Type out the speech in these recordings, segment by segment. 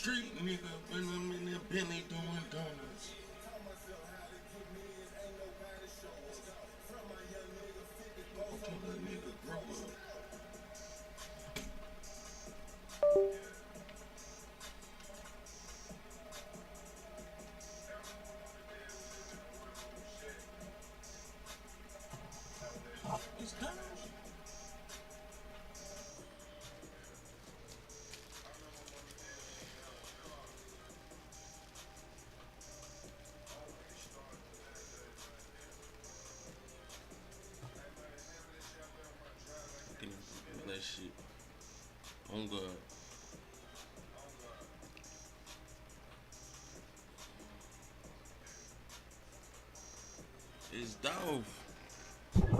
street nigga when I'm in that Bentley doing donuts. I told that nigga grow up. It's down. Getting that shit. On God. It's Dolph.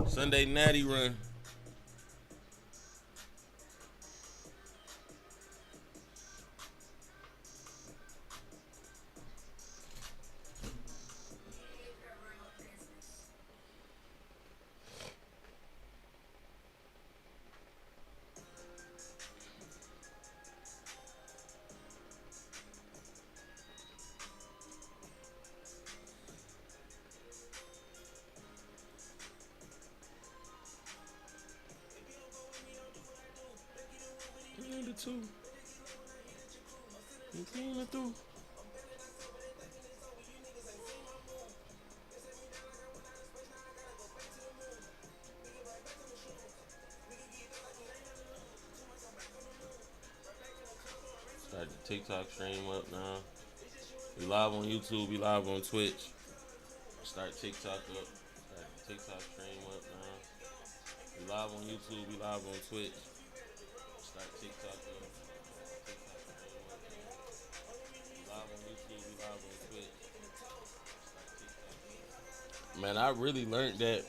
Sunday Natty Run. Clean the two. You clean the two. Start the TikTok stream up now. We live on YouTube. We live on Twitch. Start TikTok up. Start the TikTok stream up now. We live on YouTube. We live on Twitch. Start TikTok up. TikTok stream up now. We live on YouTube. We live on Twitch. Start TikTok up. Man, I really learned that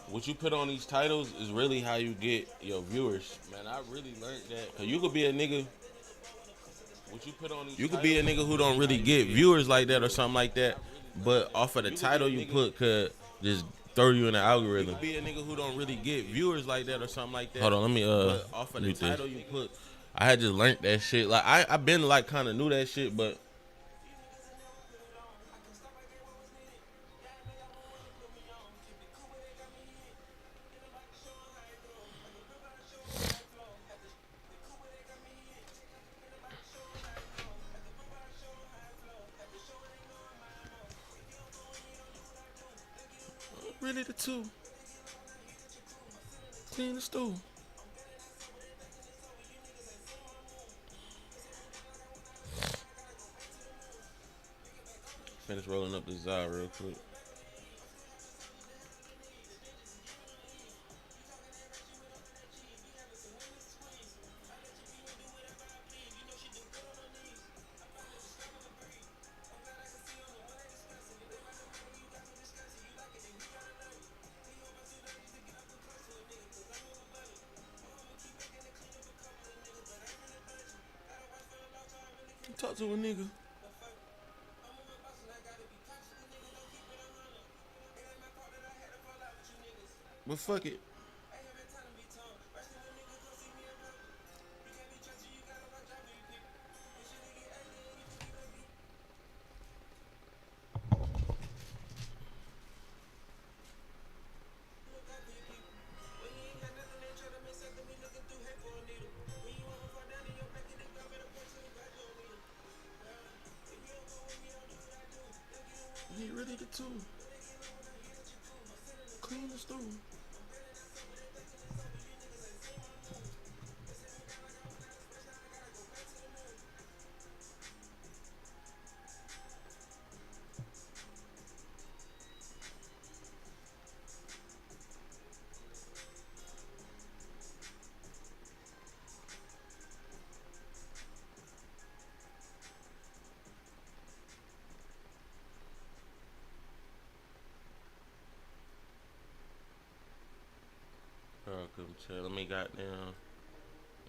what you put on these titles is really how you get your viewers. Man, I really learned that. Cause you could be a nigga. What you put on these you could be a nigga who don't really get viewers like that or something like that, but off of the title you put could just throw you in the algorithm. You could be a nigga who don't really get viewers like that or something like that. Hold on, let me off of the title you put. I had just learned that shit. Like I been like kind of knew that shit, but really the two. Clean the stool. Finish rolling up the Zai real quick. Talk to a nigga. But fuck it. He ready to two. Clean the stool. Come tell. Let me goddamn.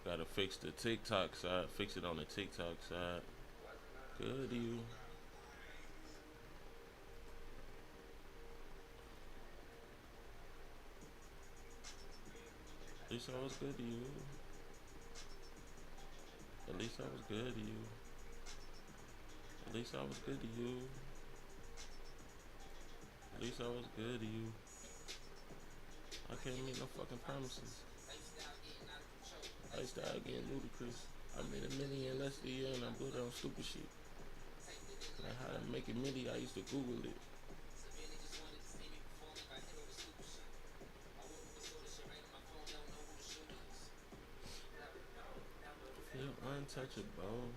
Gotta fix the TikTok side. Fix it on the TikTok side. Good to you. This always good to you. At least I was good to you. At least I was good to you. At least I was good to you. I can't make no fucking promises. Lifestyle getting ludicrous. I made $1 million less a year and I blew it on stupid shit. Like how to make a milli, I used to Google it. Feel untouchable.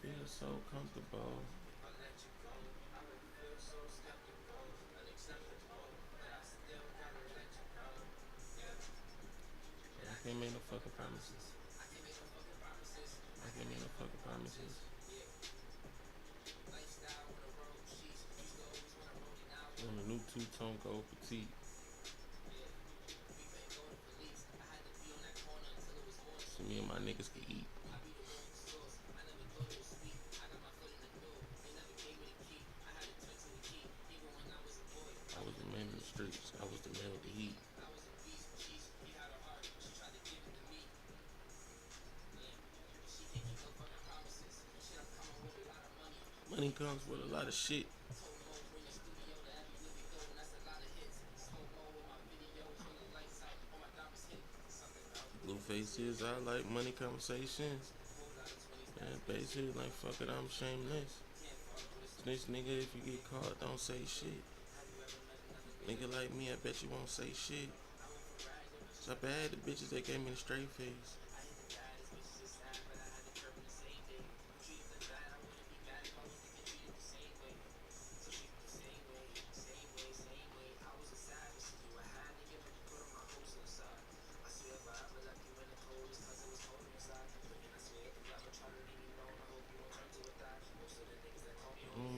Feel so comfortable. I can't make no fucking promises. I can't make no fucking promises. On the new two-tone gold petite. So me and my niggas can eat. I was the man in the streets. I was the man with the heat. Money comes with a lot of shit. Blue faces, I like money conversations. Man, basically, like, fuck it, I'm shameless. Snitch nigga, if you get caught, don't say shit. Nigga like me, I bet you won't say shit. So I bad the bitches that gave me the straight face.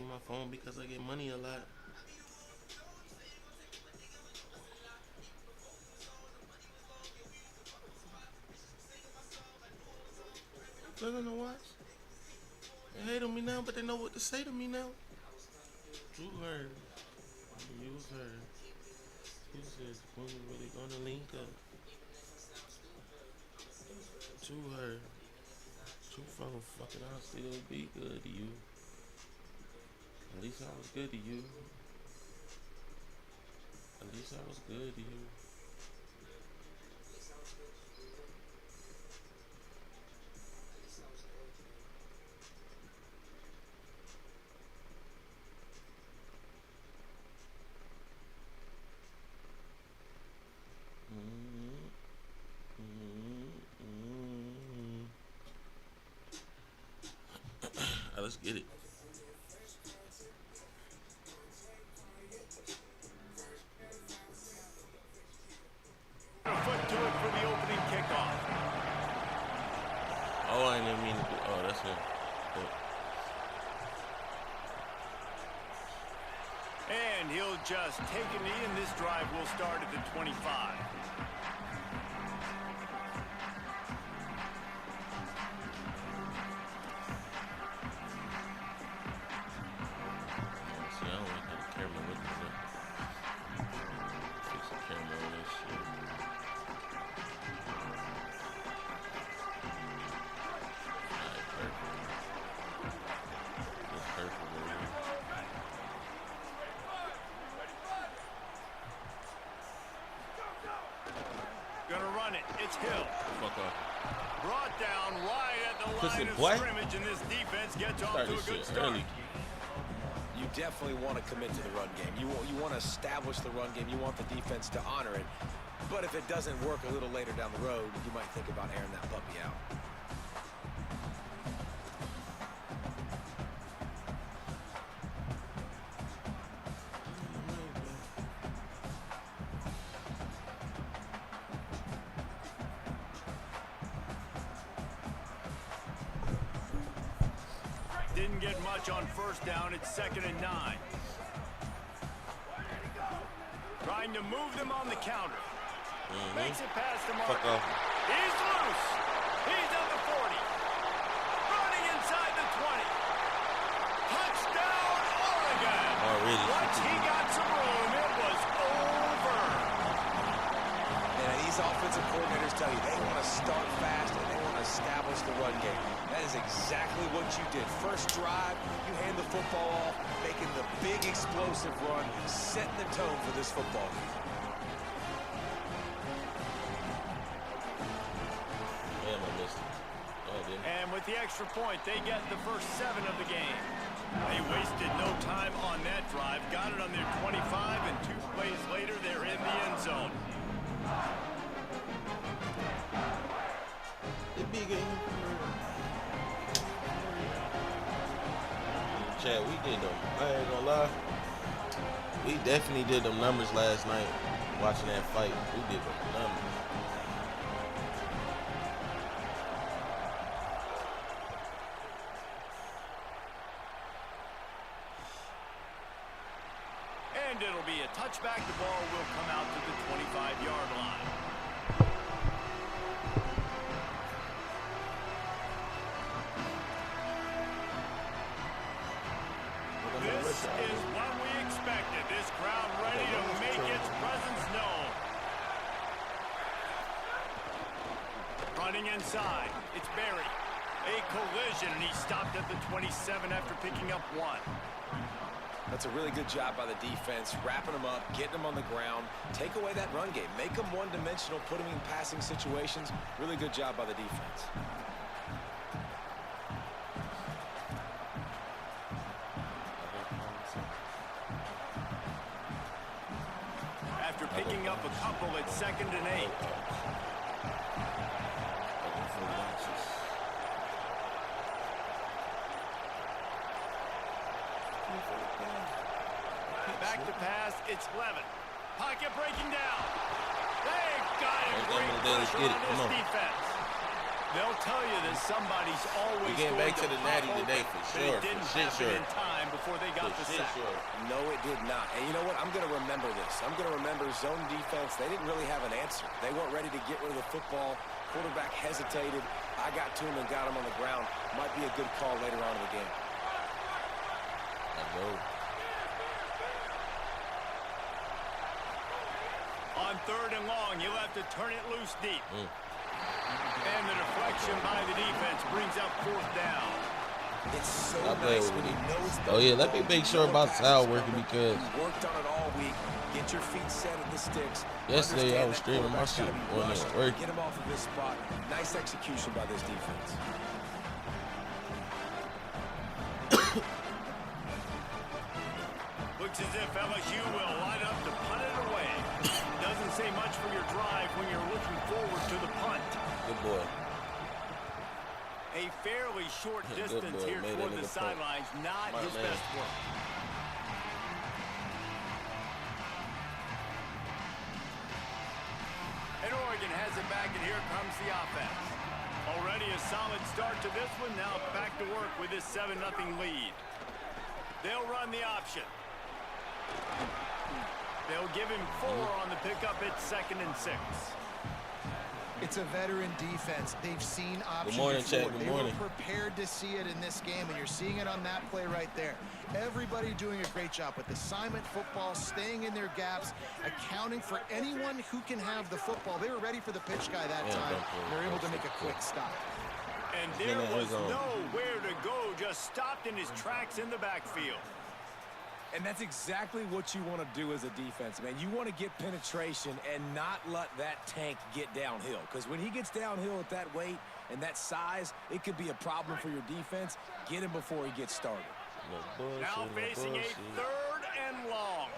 My phone because I get money a lot. They don't know what. They hate on me now, but they know what to say to me now. Drew her. Use her. He says, when we really gonna link up? To her. True phone fucking, I'll still be good to you. At least I was good to you. At least I was good to you. Let's get it. Foot to it for the opening kickoff. Oh, I didn't mean to do. Oh, that's him. And he'll just take a knee, and this drive will start at the 25. See, I don't like how the camera looks at it. Fix the camera on this shit. Alright, perfect. That's perfect, man. Gonna run it. It's Hill. Fuck off. Brought down right at the line of boy. scrimmage, and this defense gets off to a good start. Early. You definitely want to commit to the run game. You want to establish the run game. You want the defense to honor it. But if it doesn't work a little later down the road, you might think about airing that puppy out. Didn't get much on first down. It's 2nd and 9. Trying to move them on the counter. Makes it past the mark. Fuck off. He's loose. He's at the 40. Running inside the 20. Touchdown, Oregon. Already. Once he got some room, it was over. And these offensive coordinators tell you they want to start fast and they want to establish the run game. That is exactly what you did. First drive, you hand the football off, making the big explosive run, setting the tone for this football game. Damn, I missed it. Oh, I didn't. And with the extra point, they get the first 7 of the game. They wasted no time on that drive, got it on their 25, and 2 plays later, they're in the end zone. The big game. Chad, we did them. I ain't gonna lie. We definitely did them numbers last night watching that fight. We did them numbers. And it'll be a touchback. The ball will come out to the 25-yard line. This is what we expected. This crowd ready to make its presence known. Running inside. It's Barry. A collision, and he stopped at the 27 after picking up 1. That's a really good job by the defense, wrapping them up, getting them on the ground. Take away that run game. Make them one-dimensional, put them in passing situations. Really good job by the defense. After picking up a couple at 2nd and 8. Back to pass, it's Levin. Pocket breaking down. They've got it. Great pressure on this defense. They'll tell you that somebody's always we getting back to the Natty today for sure. But it didn't happen in time before they got the sack. No, it did not. And you know what? I'm going to remember this. I'm going to remember zone defense. They didn't really have an answer. They weren't ready to get rid of the football. Quarterback hesitated. I got to him and got him on the ground. Might be a good call later on in the game. I know. On 3rd and long, you'll have to turn it loose deep. And the deflection by the defense brings up 4th down. It's so nice when you know it's oh yeah, let me make sure about style working because you worked on it all week. Get your feet set at the sticks. Yesterday I was streaming my shit on it working. Get him off of this spot. Nice execution by this defense. Looks as if LSU will line up to punt it away. Doesn't say much for your drive when you're looking forward to the punt. Good boy. A fairly short distance here toward the sidelines, not his best work. And Oregon has it back, and here comes the offense. Already a solid start to this one. Now back to work with this 7-0 lead. They'll run the option. They'll give him 4 on the pickup at 2nd and 6. It's a veteran defense. They've seen options before. They were prepared to see it in this game, and you're seeing it on that play right there. Everybody doing a great job with assignment football, staying in their gaps, accounting for anyone who can have the football. They were ready for the pitch guy that time. They're able to make a quick stop. And there was nowhere to go, just stopped in his tracks in the backfield. And that's exactly what you want to do as a defense, man. You want to get penetration and not let that tank get downhill. Because when he gets downhill at that weight and that size, it could be a problem for your defense. Get him before he gets started. Now facing a 3rd and long.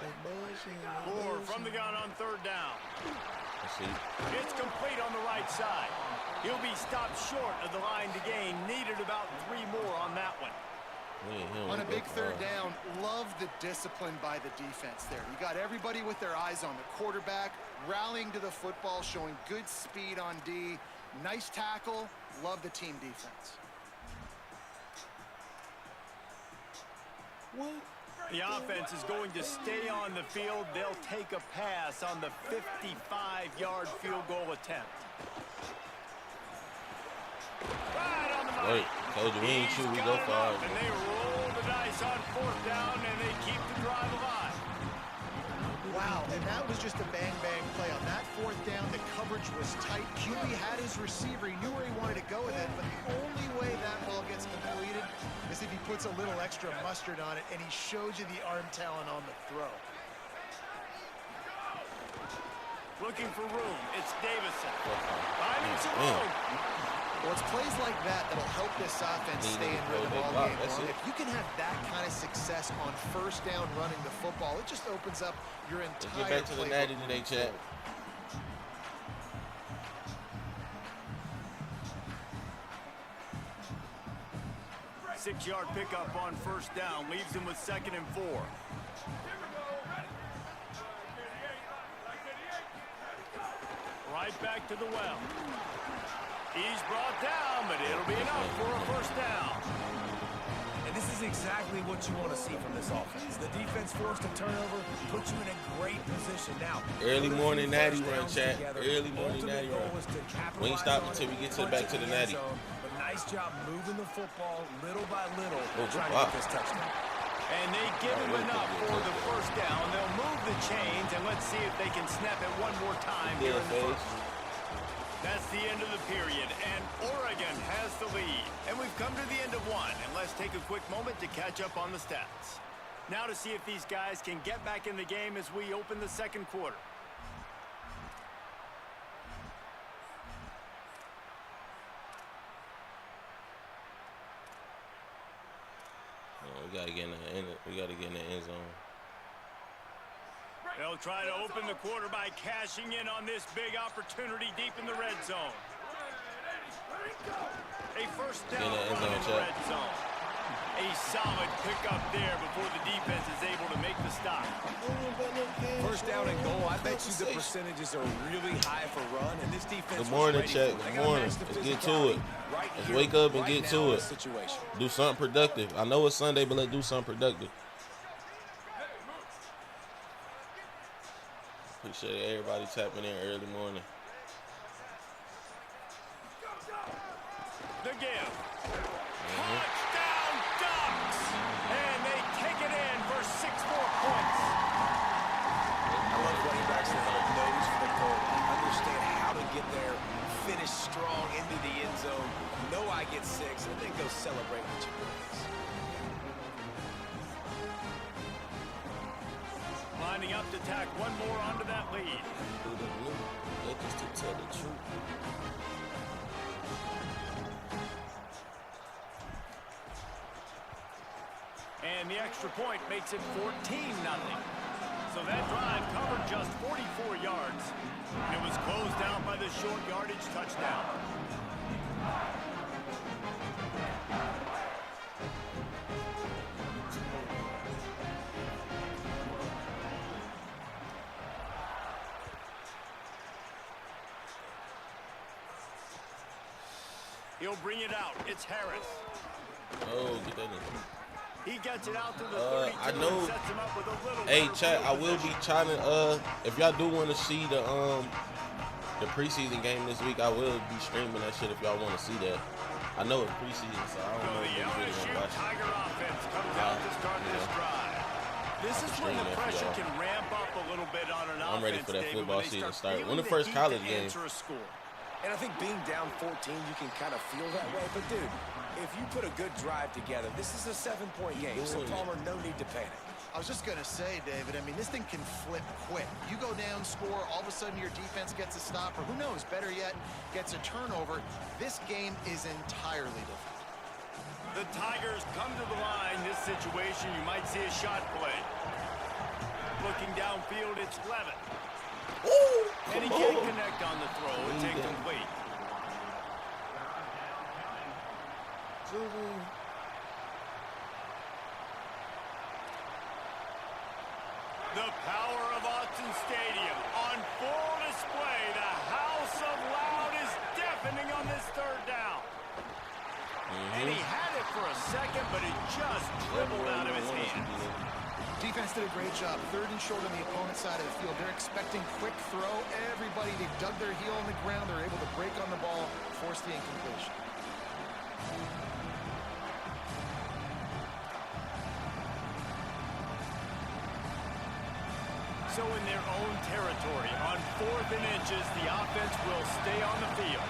4 from the gun on 3rd down. It's complete on the right side. He'll be stopped short of the line to gain. Needed about 3 more on that one. On a big 3rd down, love the discipline by the defense there. You got everybody with their eyes on the quarterback, rallying to the football, showing good speed on D. Nice tackle. Love the team defense. The offense is going to stay on the field. They'll take a pass on the 55-yard field goal attempt. Right on the money. Told you we ain't shoot, we go far. And they roll the dice on 4th down, and they keep the drive alive. Wow, and that was just a bang-bang play. On that fourth down, the coverage was tight. QB had his receiver. He knew where he wanted to go with it, but the only way that ball gets completed is if he puts a little extra mustard on it, and he shows you the arm talent on the throw. Looking for room. It's Davison. Finding some room. Well, it's plays like that that'll help this offense stay in rhythm all game long. If you can have that kind of success on first down running the football, it just opens up your entire Let's get back to the Natty today, chat. Six-yard pickup on first down leaves him with 2nd and 4. Right back to the well. He's brought down, but it'll be enough for a first down. And this is exactly what you want to see from this offense. The defense forced a turnover, puts you in a great position. Now, early morning Natty Run, chat. Early morning Natty Run. We ain't stop until we get back to the Natty. But nice job moving the football little by little, trying to get this touchdown. And they give him enough for the first down. They'll move the chains, and let's see if they can snap it one more time here in the first. That's the end of the period, and Oregon has the lead. And we've come to the end of one, and let's take a quick moment to catch up on the stats. Now to see if these guys can get back in the game as we open the second quarter. We gotta get in the end zone. They'll try to open the quarter by cashing in on this big opportunity deep in the red zone. A first down run in the red zone. A solid pickup there before the defense is able to make the stop. First down and goal. I bet you the percentages are really high for run, and this defense. Good morning, chat. Good morning. Let's get to it. Let's wake up and get to it. Do something productive. I know it's Sunday, but let's do something productive. Appreciate everybody tapping in early morning. The give. Touchdown Ducks! And they take it in for 6 more points. I love running backs that have a nose for the goal. Understand how to get there, finish strong into the end zone. Know I get 6, and then go celebrate with your boys. Lining up to tack one more onto that lead. Just to tell the truth. And the extra point makes it 14-0. So that drive covered just 44 yards. It was closed out by the short yardage touchdown. He'll bring it out. It's Harris. Oh, get that in. He gets it out to the 32 I know. and sets him up with a little. Hey, chat, I will be trying to, if y'all do want to see the preseason game this week, I will be streaming that shit if y'all want to see that. I know it's preseason, so I don't know if you really want to watch it. Tiger offense comes out to start this drive. This is when the pressure can ramp up a little bit on an offense. I'm ready for that football season to start. When the first first college game? And I think being down 14, you can kind of feel that way. But, dude, if you put a good drive together, this is a 7-point game. So, Palmer, no need to panic. I was just going to say, David, I mean, this thing can flip quick. You go down, score, all of a sudden your defense gets a stop, or who knows, better yet, gets a turnover. This game is entirely different. The Tigers come to the line. This situation, you might see a shot play. Looking downfield, it's Levitt. Ooh, and he can't connect on the throw. It's incomplete. The power of Autzen Stadium on full display. The house of loud is deafening on this third down. And he had it for a second, but it just dribbled out of his hands. Defense did a great job. 3rd and short on the opponent's side of the field. They're expecting quick throw. Everybody, they dug their heel on the ground. They're able to break on the ball, force the incompletion. so in their own territory. On 4th and inches, the offense will stay on the field.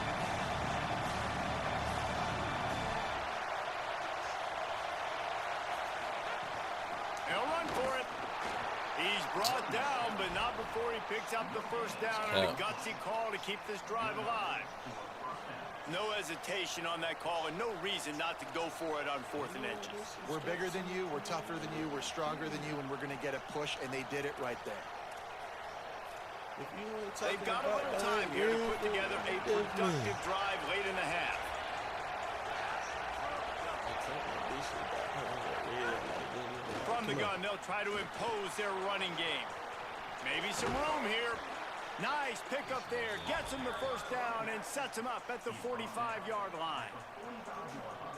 They'll run for it. He's brought down, but not before he picks up the first down and a gutsy call to keep this drive alive. No hesitation on that call and no reason not to go for it on 4th and inches. We're bigger than you, we're tougher than you, we're stronger than you, and we're going to get a push, and they did it right there. They've got a little time here to put together a productive drive late in the half. From the gun, they'll try to impose their running game. Maybe some room here. Nice pickup there. Gets him the first down and sets him up at the 45-yard line.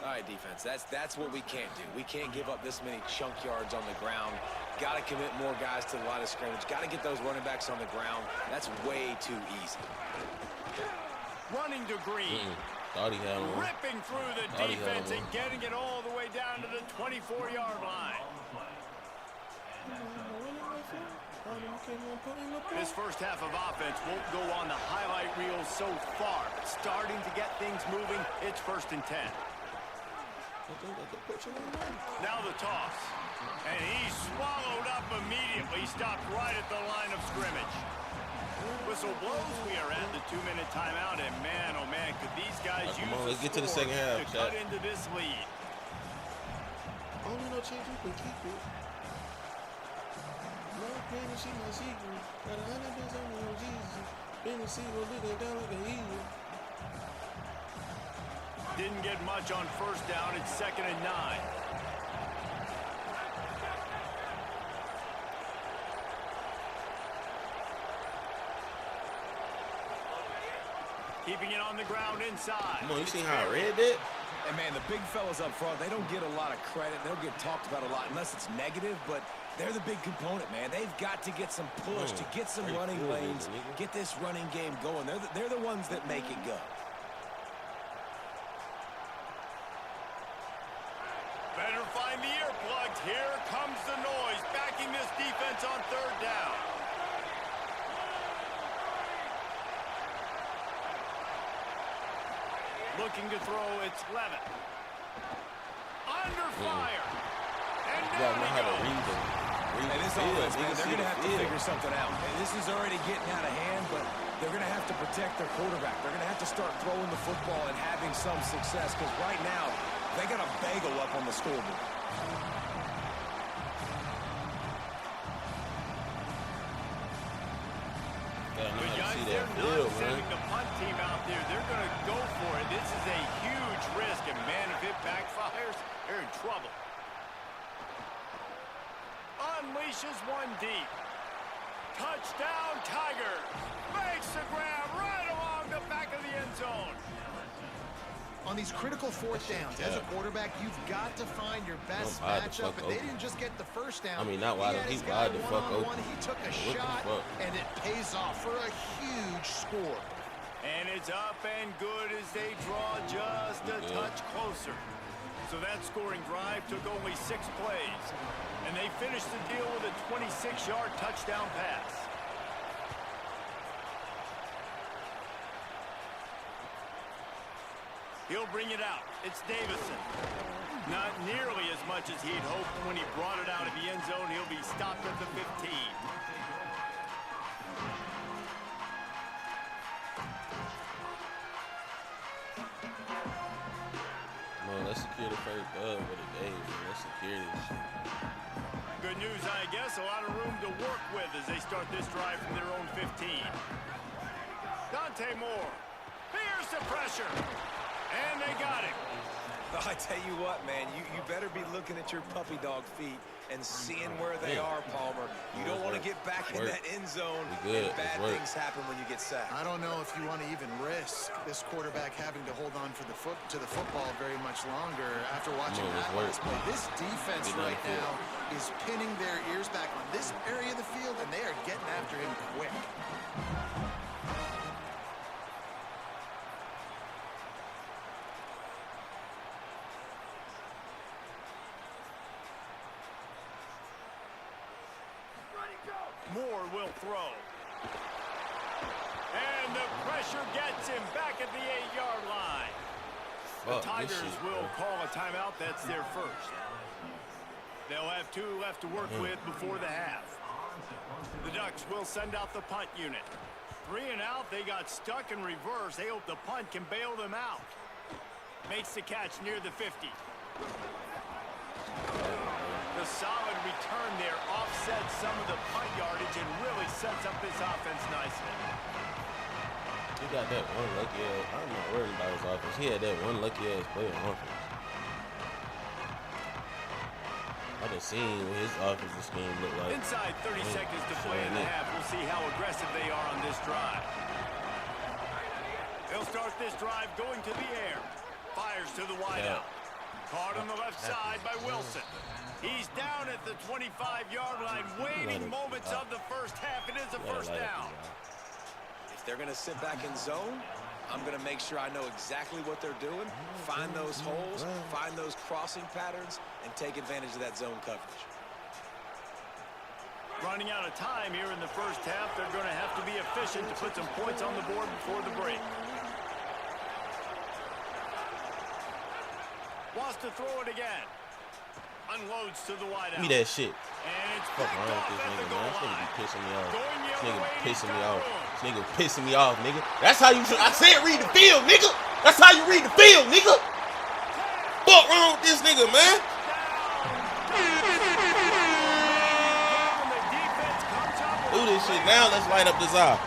All right, defense, that's what we can't do. We can't give up this many chunk yards on the ground. Got to commit more guys to the line of scrimmage. Got to get those running backs on the ground. That's way too easy. Running to Green. Thought he had one. Ripping through the defense and getting it all the way down to the 24-yard line. This first half of offense won't go on the highlight reel so far, but starting to get things moving, it's 1st and 10. Now the toss. And he's swallowed up immediately, stopped right at the line of scrimmage. Whistle blows, we are at the 2-minute timeout, and man, oh man, could these guys use let's get to the second half, to cut into this lead. Only no change, you can keep it. No pain, she my secret. Got 100 bins on me on Jesus. Been a sequel, looking down like an eagle. Didn't get much on first down. It's 2nd and 9. Keeping it on the ground inside. Come on, you seen how I read that? And man, the big fellas up front, they don't get a lot of credit. They'll get talked about a lot unless it's negative, but they're the big component, man. They've got to get some push, to get some running lanes, get this running game going. They're the ones that make it go. Better find the earplugs. Here comes the noise, backing this defense on 3rd down. Looking to throw, it's Levitt. Under fire. And You gotta know how to read them. And this offense, man, they're going to have to figure something out. And this is already getting out of hand, but they're going to have to protect their quarterback. They're going to have to start throwing the football and having some success, because right now, they got a bagel up on the scoreboard. But guys, they're not sending the punt team out there. They're going to go for it. This is a huge risk, and man, if it backfires, they're in trouble. Unleashes one deep. Touchdown, Tigers. Makes the grab right along the back of the end zone. On these critical 4th downs, as a quarterback, you've got to find your best matchup, and they didn't just get the first down. I mean, not wide open. He wide the fuck open. He took a shot, and it pays off for a huge score. And it's up and good as they draw just a touch closer. So that scoring drive took only 6 plays, and they finished the deal with a 26-yard touchdown pass. He'll bring it out. It's Davison. Not nearly as much as he'd hoped when he brought it out of the end zone. He'll be stopped at the 15. Man, let's secure the first dub with the game, man. Let's secure this shit. Good news, I guess. A lot of room to work with as they start this drive from their own 15. Dante Moore. Here's the pressure. And they got him. I tell you what, man, you better be looking at your puppy dog feet and seeing where they are, Palmer. You don't want to get back in that end zone and bad things happen when you get sacked. I don't know if you want to even risk this quarterback having to hold on to the football very much longer after watching that last play. This defense right now is pinning their ears back on this area of the field, and they are getting after him quick. Moore will throw. And the pressure gets him back at the 8-yard line. The Tigers will call a timeout. That's their first. They'll have 2 left to work with before the half. The Ducks will send out the punt unit. 3 and out. They got stuck in reverse. They hope the punt can bail them out. Makes the catch near the 50. The solid return there offsets some of the punt yardage and really sets up this offense nicely. He got that one lucky ass. I'm not worried about his offense. He had that one lucky ass play on offense. I done seen what his offensive scheme look like. Inside 30 seconds to play in the half. We'll see how aggressive they are on this drive. They'll start this drive going to the air. Fires to the wideout. Caught on the left side by Wilson. He's down at the 25-yard line. Waning moments of the first half. It is a first down. If they're going to sit back in zone, I'm going to make sure I know exactly what they're doing, find those holes, find those crossing patterns, and take advantage of that zone coverage. Running out of time here in the first half. They're going to have to be efficient to put some points on the board before the break. Wants to throw it again. Unloads to the wideout. Give me that shit. And it's Fuck picked wrong off with this at the nigga, goal man. This nigga line. be pissing me off. Going the This other nigga way, pissing me he's got off. room. This nigga pissing me off, nigga. That's how you should. I said read the field, nigga. That's how you read the field, nigga. Fuck wrong with this nigga, man. Do this shit now. Let's light up this eye.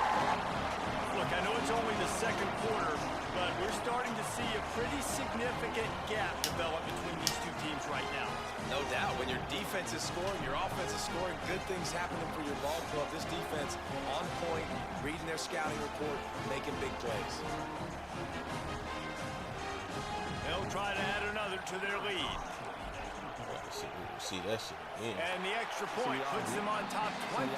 Look, I know it's only the second quarter, but we're starting to see a pretty significant gap develop between these two teams right now. No doubt. When your defense is scoring, your offense is scoring, good things happening for your ball club. This defense on point, reading their scouting report, making big plays. They'll try to add another to their lead. See that shit. Yeah. And the extra point puts them on top 21-7.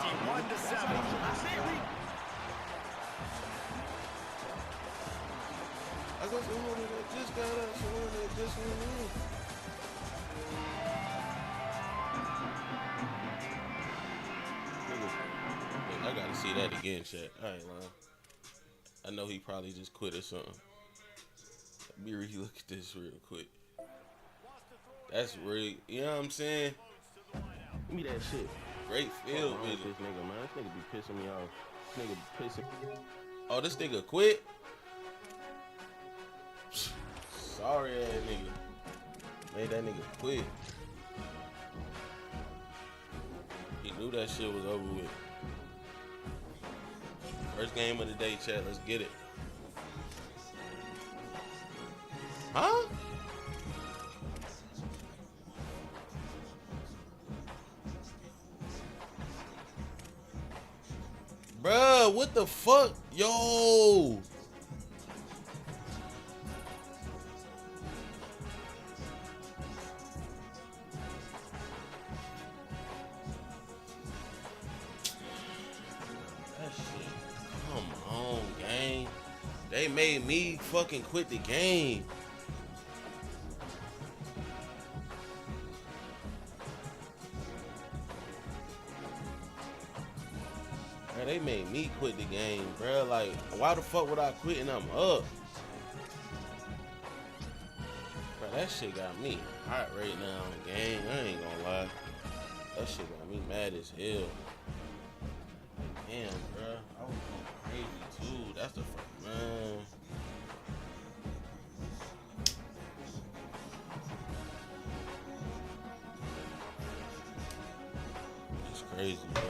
I got someone that just got us, someone that just went in. I gotta see that again, chat. I ain't lying. I know he probably just quit or something. Let me re-look at this real quick. That's real, you know what I'm saying? Give me that shit. Great field with this nigga, man. This nigga be pissing me off. This nigga pissing. Oh, this nigga quit? Sorry ass nigga. Made that nigga quit. He knew that shit was over with. First game of the day, chat. Let's get it. Huh? Bruh, what the fuck? Yo! That shit. Come on, gang. They made me fucking quit the game. They made me quit the game, bro. Like, why the fuck would I quit and I'm up? Bro, that shit got me hot right now, gang. I ain't gonna lie. That shit got me mad as hell. Damn, bro. I was going crazy too. That's the fuck, man. It's crazy, bro.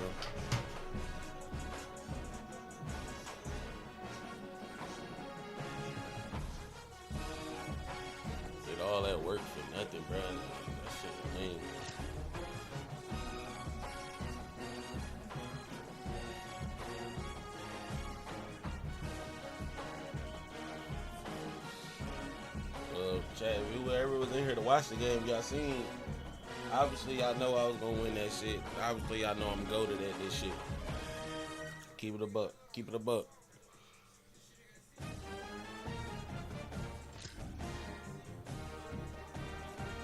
All that work for nothing, bro. That shit lame. Chad, if whoever was in here to watch the game, y'all seen. Obviously, y'all know I was gonna win that shit. Obviously, y'all know I'm goated at this shit. Keep it a buck. Keep it a buck.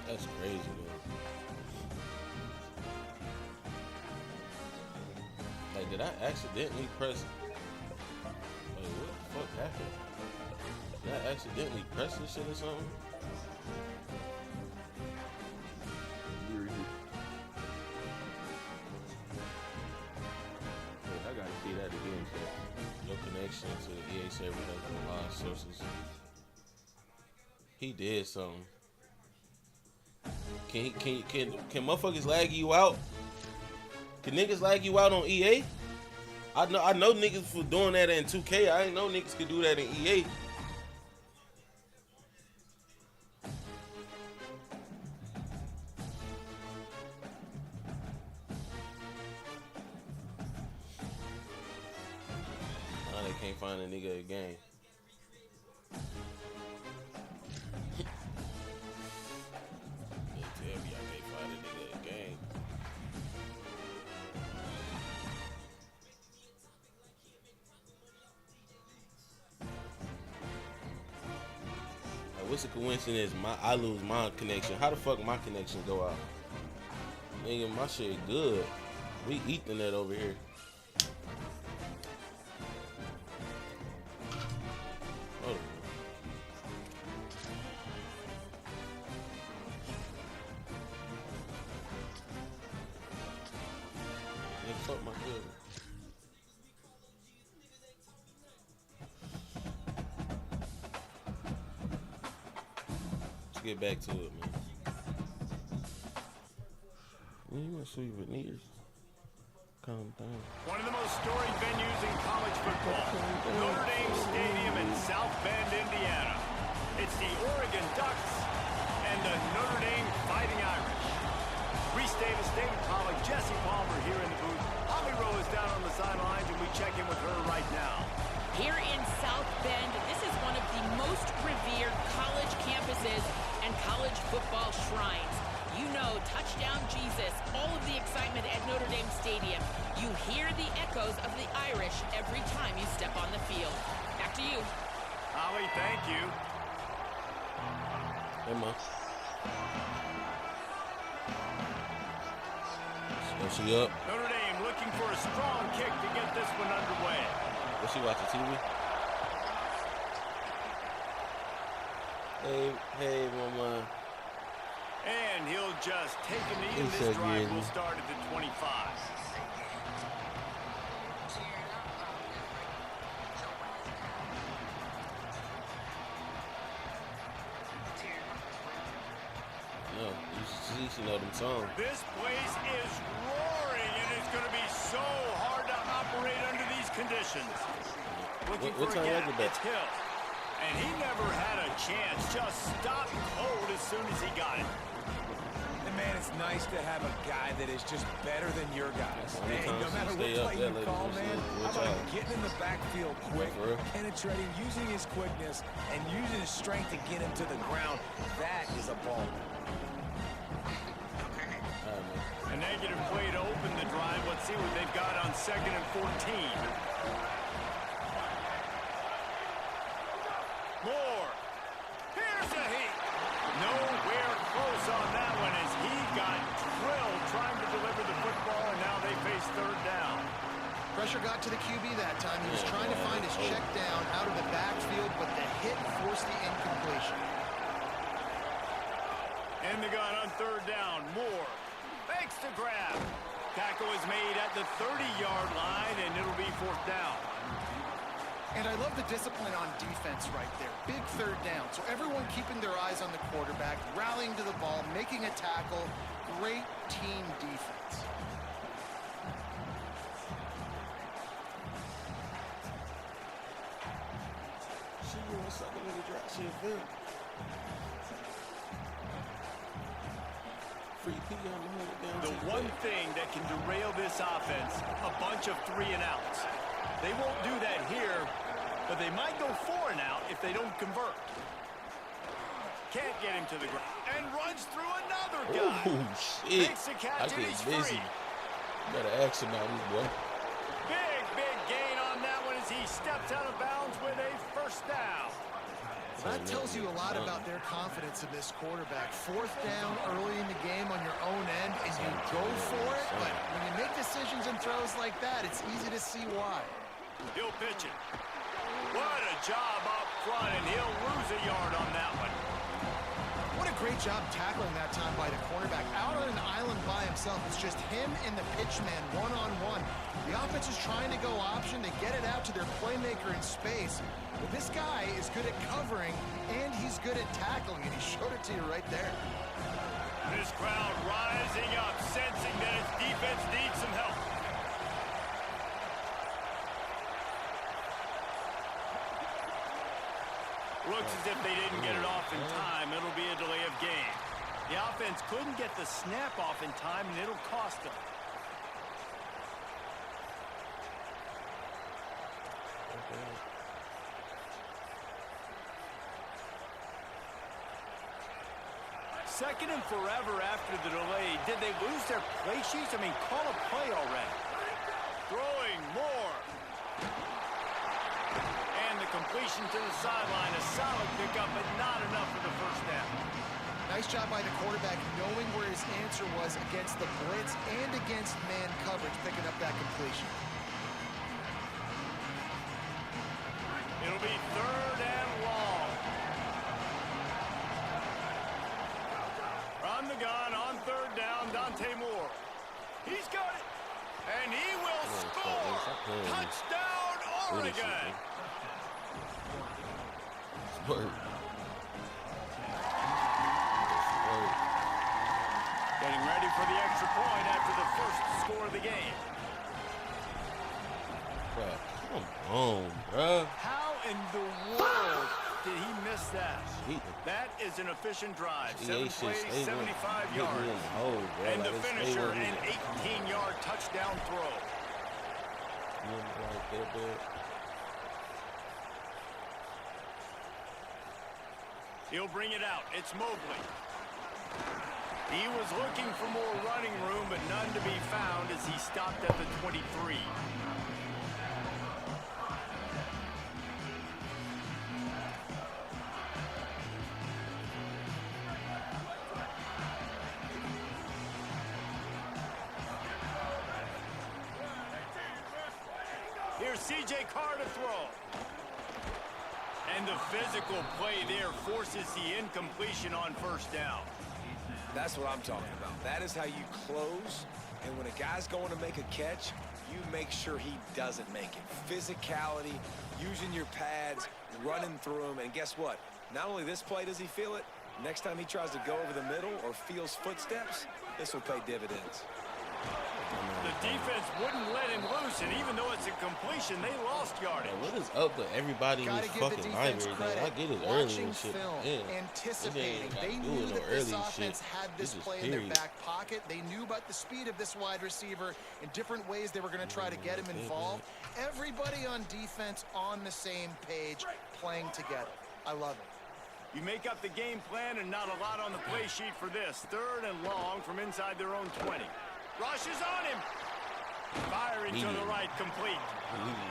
That's crazy, man. Like, Did I accidentally press? Wait, what the fuck happened? Did I accidentally press this shit or something? Wait, I gotta see that again. So no connection to the EA server has been lost sources. He did something. Can motherfuckers lag you out? Can niggas lag you out on EA? I know niggas for doing that in 2K. I ain't know niggas could do that in EA. Now they can't find a nigga again. What's the coincidence? I lose my connection. How the fuck my connection go out? Nigga, my shit good. We Ethernet over here. Hold on. Nigga, fuck my good. Get back to it, man. You want to see veneers? Calm down. One of the most storied venues in college football, Notre Dame Stadium in South Bend, Indiana. It's the Oregon Ducks and the Notre Dame Fighting Irish. Reese Davis, David Pollack, Jesse Palmer here in the booth. Holly Rowe is down on the sidelines, and we check in with her right now. Here in South Bend, this is one of the most revered college campuses and college football shrines. You know, touchdown Jesus, all of the excitement at Notre Dame Stadium. You hear the echoes of the Irish every time you step on the field. Back to you. Holly, thank you. Hey, ma. Is she up? Notre Dame looking for a strong kick to get this one underway. Was she watching TV? Hey, mama. And he'll just take a knee, and this drive will start at the 25. No, you know them songs. This place is roaring, and it's going to be so hard to operate under these conditions. Looking for a gap, it's Hill. And he never had a chance, just stopped cold as soon as he got it. And man, it's nice to have a guy that is just better than your guys. Hey, no matter what play you call, man, how about getting in the backfield quick, penetrating, using his quickness, and using his strength to get him to the ground. That is a ball. A negative play to open the drive. Let's see what they've got on 2nd and 14. Moore. Here's a heat. Nowhere close on that one as he got drilled trying to deliver the football, and now they face 3rd down. Pressure got to the QB that time. He was trying to find his check down out of the backfield, but the hit forced the incompletion. In the gun on 3rd down. Moore fakes the grab. Tackle is made at the 30-yard line, and it'll be 4th down. And I love the discipline on defense right there. Big 3rd down. So everyone keeping their eyes on the quarterback, rallying to the ball, making a tackle. Great team defense. The one thing that can derail this offense, a bunch of 3-and-outs. They won't do that here, but they might go 4-and-out if they don't convert. Can't get him to the ground. And runs through another guy. Oh, shit. Makes the catch, and he's busy. free. Better action now, boy. Big gain on that one as he steps out of bounds with a 1st down. That tells you a lot about their confidence in this quarterback. 4th down early in the game on your own end, and you go for it, but when you make decisions and throws, throws like that, it's easy to see why. He'll pitch it. What a job up front, and he'll lose a yard on that one. What a great job tackling that time by the cornerback. Out on an island by himself. It's just him and the pitchman one-on-one. The offense is trying to go option to get it out to their playmaker in space. But this guy is good at covering, and he's good at tackling, and he showed it to you right there. This crowd rising up, sensing that its defense needs some help. Looks as if they didn't get it off in time. It'll be a delay of game. The offense couldn't get the snap off in time, and it'll cost them. Second and forever after the delay. Did they lose their play sheets? I mean, call a play already. Throwing more. And the completion to the sideline. A solid pickup, but not enough for the first down. Nice job by the quarterback knowing where his answer was against the blitz and against man coverage, picking up that completion. It'll be third and long. From the gun on third down, Dante Moore. He's got it. And he will score. Touchdown, Oregon. Getting ready for the extra point after the first score of the game. Come on, bro. How in the world did he miss that? That is an efficient drive. 7 plays, 75 yards. And the finisher, an 18-yard touchdown throw. He'll bring it out. It's Mobley. He was looking for more running room, but none to be found as he stopped at the 23. Here's C.J. Carr to throw. And the physical play there forces the incompletion on first down. That's what I'm talking about. That is how you close. And when a guy's going to make a catch, you make sure he doesn't make it. Physicality, using your pads, running through them. And guess what? Not only this play does he feel it, next time he tries to go over the middle or feels footsteps, this will pay dividends. The defense wouldn't let him loose, and even though it's a completion, they lost yardage. What is up with everybody in this fucking library? I get it early and shit. Anticipating. They knew that this offense had this play in their back pocket. They knew about the speed of this wide receiver in different ways they were going to try to get him involved. Everybody on defense on the same page, playing together. I love it. You make up the game plan and not a lot on the play sheet for this. Third and long from inside their own 20. Rushes on him. Firing to the right, complete.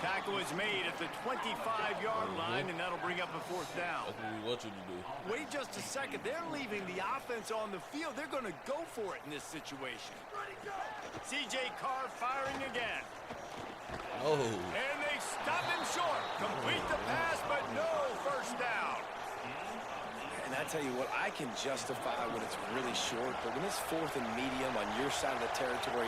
Tackle is made at the 25-yard line, and that'll bring up a fourth down. That's what we want you to do. Wait just a second. They're leaving the offense on the field. They're going to go for it in this situation. C.J. Carr firing again. Oh. And they stop him short. Complete the pass, but no first down. And I tell you what, I can justify when it's really short, but when it's fourth and medium on your side of the territory,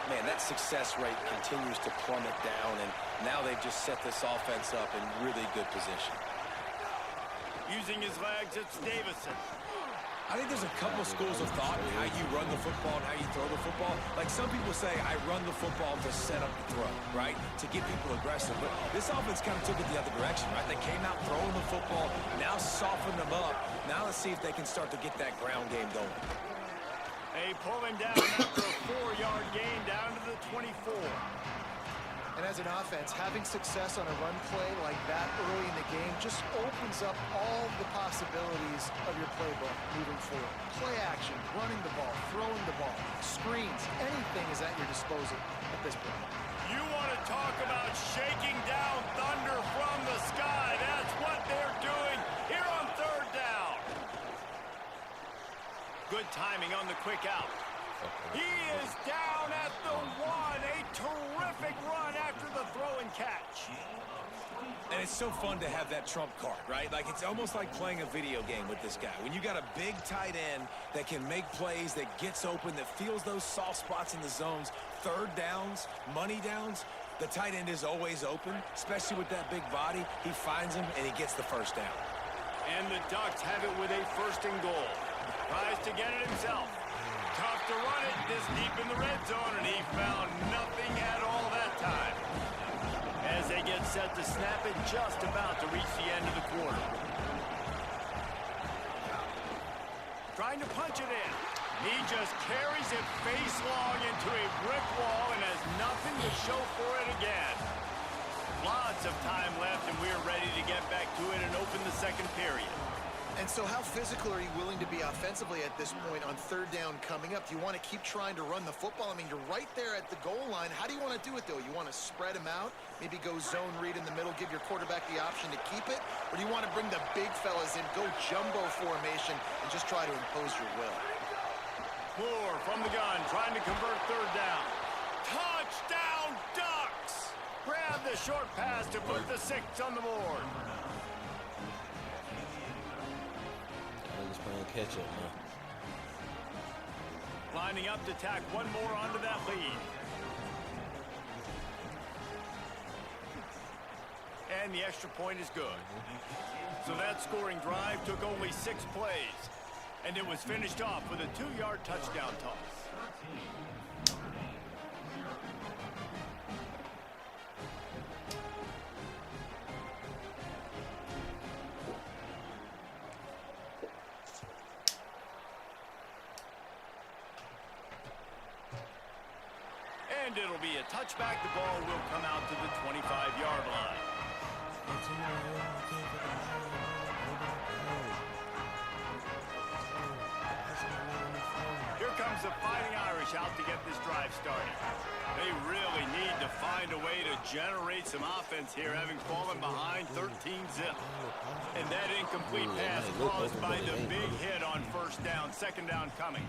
man, that success rate continues to plummet down, and now they've just set this offense up in really good position. Using his legs, it's Davison. I think there's a couple schools of thought in how you run the football and how you throw the football. Like some people say, I run the football to set up the throw, right? To get people aggressive. But this offense kind of took it the other direction, right? They came out throwing the football, now softened them up. Now let's see if they can start to get that ground game going. They pull him down after a 4-yard gain down to the 24. And as an offense, having success on a run play like that early in the game just opens up all the possibilities of your playbook moving forward. Play action, running the ball, throwing the ball, screens, anything is at your disposal at this point. You want to talk about shaking down thunder from the sky. That's what they're doing here on third down. Good timing on the quick out. He is down at the 1. A terrific run after the throw and catch. And it's so fun to have that trump card, right? Like, it's almost like playing a video game with this guy. When you got a big tight end that can make plays, that gets open, that feels those soft spots in the zones, third downs, money downs, the tight end is always open, especially with that big body. He finds him, and he gets the first down. And the Ducks have it with a 1st and goal. Tries to get it himself. Tough to run it this deep in the red zone, and he found nothing at all that time. As they get set to snap it, just about to reach the end of the quarter. Trying to punch it in. He just carries it face long into a brick wall and has nothing to show for it again. Lots of time left, and we're ready to get back to it and open the 2nd period. And so how physical are you willing to be offensively at this point on 3rd down coming up? Do you want to keep trying to run the football? I mean, you're right there at the goal line. How do you want to do it, though? You want to spread them out, maybe go zone read in the middle, give your quarterback the option to keep it? Or do you want to bring the big fellas in, go jumbo formation, and just try to impose your will? Moore from the gun, trying to convert 3rd down. Touchdown, Ducks! Grab the short pass to put the 6 on the board. Playing catch up now. Lining up to tack one more onto that lead. And the extra point is good. So that scoring drive took only 6 plays. And it was finished off with a 2-yard touchdown toss. And it'll be a touchback. The ball will come out to the 25-yard line. Here comes the Fighting Irish out to get this drive started. They really need to find a way to generate some offense here, having fallen behind 13-zip. And that incomplete pass caused by the big hit on 1st down, 2nd down coming.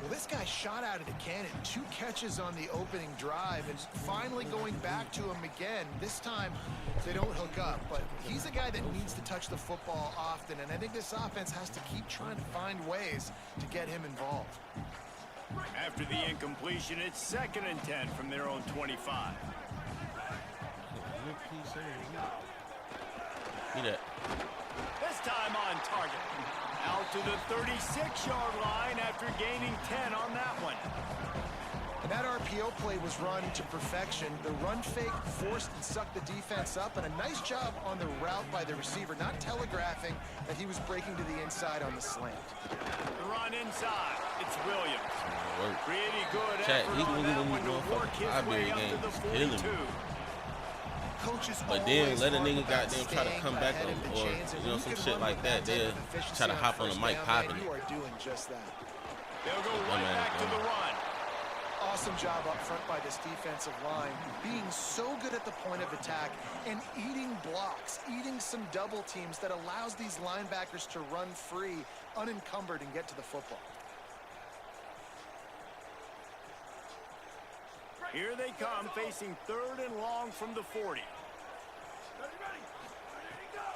Well, this guy shot out of the cannon, 2 catches on the opening drive, and finally going back to him again. This time, they don't hook up, but he's a guy that needs to touch the football often, and I think this offense has to keep trying to find ways to get him involved. After the incompletion, it's 2nd and 10 from their own 25. This time on target. Out to the 36-yard line after gaining 10 on that one. And that RPO play was run to perfection. The run fake forced and sucked the defense up, and a nice job on the route by the receiver, not telegraphing that he was breaking to the inside on the slant. The run inside. It's Williams. Pretty good effort on that one to work his way up to the 42. But then let a nigga goddamn try to come back or you know, some shit like that. They'll try to hop on the mic popping it. You are doing just that. They'll go right back to the run. Awesome job up front by this defensive line, being so good at the point of attack and eating blocks, eating some double teams that allows these linebackers to run free, unencumbered, and get to the football. Here they come, facing 3rd and long from the 40.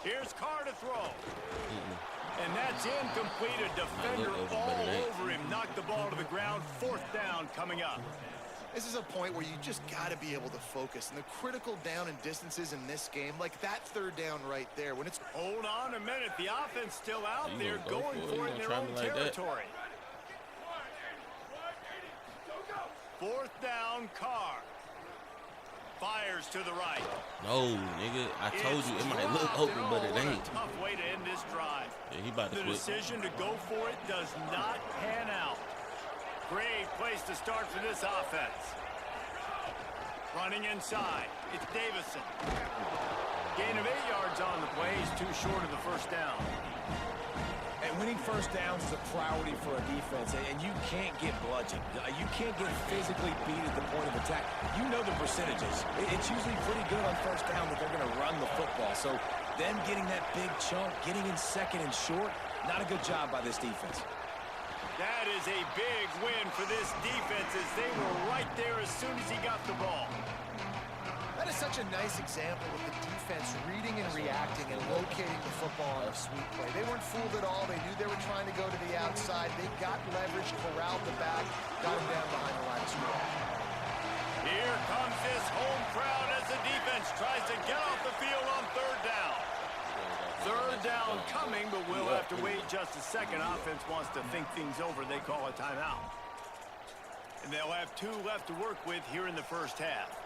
Here's Carr to throw. And that's incomplete. A defender all over him. Knocked the ball to the ground. 4th down coming up. This is a point where you just got to be able to focus. And the critical down and distances in this game, like that 3rd down right there. When it's hold on a minute. The offense still out there going for it in their own territory. 4th down, Carr. Fires to the right. No, nigga. I told you it might look open, but it ain't. Tough way to end this drive. Yeah, he about to quit. The decision to go for it does not pan out. Great place to start for this offense. Running inside. It's Davison. Gain of 8 yards on the play. He's too short of the 1st down. And winning 1st downs is a priority for a defense, and you can't get bludgeoned. You can't get physically beat at the point of attack. You know the percentages. It's usually pretty good on 1st down that they're going to run the football. So them getting that big chunk, getting in 2nd and short, not a good job by this defense. That is a big win for this defense as they were right there as soon as he got the ball. That is such a nice example of the defense reading and reacting and locating the football on a sweep play. They weren't fooled at all. They knew they were trying to go to the outside. They got leverage, corralled the back, got him down behind the line of scrimmage. Here comes this home crowd as the defense tries to get off the field on third down. Third down coming, but we'll have to wait just a second. Offense wants to think things over. They call a timeout. And they'll have 2 left to work with here in the first half.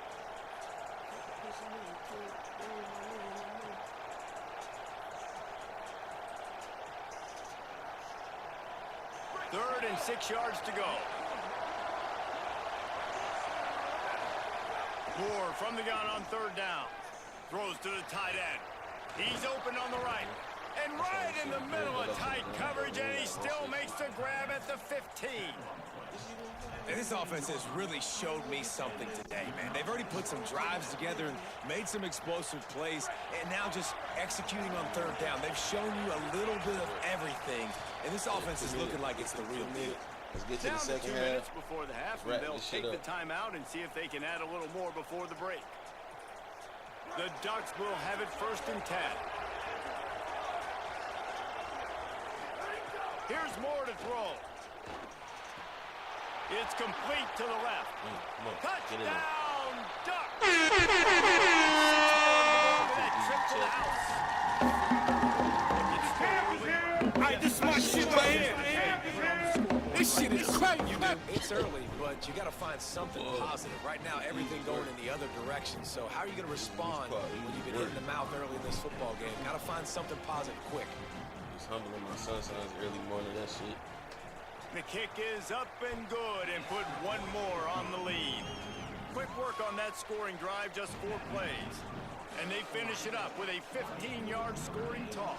Third and 6 yards to go. Moore from the gun on third down. Throws to the tight end. He's open on the right. And right in the middle of tight coverage, and he still makes the grab at the 15. And this offense has really showed me something today, man. They've already put some drives together and made some explosive plays, and now just executing on third down. They've shown you a little bit of everything, and this offense is looking like it's the real deal. Let's get to Down the second 2 half. minutes before the half, and they'll take the timeout and see if they can add a little more before the break. The Ducks will have it 1st and 10. Here's Moore to throw. It's complete to the left. Touchdown, Ducks! That trip to the house. All right, this is my shit right here. This shit is crazy. It's early, but you got to find something positive. Right now, everything going in the other direction. So how are you going to respond when you've been hit in the mouth early in this football game? Got to find something positive quick. He's humbling my son's early morning, that shit. The kick is up and good and put 1 more on the lead. Quick work on that scoring drive, just 4 plays. And they finish it up with a 15-yard scoring toss.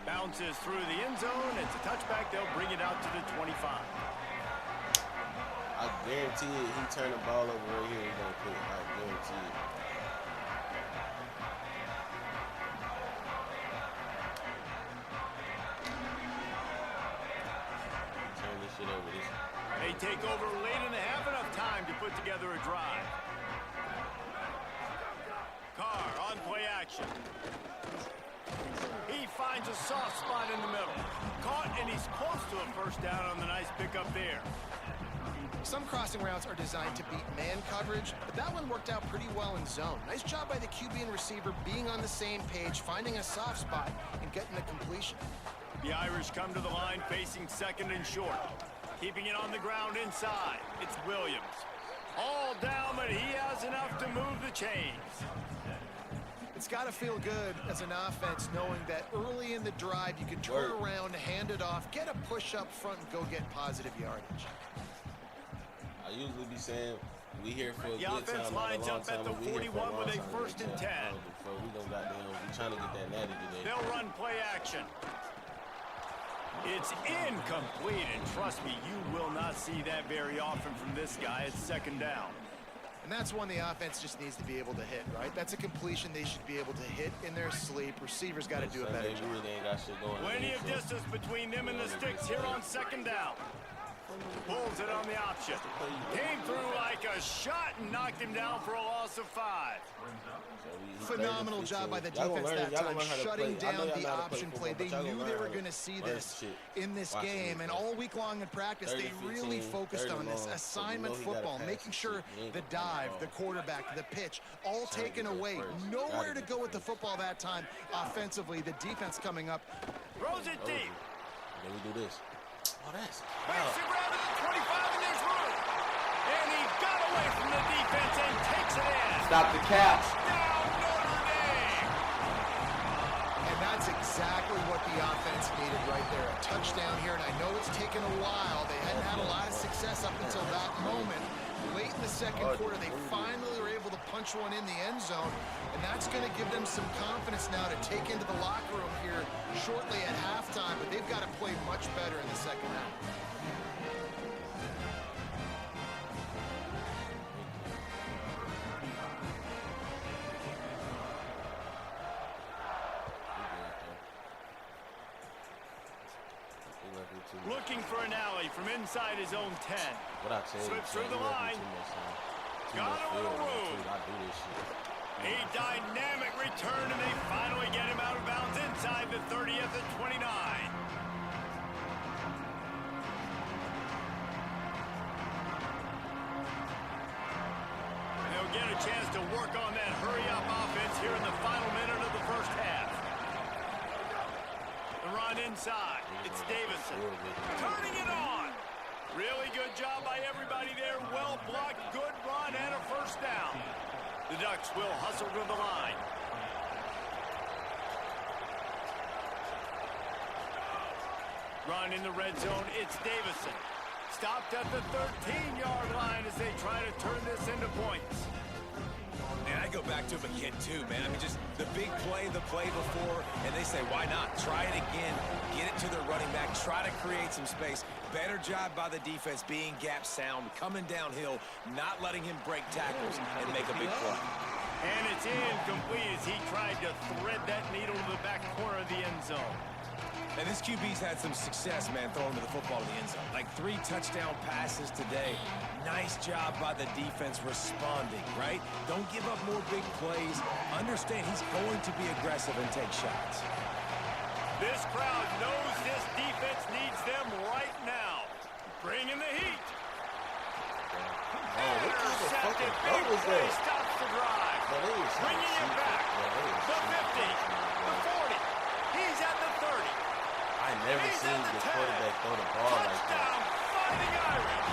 Bounces through the end zone. It's a touchback. They'll bring it out to the 25. I guarantee it, he turned the ball over right here, he's gonna quit. I guarantee it. Turn this shit over. They take over late in the half, enough time to put together a drive. Carr on play action. He finds a soft spot in the middle. Caught, and he's close to a first down on the nice pickup there. Some crossing routes are designed to beat man coverage, but that one worked out pretty well in zone. Nice job by the QB and receiver being on the same page, finding a soft spot, and getting the completion. The Irish come to the line facing 2nd and short. Keeping it on the ground inside. It's Williams. All down, but he has enough to move the chains. It's got to feel good as an offense knowing that early in the drive you can turn around, hand it off, get a push up front, and go get positive yardage. I usually be saying we here for a the good offense time, lines not a long up time, at the but we here 41 for a with a long time. 1st and 10. We trying to get that natty today. They'll run play action. It's incomplete, and trust me, you will not see that very often from this guy. It's 2nd down. And that's one the offense just needs to be able to hit, right? That's a completion they should be able to hit in their sleep. Receivers got to do a better job. Really ain't got shit going. Plenty of distance between them and the sticks here on 2nd down. Pulls it on the option. Came through like a shot and knocked him down for a loss of 5. Phenomenal job by the defense that time, shutting down the option play. They knew they were going to see this in this game, and all week long in practice, they really focused on this assignment football, making sure the dive, the quarterback, the pitch, all taken away. Nowhere to go with the football that time offensively. The defense coming up. Throws it deep. Then we do this. Oh, that's Makes it grab at the 25, and there's room. And he got away from the defense and takes it in. Stop the cap. Down Notre Dame. And that's exactly what the offense needed right there. A touchdown here, and I know it's taken a while. They hadn't had a lot of success up until that moment. Late in the 2nd quarter, they finally were able to punch one in the end zone, and that's going to give them some confidence now to take into the locker room here shortly at halftime, but they've got to play much better in the 2nd half. Looking for an alley from inside his own 10. What I tell you, Slips through the line. Got him on the road. I do this shit. A dynamic return, and they finally get him out of bounds inside the 30th at 29. And they'll get a chance to work on that hurry-up offense here in the final minute of the first half. The run inside. It's Davison. Turning it on. Really good job by everybody there. Well blocked, good run, and a first down. The Ducks will hustle to the line. Run in the red zone, it's Davison. Stopped at the 13-yard line as they try to turn this into points. And I go back to him again, too, man. I mean, just the big play, the play before, and they say, why not? Try it again. Get it to their running back. Try to create some space. Better job by the defense being gap sound, coming downhill, not letting him break tackles and make a big play. And it's incomplete as he tried to thread that needle to the back corner of the end zone. And this QB's had some success, man, throwing to the football to the end zone. Like 3 touchdown passes today. Nice job by the defense responding, right? Don't give up more big plays. Understand he's going to be aggressive and take shots. This crowd knows this defense needs them right now. Bring in the heat. Intercepted. Big play stops the drive. Bringing it back. The 50. The 40. He's at the 30. I never seen the quarterback throw the ball like that. Touchdown, Fighting Irish.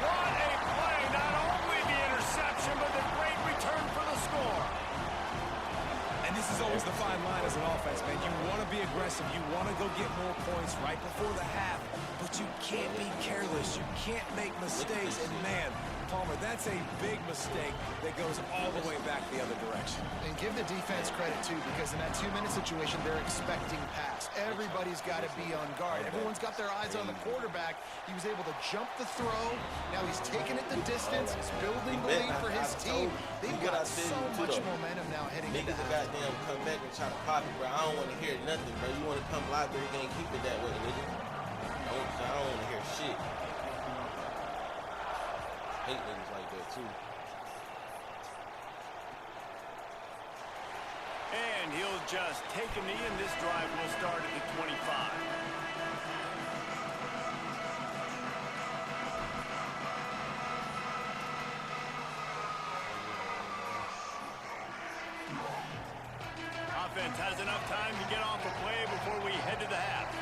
What a play. Not only the interception, but the great return for the score. And this is always the fine line as an offense, man. You want to be aggressive. You want to go get more points right before the half. But you can't be careless. You can't make mistakes. And, man, Palmer, that's a big mistake that goes all the way back the other direction. And give the defense credit, too, because in that 2-minute situation, they're expecting pass. Everybody's got to be on guard. Everyone's got their eyes on the quarterback. He was able to jump the throw. Now he's taking it the distance. He's building the lead for his team. They've got so much momentum now heading into half. Niggas goddamn come back and try to pop it, bro. I don't want to hear nothing, bro. You want to come live, but you can't keep it that way, nigga. I don't want to hear shit. I hate niggas like that, too. And he'll just take a knee, and this drive will start at the 25. Offense has enough time to get off a play before we head to the half.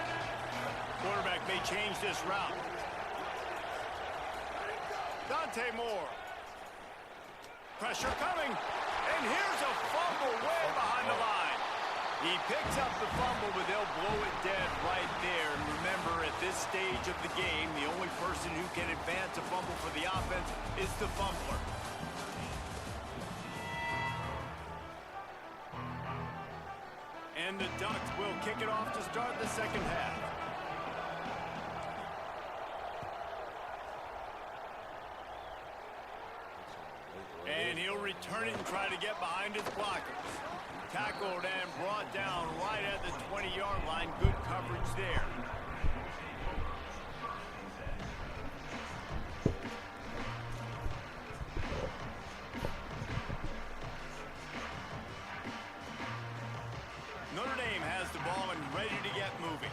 Quarterback may change this route. Dante Moore. Pressure coming. And here's a fumble way behind the line. He picks up the fumble, but they'll blow it dead right there. And remember, at this stage of the game, the only person who can advance a fumble for the offense is the fumbler. And the Ducks will kick it off to start the second half. And he'll return it and try to get behind his blockers. Tackled and brought down right at the 20-yard line. Good coverage there. Notre Dame has the ball and ready to get moving.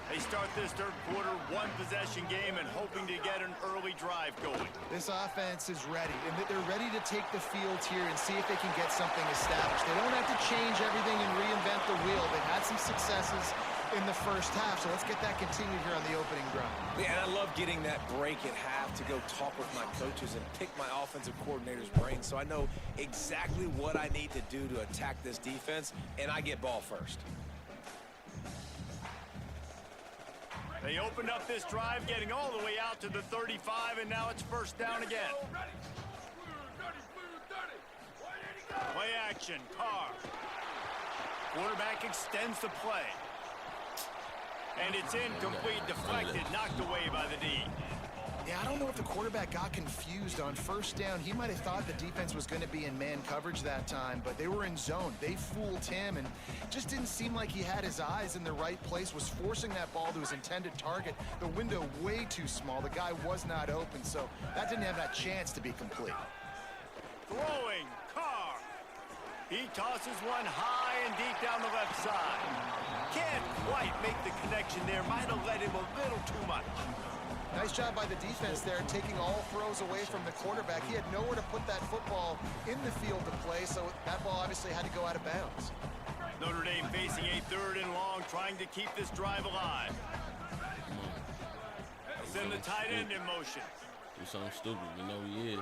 They start this third quarter, one-possession game, and hoping to get an early drive going. This offense is ready, and they're ready to take the field here and see if they can get something established. They don't have to change everything and reinvent the wheel. They've had some successes in the first half, so let's get that continued here on the opening drive. Yeah, and I love getting that break at half to go talk with my coaches and pick my offensive coordinator's brain so I know exactly what I need to do to attack this defense, and I get ball first. They opened up this drive, getting all the way out to the 35, and now it's first down again. Play action, Carr. Quarterback extends the play. And it's incomplete, deflected, knocked away by the D. Yeah, I don't know if the quarterback got confused on first down. He might have thought the defense was going to be in man coverage that time, but they were in zone. They fooled him, and just didn't seem like he had his eyes in the right place, was forcing that ball to his intended target. The window way too small. The guy was not open, so that didn't have that chance to be complete. Throwing, Carr. He tosses one high and deep down the left side. Can't quite make the connection there. Might have let him a little too much. Nice job by the defense there, taking all throws away from the quarterback. He had nowhere to put that football in the field to play, so that ball obviously had to go out of bounds. Notre Dame facing a 3rd and long, trying to keep this drive alive. Send the tight end in motion. Do something stupid. We know he is.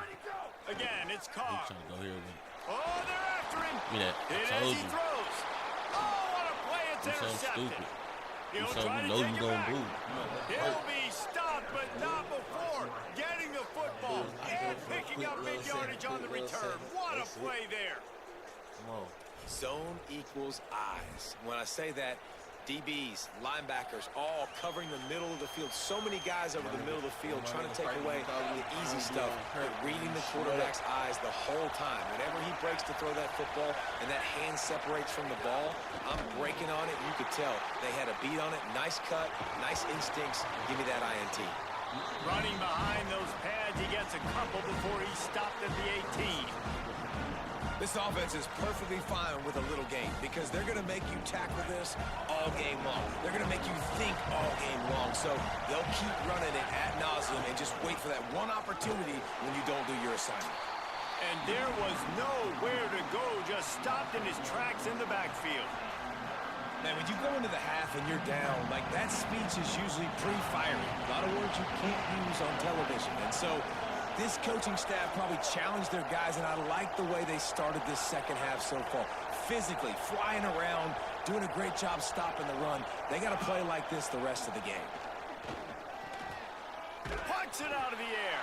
Again, it's Carr. He's trying to go here with it. Oh, they're after him. Give me that. I As told he you. throws. Oh, what a play. It's Do something intercepted. stupid. Do He'll something try you to know take you it gonna back. do. He'll be stopped, but not before getting the football and picking up big yardage on the return. What a play there. Come on. Zone equals eyes. When I say that, DBs, linebackers, all covering the middle of the field. So many guys over the middle of the field trying to take away the easy stuff, but reading the quarterback's eyes the whole time. Whenever he breaks to throw that football and that hand separates from the ball, I'm breaking on it. You could tell they had a beat on it. Nice cut, nice instincts. Give me that INT. Running behind those pads, he gets a couple before he stopped at the 18. This offense is perfectly fine with a little game because they're going to make you tackle this all game long. They're going to make you think all game long. So they'll keep running it ad nauseum and just wait for that one opportunity when you don't do your assignment. And there was nowhere to go, just stopped in his tracks in the backfield. Man, when you go into the half and you're down, like that speech is usually pretty fiery. A lot of words you can't use on television. And so this coaching staff probably challenged their guys, and I like the way they started this second half so far. Physically, flying around, doing a great job stopping the run. They got to play like this the rest of the game. Punch it out of the air.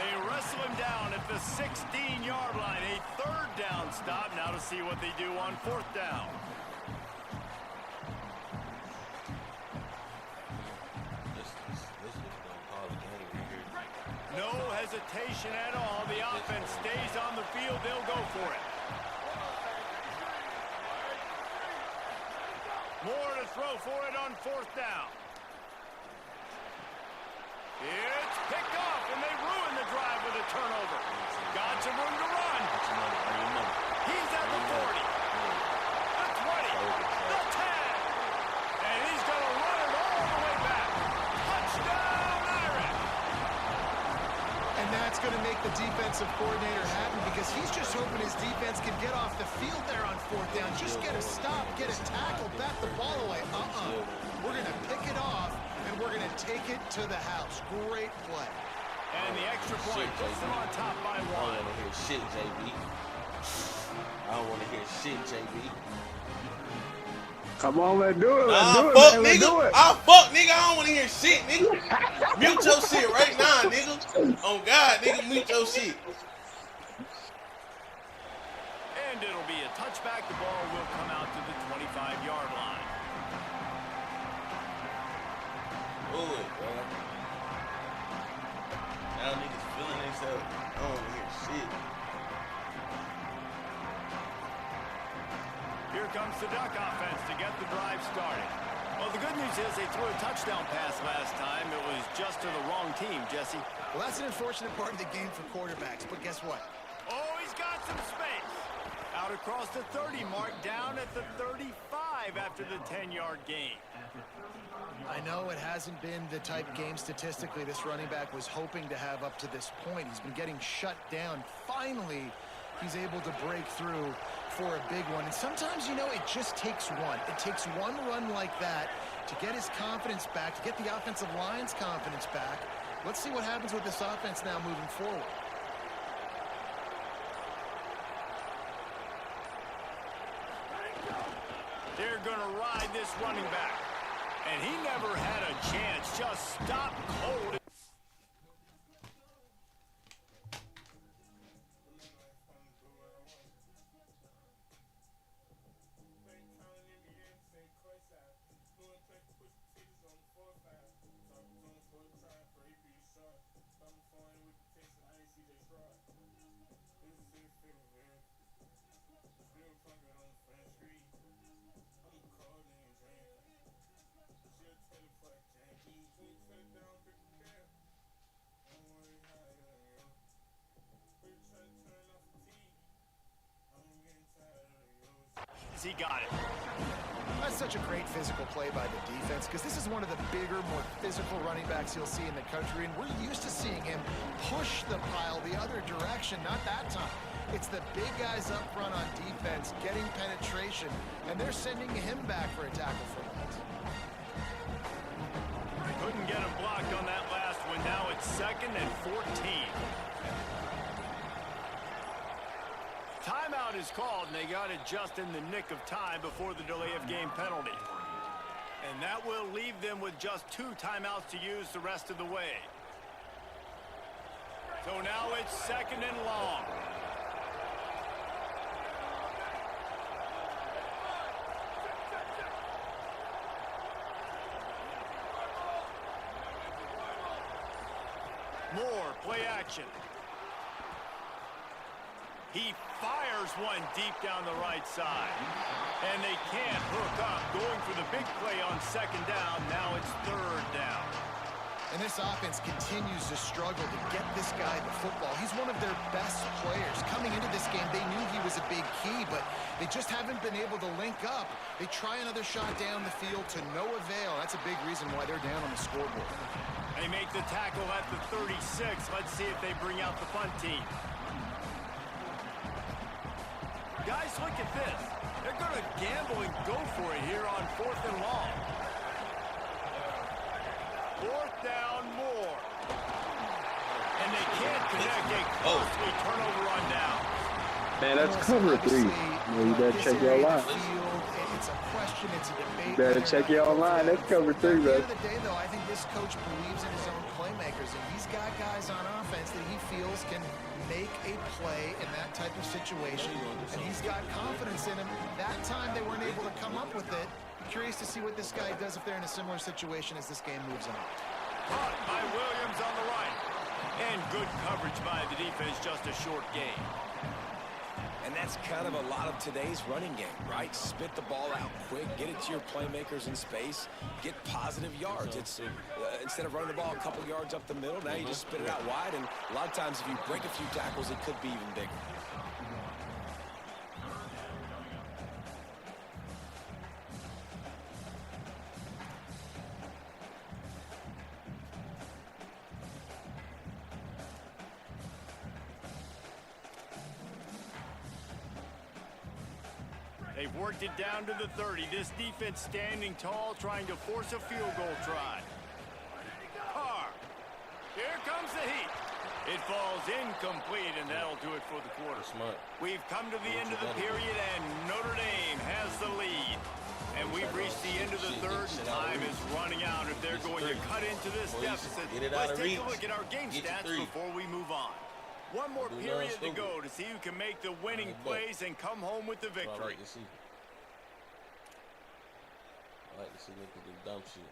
They wrestle him down at the 16-yard line. A 3rd down stop. Now to see what they do on 4th down. No hesitation at all. The offense stays on the field. They'll go for it. More to throw for it on 4th down. It's picked off, and they ruin the drive with a turnover. Got some room to run. He's at the 40, the 20, the 10, and he's going to run it all the way back. Touchdown, Irish. And that's going to make the defensive coordinator happy because he's just hoping his defense can get off the field there on 4th down. Just get a stop, get a tackle, bat the ball away. We're going to pick it off, and we're going to take it to the house. Great play. And the extra point puts them on top by 1. I don't want to hear shit, JB. I don't want to hear shit, JB. Come on, let's do it. Nah, Let's do fuck, it, man. Let's nigga. do it. Fuck, nigga. I don't want to hear shit, nigga. Mute your shit right now, nigga. On God, nigga, mute your shit. And it'll be a touchback. The ball will come out to the 25-yard line. Do it, bro. Now niggas feeling themselves. I don't want to hear shit. Here comes the Duck offense to get the drive started. Well, the good news is they threw a touchdown pass last time. It was just to the wrong team, Jesse. Well, that's an unfortunate part of the game for quarterbacks, but guess what? Oh, he's got some space. Out across the 30 mark, down at the 35 after the 10-yard gain. I know it hasn't been the type game statistically this running back was hoping to have up to this point. He's been getting shut down. Finally, he's able to break through for a big one. And sometimes, you know, it just takes one. It takes one run like that to get his confidence back, to get the offensive line's confidence back. Let's see what happens with this offense now moving forward. They're going to ride this running back. And he never had a chance. Just stopped cold. He got it. That's such a great physical play by the defense because this is one of the bigger, more physical running backs you'll see in the country, and we're used to seeing him push the pile the other direction, not that time. It's the big guys up front on defense getting penetration, and they're sending him back for a tackle for that. Couldn't get him blocked on that last one. Now it's 2nd and 14. Timeout is called, and they got it just in the nick of time before the delay of game penalty. And that will leave them with just 2 timeouts to use the rest of the way. So now it's 2nd and long. Moore, play action. He fires one deep down the right side. And they can't hook up. Going for the big play on 2nd down. Now it's 3rd down. And this offense continues to struggle to get this guy the football. He's one of their best players. Coming into this game, they knew he was a big key, but they just haven't been able to link up. They try another shot down the field to no avail. That's a big reason why they're down on the scoreboard. They make the tackle at the 36. Let's see if they bring out the punt team. Guys, look at this. They're going to gamble and go for it here on 4th and long. 4th down, Moore. And they can't connect a costly turnover on down. Man, that's cover 3. You better check your line. It's a question, it's a debate. You better check your line. That's cover 3, bro. At the end of the day, though, I think this coach believes in his own playmakers, and he's got guys on offense that he feels can make a play in that type of situation, and he's got confidence in him. That time they weren't able to come up with it. Curious to see what this guy does if they're in a similar situation as this game moves on. Caught by Williams on the right. And good coverage by the defense, just a short gain. And that's kind of a lot of today's running game, right? Spit the ball out quick, get it to your playmakers in space, get positive yards. It's instead of running the ball a couple yards up the middle, now you just spit it out wide, and a lot of times if you break a few tackles, it could be even bigger. They've worked it down to the 30. This defense standing tall, trying to force a field goal try. Carr. Here comes the heat. It falls incomplete, and that'll do it for the quarter. Smart. We've come to the end of the period, and Notre Dame has the lead. And we've reached the end of the third, and time is running out if they're going to cut into this deficit. Let's take a look at our game stats before we move on. One more period to go to see who can make the winning plays and come home with the victory. I like to see niggas do dumb shit.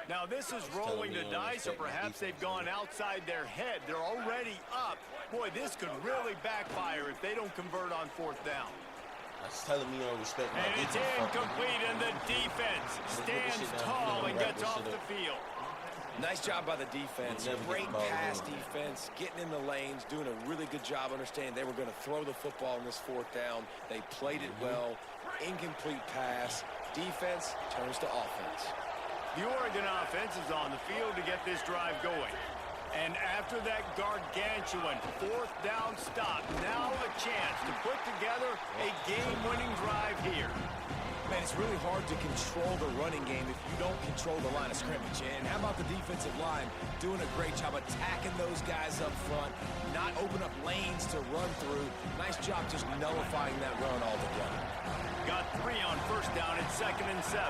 Now this is rolling the dice, or perhaps they've gone outside their head. They're already up. Boy, this could really backfire if they don't convert on 4th down. That's telling me you don't respect my defense. And it's incomplete, and the defense stands tall and gets off the field. Nice job by the defense. Great pass defense, getting in the lanes, doing a really good job understanding they were going to throw the football in this 4th down. They played it well. Incomplete pass. Defense turns to offense. The Oregon offense is on the field to get this drive going. And after that gargantuan 4th down stop, now a chance to put together a game-winning drive here. Man, it's really hard to control the running game if you don't control the line of scrimmage. And how about the defensive line doing a great job attacking those guys up front, not open up lanes to run through. Nice job just nullifying that run altogether. Got 3 on 1st down at 2nd and 7.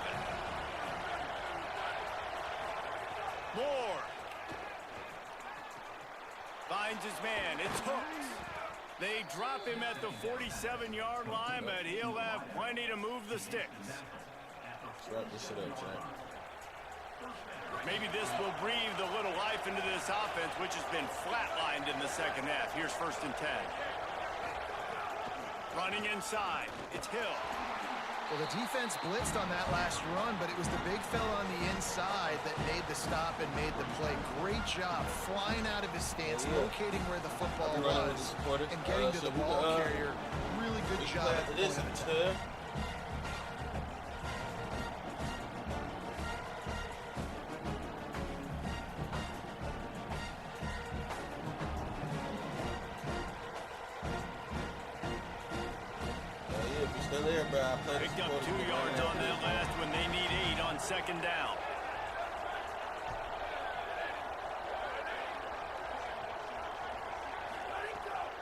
Moore finds his man. It's Hooks. They drop him at the 47-yard line, but he'll have plenty to move the sticks. Let's wrap this shit up, Jack. Maybe this will breathe a little life into this offense, which has been flatlined in the second half. Here's 1st and 10. Running inside. It's Hill. Well, the defense blitzed on that last run, but it was the big fella on the inside that made the stop and made the play. Great job flying out of his stance, locating where the football was, and getting to the ball carrier. Really good job at the point of attack. Picked up 2 yards on that last when they need 8 on 2nd down.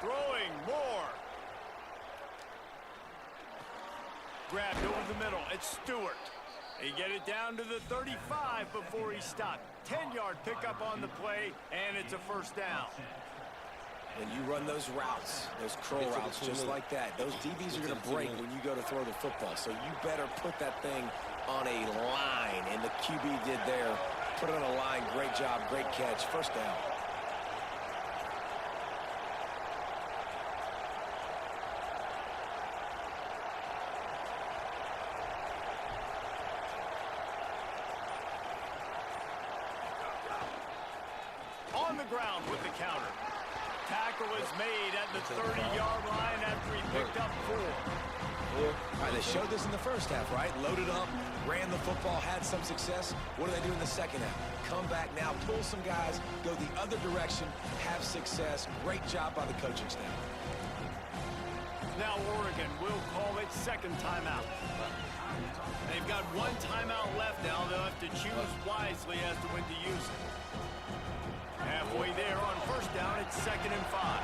Throwing more. Grabbed over the middle. It's Stewart. They get it down to the 35 before he stopped. 10-yard pickup on the play, and it's a 1st down. When you run those routes, those curl routes just like that, those DBs are going to break when you go to throw the football. So you better put that thing on a line, and the QB did there. Put it on a line. Great job, great catch. 1st down. On the ground with the counter. Tackle is made at the 30-yard line after he picked up 4. All right, they showed this in the first half, right? Loaded up, ran the football, had some success. What do they do in the second half? Come back now, pull some guys, go the other direction, have success. Great job by the coaching staff. Now Oregon will call it 2nd timeout. They've got 1 timeout left now. They'll have to choose wisely as to when to use it. Halfway there on 1st down, it's 2nd and 5.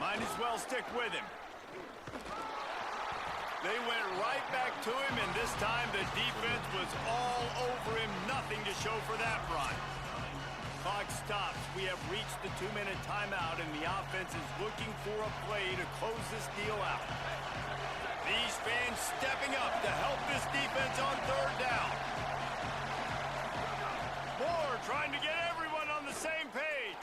Might as well stick with him. They went right back to him, and this time the defense was all over him. Nothing to show for that run. Clock stops. We have reached the 2-minute timeout, and the offense is looking for a play to close this deal out. These fans stepping up to help this defense on 3rd down. Moore trying to get everyone on the same page.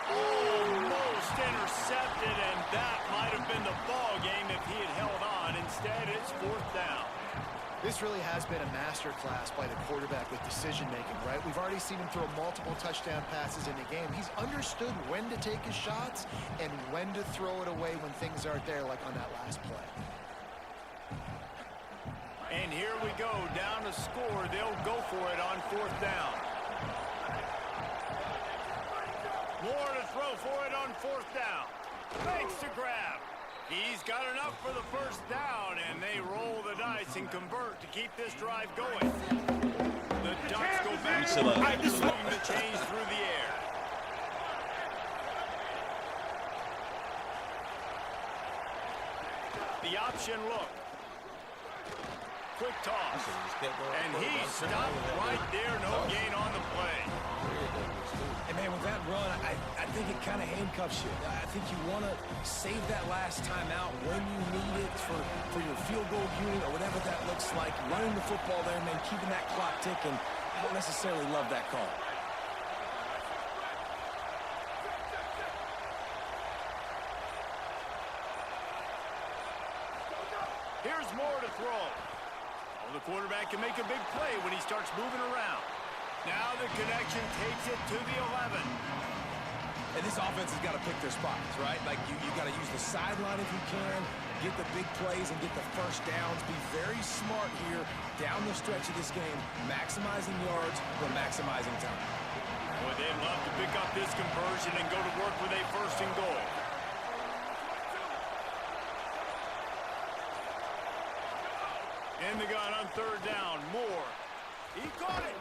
Almost intercepted, and that might have been the ball game if he had held on. Instead, it's 4th down. This really has been a masterclass by the quarterback with decision-making, right? We've already seen him throw multiple touchdown passes in the game. He's understood when to take his shots and when to throw it away when things aren't there, like on that last play. And here we go, down to score. They'll go for it on 4th down. More to throw for it on 4th down. Thanks to grab. He's got enough for the 1st down, and they roll the dice and convert to keep this drive going. The Ducks go back to swing the chains through the air. The option look. Quick toss. And he stopped right there. No gain on the play. And, man, with that run, I think it kind of handcuffs you. I think you want to save that last time out when you need it for your field goal unit or whatever that looks like. Running the football there, man, keeping that clock ticking. I don't necessarily love that call. Here's Moore to throw. Oh, the quarterback can make a big play when he starts moving around. Now the connection takes it to the 11. And this offense has got to pick their spots, right? Like, you got to use the sideline if you can, get the big plays and get the 1st downs. Be very smart here down the stretch of this game, maximizing yards but maximizing time. Boy, they'd love to pick up this conversion and go to work with a 1st and goal. In the gun on 3rd down, Moore. He caught it.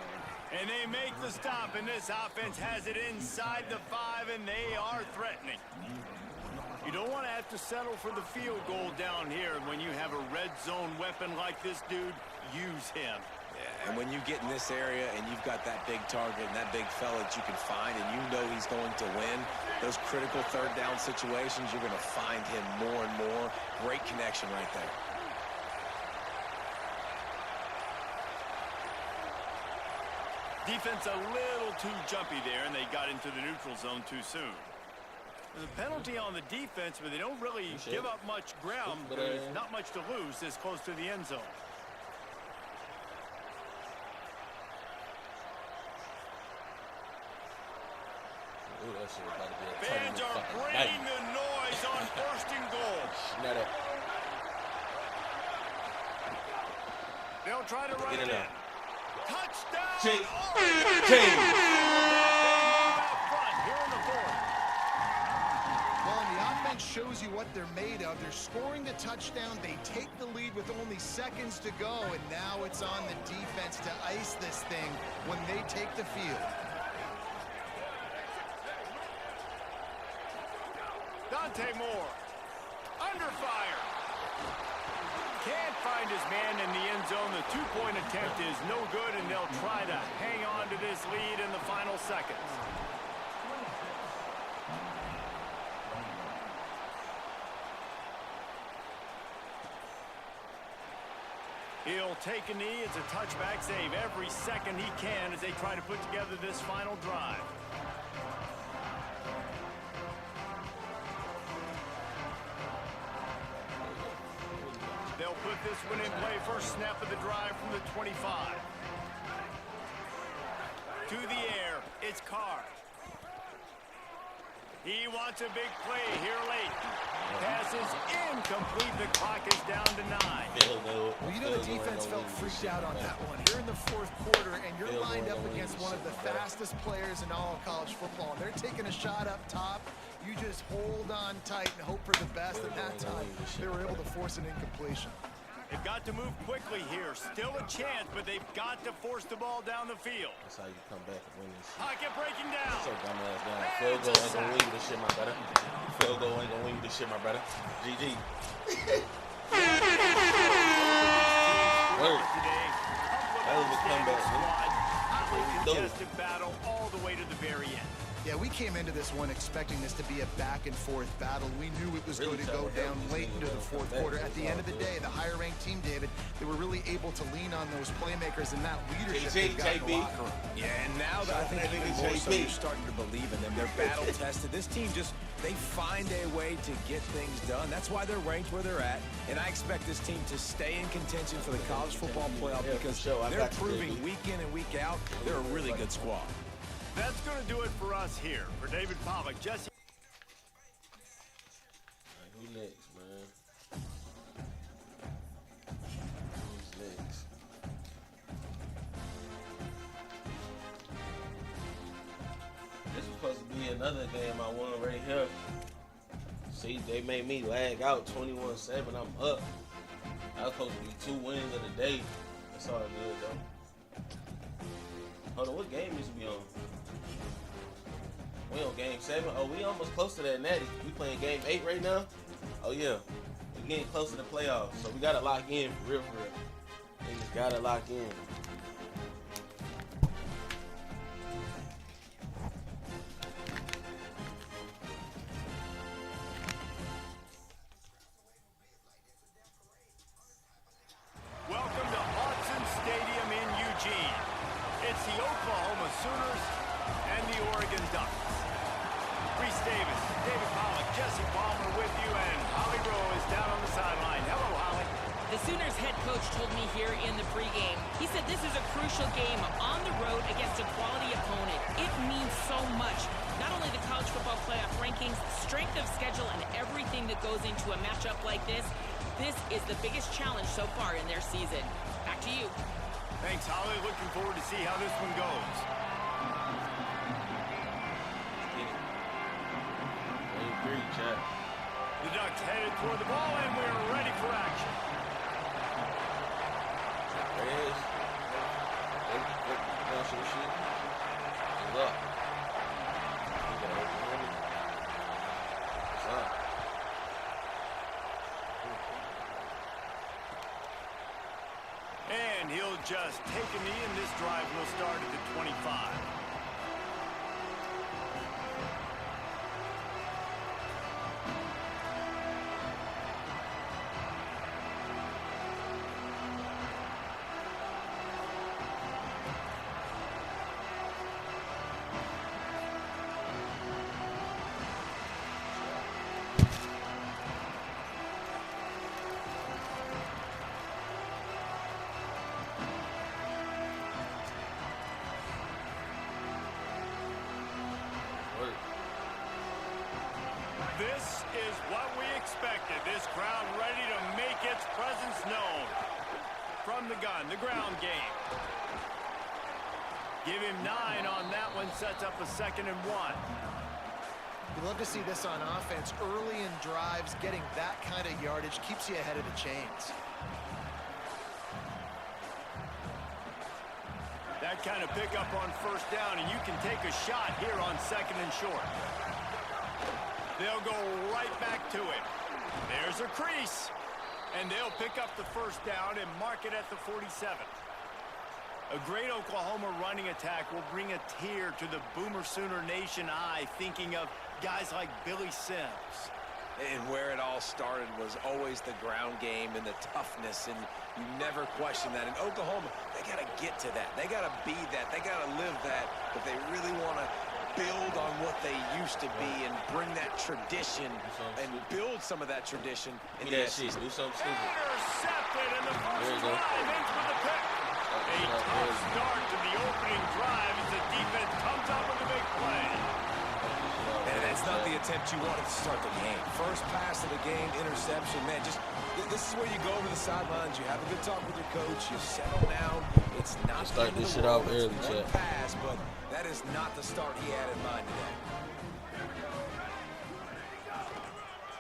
And they make the stop, and this offense has it inside the 5, and they are threatening. You don't want to have to settle for the field goal down here. When you have a red zone weapon like this dude, use him. Yeah, And when you get in this area and you've got that big target and that big fella that you can find and you know he's going to win, those critical third down situations, you're going to find him more and more. Great connection right there. Defense a little too jumpy there, and they got into the neutral zone too soon. There's a penalty on the defense, but they don't really give up much ground. There's not much to lose this close to the end zone. Ooh, that shit about to be a Fans are bringing the noise on first and goal. They'll try to run it in. Touchdown! Chase. Well, and the offense shows you what they're made of. They're scoring the touchdown. They take the lead with only seconds to go, and now it's on the defense to ice this thing when they take the field. Dante Moore, under fire. Can't find his man in the end zone. The two-point attempt is no good, and they'll try to hang on to this lead in the final seconds. He'll take a knee. It's a touchback save every second he can as they try to put together this final drive. They'll put this one in play. First snap of the drive from the 25. To the air, it's Carr. He wants a big play here late. Pass is incomplete. The clock is down to 9. Well, you know the defense felt freaked out on that one. You're in the fourth quarter, and you're lined up against one of the fastest players in all of college football. They're taking a shot up top. You just hold on tight and hope for the best. And that time, they were able to force an incompletion. They've got to move quickly here. Still a chance, but they've got to force the ball down the field. That's how you come back and win this shit. Pocket breaking down. So dumbass down. Field goal ain't gonna win you this shit, my brother. Field goal ain't gonna win you this shit, my brother. GG. Word. That was a comeback, man. Contested battle all the way to the very end. Yeah, we came into this one expecting this to be a back-and-forth battle. We knew it was going to go down late into the fourth quarter. At the end of the day, the higher-ranked team, David, they were really able to lean on those playmakers and that leadership they've got in the locker room. Yeah, and now that I think even more so, you're starting to believe in them. They're battle-tested. This team just, they find a way to get things done. That's why they're ranked where they're at. And I expect this team to stay in contention for the college football playoff because they're proving week in and week out they're a really good squad. That's going to do it for us here. For David Pollack, Jesse. Right, who next, man? Who's next? This was supposed to be another game I won right here. See, they made me lag out 21-7. I'm up. I was supposed to be 2 wins of the day. That's all it is, though. Hold on, what game is we on? We on game 7. Oh, we almost close to that Natty. We playing game 8 right now. Oh yeah, we getting close to the playoffs, so we gotta lock in for real. Niggas gotta lock in. Welcome to Autzen Stadium in Eugene. It's the Oklahoma Sooners and the Oregon Ducks. Reese Davis, David Pollack, Jesse Palmer with you, and Holly Rowe is down on the sideline. Hello, Holly. The Sooners head coach told me here in the pregame, he said this is a crucial game on the road against a quality opponent. It means so much. Not only the college football playoff rankings, strength of schedule, and everything that goes into a matchup like this, this is the biggest challenge so far in their season. Back to you. Thanks, Holly. Looking forward to see how this one goes. The Ducks headed toward the ball, and we're ready for action. And And he'll just take a knee, and this drive will start at the 25. This is what we expected. This crowd ready to make its presence known. From the gun, the ground game. Give him 9 on that one. Sets up a 2nd and 1. You love to see this on offense. Early in drives, getting that kind of yardage keeps you ahead of the chains. That kind of pickup on 1st down, and you can take a shot here on 2nd and short. They'll go right back to it. There's a crease. And they'll pick up the 1st down and mark it at the 47. A great Oklahoma running attack will bring a tear to the Boomer Sooner Nation eye, thinking of guys like Billy Sims. And where it all started was always the ground game and the toughness, and you never question that. In Oklahoma, they got to get to that. They got to be that. They got to live that if they really want to build on what they used to be and bring that tradition and build some of that tradition into that season. Do something stupid. Intercepted, and the first drive ends with a pick. A tough start to the opening drive as the defense comes up with a big play. And that's not the attempt you wanted to start the game. First pass of the game, interception. Man, this is where you go over the sidelines. You have a good talk with your coach. You settle down. It's not start this shit out early, Chad. Pass, but that is not the start he had in mind today.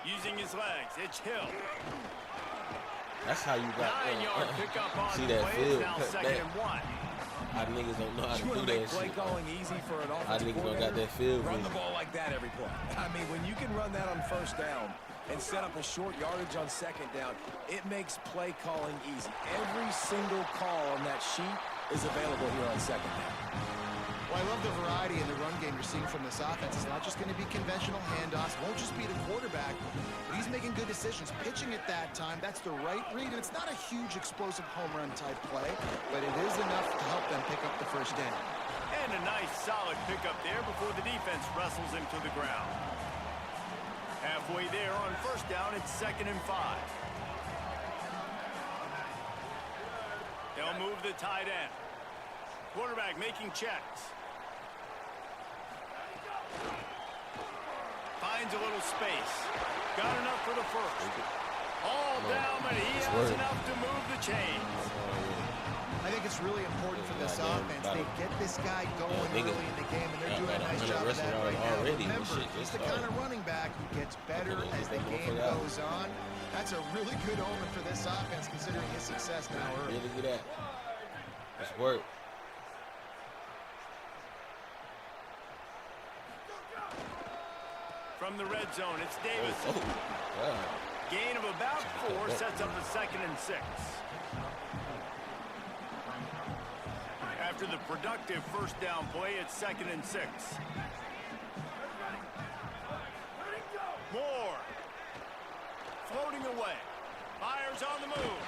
Using his legs, it's Hill. That's how you got 9-yard pickup on see the that play. field. Now 2nd and 1. Our niggas don't know how to You do want to make that play shit. calling easy for an Our offensive niggas don't got coordinator? that field. Run the ball like that every play. I mean, when you can run that on 1st down and set up a short yardage on 2nd down, it makes play calling easy. Every single call on that sheet is available here on 2nd down. Well, I love the variety in the run game you're seeing from this offense. It's not just going to be conventional handoffs. It won't just be the quarterback, but he's making good decisions. Pitching at that time, that's the right read. And it's not a huge explosive home run type play, but it is enough to help them pick up the 1st down. And a nice solid pickup there before the defense wrestles him to the ground. Halfway there on 1st down, it's 2nd and 5. They'll move the tight end. Quarterback making checks. Finds a little space. Got enough for the 1st. All down, but he has enough to move the chains. I think it's really important for this offense. They get this guy going early in the game, and they're doing a nice job of that right now. Remember, he's the kind of running back who gets better as the game goes on. That's a really good omen for this offense, considering his success now early. Really good at. It's work. From the red zone, it's Davis. Wow. Gain of about 4 sets up a 2nd and 6. After the productive 1st down play, it's 2nd and 6. Moore. Floating away. Fires on the move.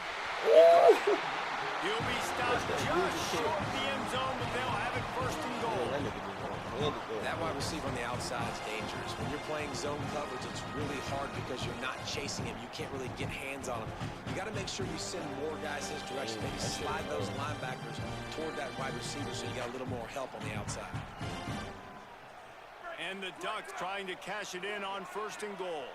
He'll be stopped just short of the end zone, but they'll have it 1st and goal. That wide receiver on the outside is dangerous. When you're playing zone coverage, it's really hard because you're not chasing him. You can't really get hands on him. You got to make sure you send more guys his direction. Maybe slide those linebackers toward that wide receiver so you got a little more help on the outside. And the Ducks trying to cash it in on 1st and goal.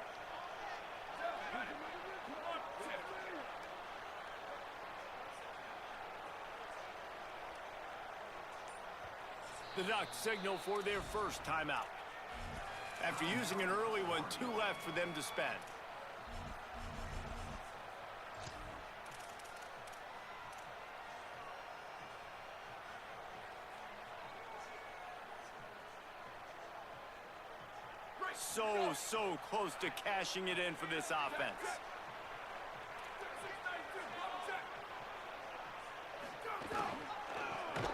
The Ducks signal for their 1st timeout. After using an early one, 2 left for them to spend. So close to cashing it in for this offense.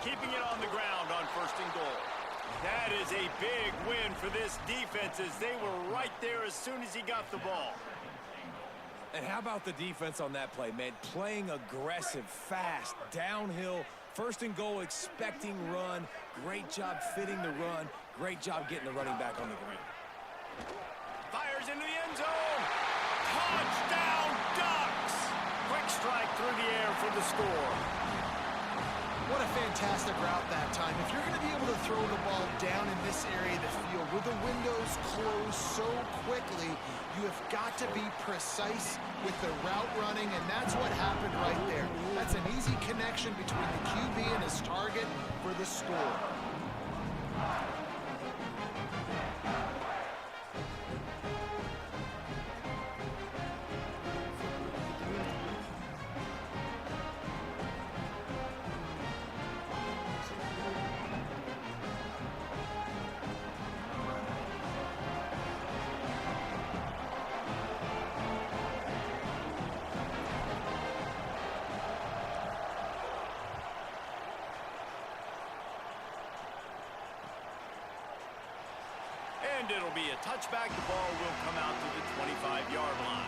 Keeping it on the ground on 1st and goal. That is a big win for this defense as they were right there as soon as he got the ball. And how about the defense on that play, man? Playing aggressive, fast, downhill, 1st and goal, expecting run. Great job fitting the run. Great job getting the running back on the ground. Fires into the end zone. Touchdown, Ducks! Quick strike through the air for the score. What a fantastic route that time. If you're going to be able to throw the ball down in this area of the field where the windows close so quickly, you have got to be precise with the route running, and that's what happened right there. That's an easy connection between the QB and his target for the score. And it'll be a touchback. The ball will come out to the 25-yard line.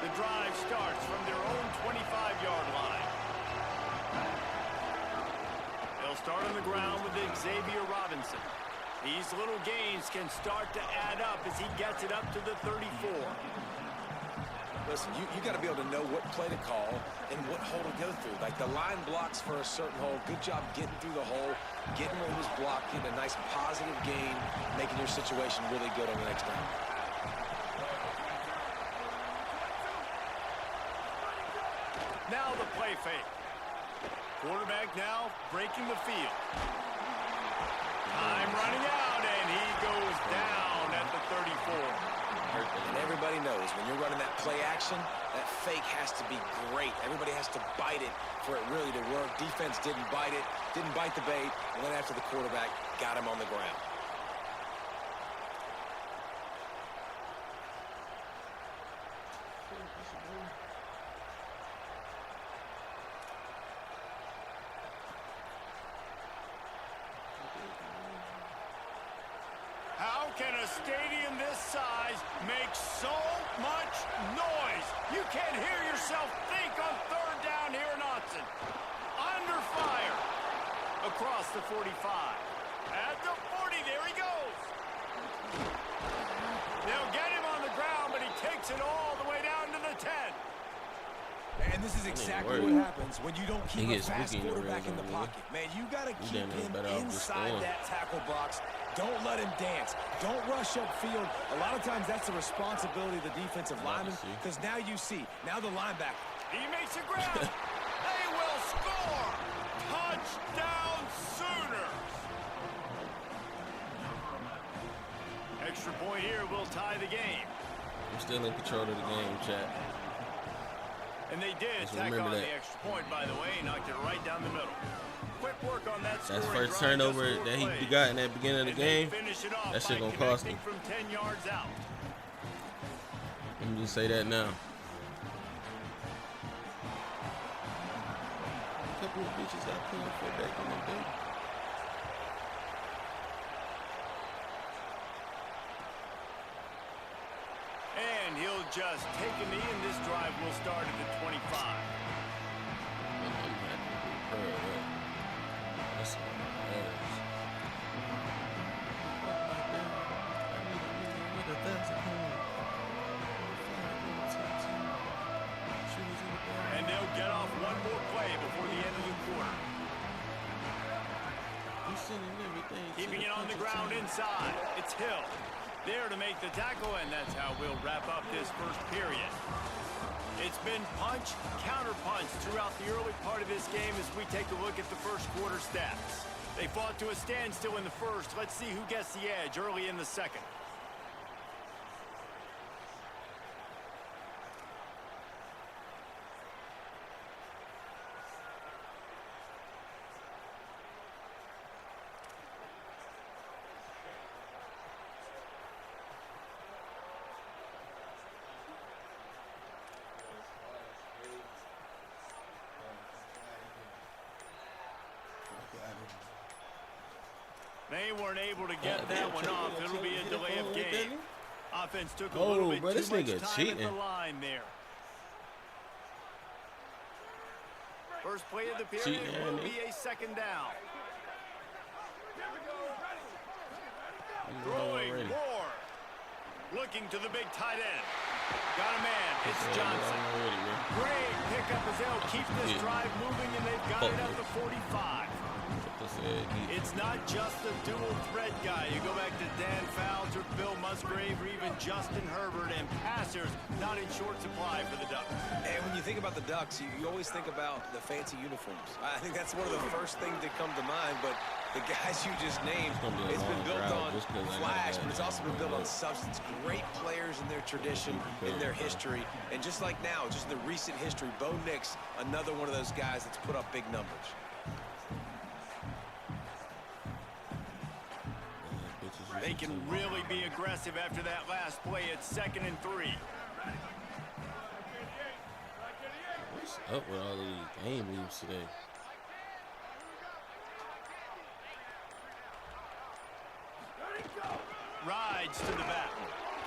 The drive starts from their own 25-yard line. They'll start on the ground with Xavier Robinson. These little gains can start to add up as he gets it up to the 34. Listen, you got to be able to know what play to call and what hole to go through. Like the line blocks for a certain hole. Good job getting through the hole, getting where he was blocked, getting a nice positive gain, making your situation really good on the next down. Now the play fake. Quarterback now breaking the field. Time running out, and he goes down at the 34. And everybody knows when you're running that play action, that fake has to be great. Everybody has to bite it for it really to work. Defense didn't bite it, didn't bite the bait, went after the quarterback, got him on the ground. How can a stadium this size make so much noise? You can't hear yourself think on 3rd down here in Autzen. Under fire. Across the 45. At the 40, there he goes. They'll get him on the ground, but he takes it all the way down to the 10. And this is exactly what happens when you don't keep a fast quarterback in the pocket. Man, you got to keep him inside that tackle box. Don't let him dance. Don't rush upfield. A lot of times that's the responsibility of the defensive lineman because now you see, now the linebacker. He makes a grab. They will score. Touchdown Sooners. Extra point here will tie the game. I'm still in control of the game, chat. And they did Just tack on that. the extra point, by the way, knocked it right down the middle. Quick work on that. That's first turnover that he got in that beginning of the game. That shit gonna cost him. From 10 yards out. Let me just say that now. A couple of bitches I playing for back in the day. And he'll just take a knee, and this drive will start at the 25. That's all that matters. And they'll get off one more play before the end of the quarter. Keeping it on the ground inside. It's Hill. There to make the tackle, and that's how we'll wrap up this first period. It's been punch, counter-punch throughout the early part of this game as we take a look at the first quarter stats. They fought to a standstill in the first. Let's see who gets the edge early in the second. They weren't able to get that one off. It'll be a delay of game. Offense took a little bit bro, too much time cheating at the line there. First play of the period will be a second down. Throwing more. Looking to the big tight end. Got a man. It's Johnson. Great pickup as they'll keep this drive moving, and they've got it at the 45. It's not just a dual threat guy. You go back to Dan Fouts or Bill Musgrave or even Justin Herbert, and passers not in short supply for the Ducks. And when you think about the Ducks, you always think about the fancy uniforms. I think that's one of the first things that come to mind, but the guys you just named, it's been built on flash, but it's also been built on substance. Great players in their tradition, in their history, and just like now, just the recent history, Bo Nix, another one of those guys that's put up big numbers. They can really be aggressive after that last play. It's 2nd and 3. What's up with all of these game leaves today? Rides to the bat.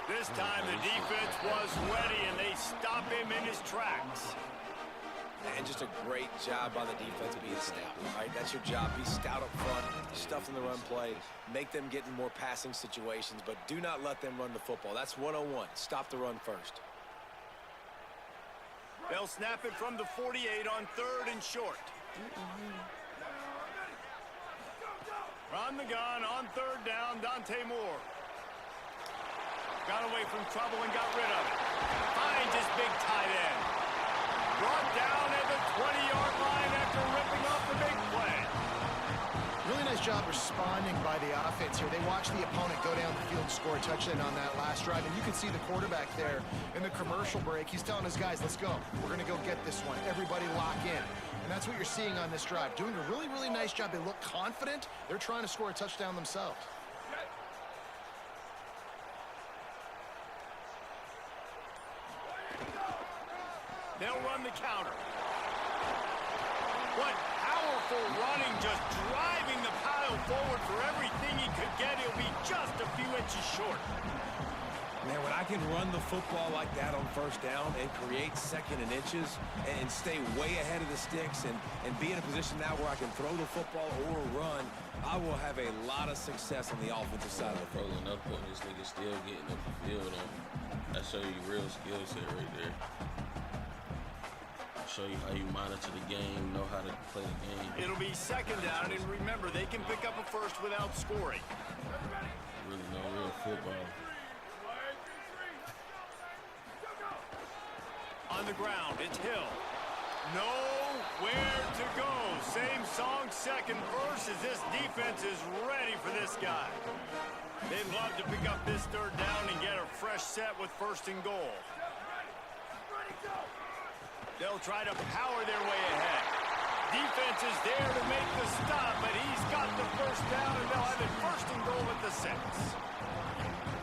This time the defense was ready, and they stop him in his tracks. And just a great job by the defense being stout. All right, that's your job. Be stout up front, stuff in the run play, make them get in more passing situations, but do not let them run the football. That's 101. Stop the run first. They'll snap it from the 48 on 3rd and short. On the gun on 3rd down, Dante Moore. Got away from trouble and got rid of it. Finds his big tight end. Brought down at the 20-yard line after ripping off the big play. Really nice job responding by the offense here. They watched the opponent go down the field and score a touchdown on that last drive. And you can see the quarterback there in the commercial break. He's telling his guys, let's go. We're going to go get this one. Everybody lock in. And that's what you're seeing on this drive. Doing a really, really nice job. They look confident. They're trying to score a touchdown themselves. They'll run the counter. What powerful running, just driving the pile forward for everything he could get. He'll be just a few inches short. Man, when I can run the football like that on 1st down and create 2nd and inches and stay way ahead of the sticks and be in a position now where I can throw the football or run, I will have a lot of success on the offensive side of the football. Rolling up on this nigga still getting up the field on. That show you real skill set right there. Show you how you monitor the game, know how to play the game. It'll be 2nd down, and remember, they can pick up a first without scoring. Really know real football. On the ground, it's Hill. Nowhere to go. Same song, 2nd verse, as this defense is ready for this guy. They'd love to pick up this 3rd down and get a fresh set with 1st and goal. They'll try to power their way ahead. Defense is there to make the stop, but he's got the 1st down, and they'll have it 1st and goal at the 6.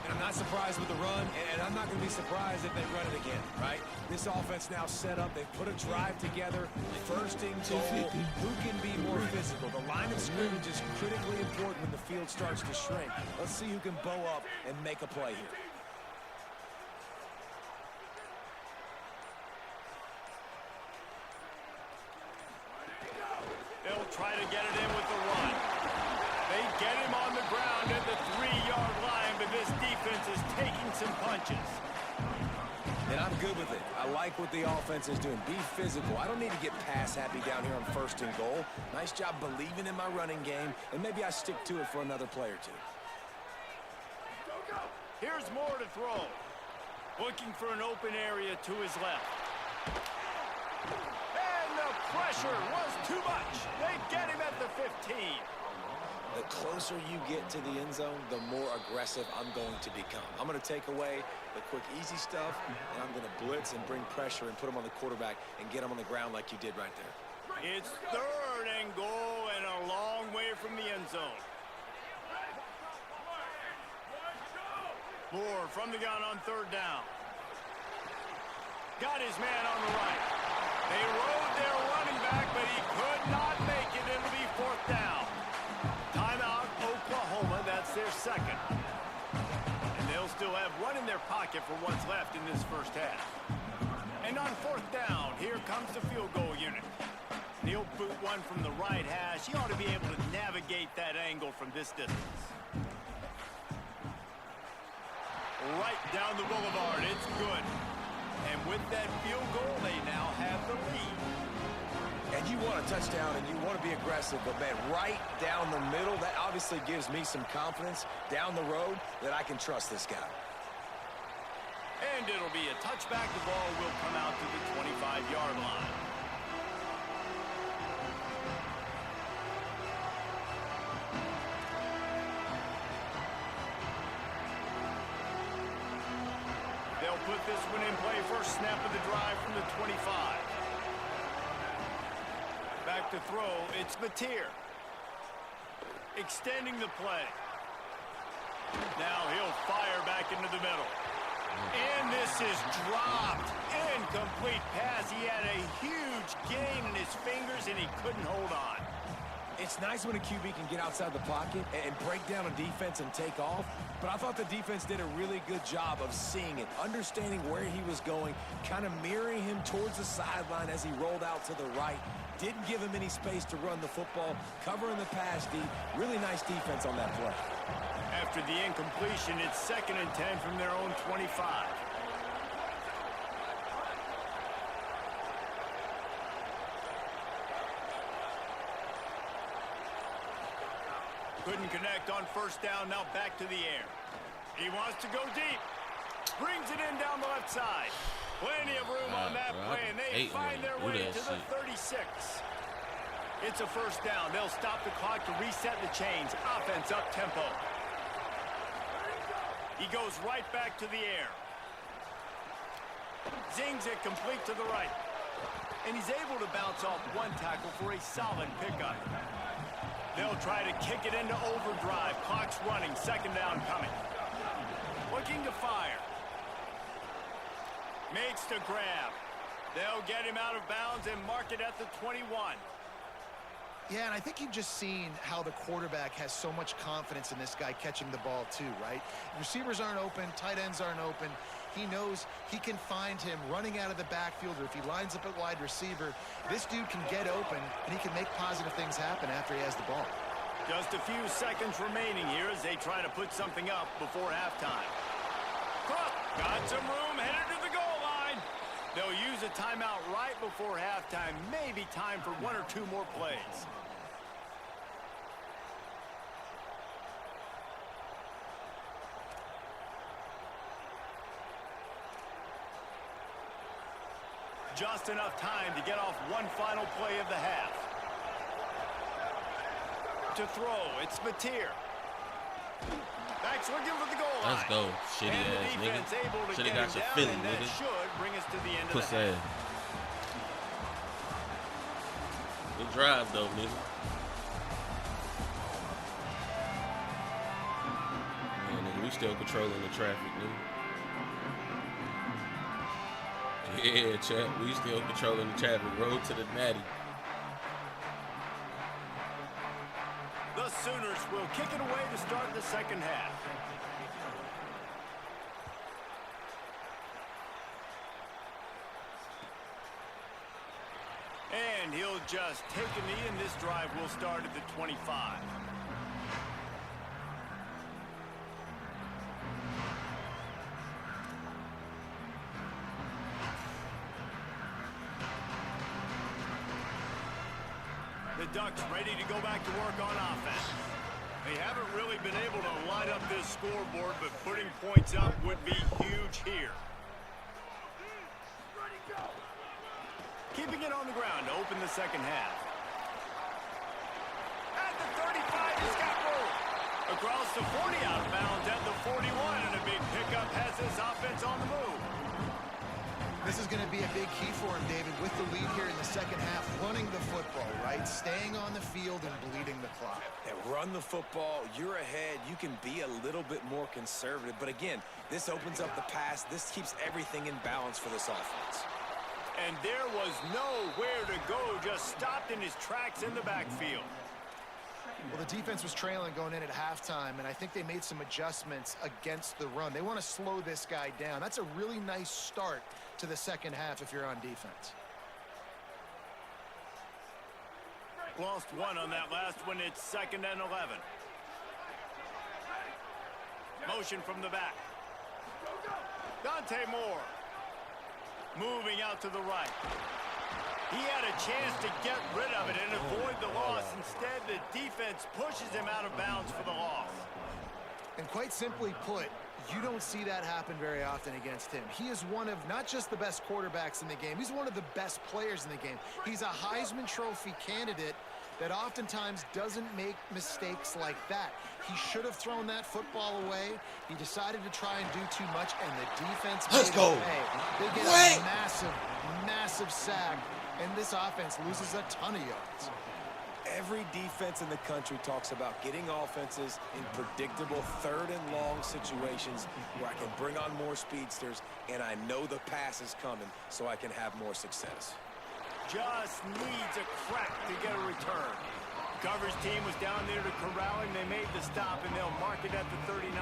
And I'm not surprised with the run, and I'm not going to be surprised if they run it again, right? This offense now set up. They've put a drive together. 1st and goal. Who can be more physical? The line of scrimmage is critically important when the field starts to shrink. Let's see who can bow up and make a play here. They'll try to get it in with the run. They get him on the ground at the 3-yard line, but this defense is taking some punches. And I'm good with it. I like what the offense is doing. Be physical. I don't need to get pass happy down here on 1st and goal. Nice job believing in my running game, and maybe I stick to it for another play or two. Here's Moore to throw. Looking for an open area to his left. And the pressure was too much. They get him at the 15. The closer you get to the end zone, the more aggressive I'm going to become. I'm going to take away the quick, easy stuff, and I'm going to blitz and bring pressure and put him on the quarterback and get him on the ground like you did right there. It's 3rd and goal and a long way from the end zone. Moore from the gun on 3rd down. Got his man on the right. They rode their running back, but he could not make it. It'll be 4th down. Timeout, Oklahoma. second. And they'll still have one in their pocket for what's left in this first half. And on fourth down, here comes the field goal unit. And he'll boot one from the right hash. He ought to be able to navigate that angle from this distance. Right down the boulevard, it's good. And with that field goal, they now have the lead. And you want a touchdown and you want to be aggressive, but man, right down the middle, that obviously gives me some confidence down the road that I can trust this guy. And it'll be a touchback. The ball will come out to the 25-yard line. They'll put this one in play. First snap of the drive from the 25. Back to throw, it's Mateer. Extending the play. Now he'll fire back into the middle. And this is dropped. Incomplete pass. He had a huge gain in his fingers, and he couldn't hold on. It's nice when a QB can get outside the pocket and break down a defense and take off, but I thought the defense did a really good job of seeing it, understanding where he was going, kind of mirroring him towards the sideline as he rolled out to the right. Didn't give him any space to run the football, covering the pass deep. Really nice defense on that play. After the incompletion, it's 2nd and 10 from their own 25. Couldn't connect on first down, now back to the air. He wants to go deep. Brings it in down the left side. Plenty of room on that play, and they find their way to the 36. It's a first down. They'll stop the clock to reset the chains. Offense up tempo. He goes right back to the air. Zings it complete to the right. And he's able to bounce off one tackle for a solid pickup. They'll try to kick it into overdrive. Clock's running. 2nd down coming. Looking to fire. Makes the grab. They'll get him out of bounds and mark it at the 21. Yeah, and I think you've just seen how the quarterback has so much confidence in this guy catching the ball too, right? Receivers aren't open, tight ends aren't open. He knows he can find him running out of the backfield, or if he lines up at wide receiver, this dude can get open, and he can make positive things happen after he has the ball. Just a few seconds remaining here as they try to put something up before halftime. Got some room, headed to the goal line. They'll use a timeout right before halftime. Maybe time for 1 or 2 more plays. Just enough time to get off one final play of the half. To throw, it's Mateer. Back's looking for the goal line. Let's go, shitty ass nigga. Should have got your Philly, nigga. That should bring us to the end of the half. Good drive, though, nigga. Man, nigga, we still controlling the traffic, nigga. Yeah, chat. We still controlling the traffic. Road to the Natty. The Sooners will kick it away to start the second half. And he'll just take a knee, and this drive will start at the 25. The Ducks ready to go back to work on offense. They haven't really been able to line up this scoreboard, but putting points up would be huge here. Keeping it on the ground to open the second half. At the 35, he's got room. Across the 40, out of bounds at the 41, and a big pickup has this offense on the move. This is going to be a big key for him, David, with the lead here in the second half, running the football, right? Staying on the field and bleeding the clock. And run the football, you're ahead, you can be a little bit more conservative. But again, this opens up the pass. This keeps everything in balance for this offense. And there was nowhere to go, just stopped in his tracks in the backfield. Well, the defense was trailing going in at halftime, and I think they made some adjustments against the run. They want to slow this guy down. That's a really nice start to the second half if you're on defense. Lost one on that last one. It's 2nd and 11. Motion from the back. Dante Moore. Moving out to the right. He had a chance to get rid of it and avoid the loss. Instead, the defense pushes him out of bounds for the loss. And quite simply put, you don't see that happen very often against him. He is one of not just the best quarterbacks in the game, he's one of the best players in the game. He's a Heisman Trophy candidate that oftentimes doesn't make mistakes like that. He should have thrown that football away. He decided to try and do too much, and the defense made him pay. They get a massive, massive sack, and this offense loses a ton of yards. Every defense in the country talks about getting offenses in predictable 3rd and long situations where I can bring on more speedsters and I know the pass is coming so I can have more success. Just needs a crack to get a return. Coverage team was down there to corral him. They made the stop and they'll mark it at the 39.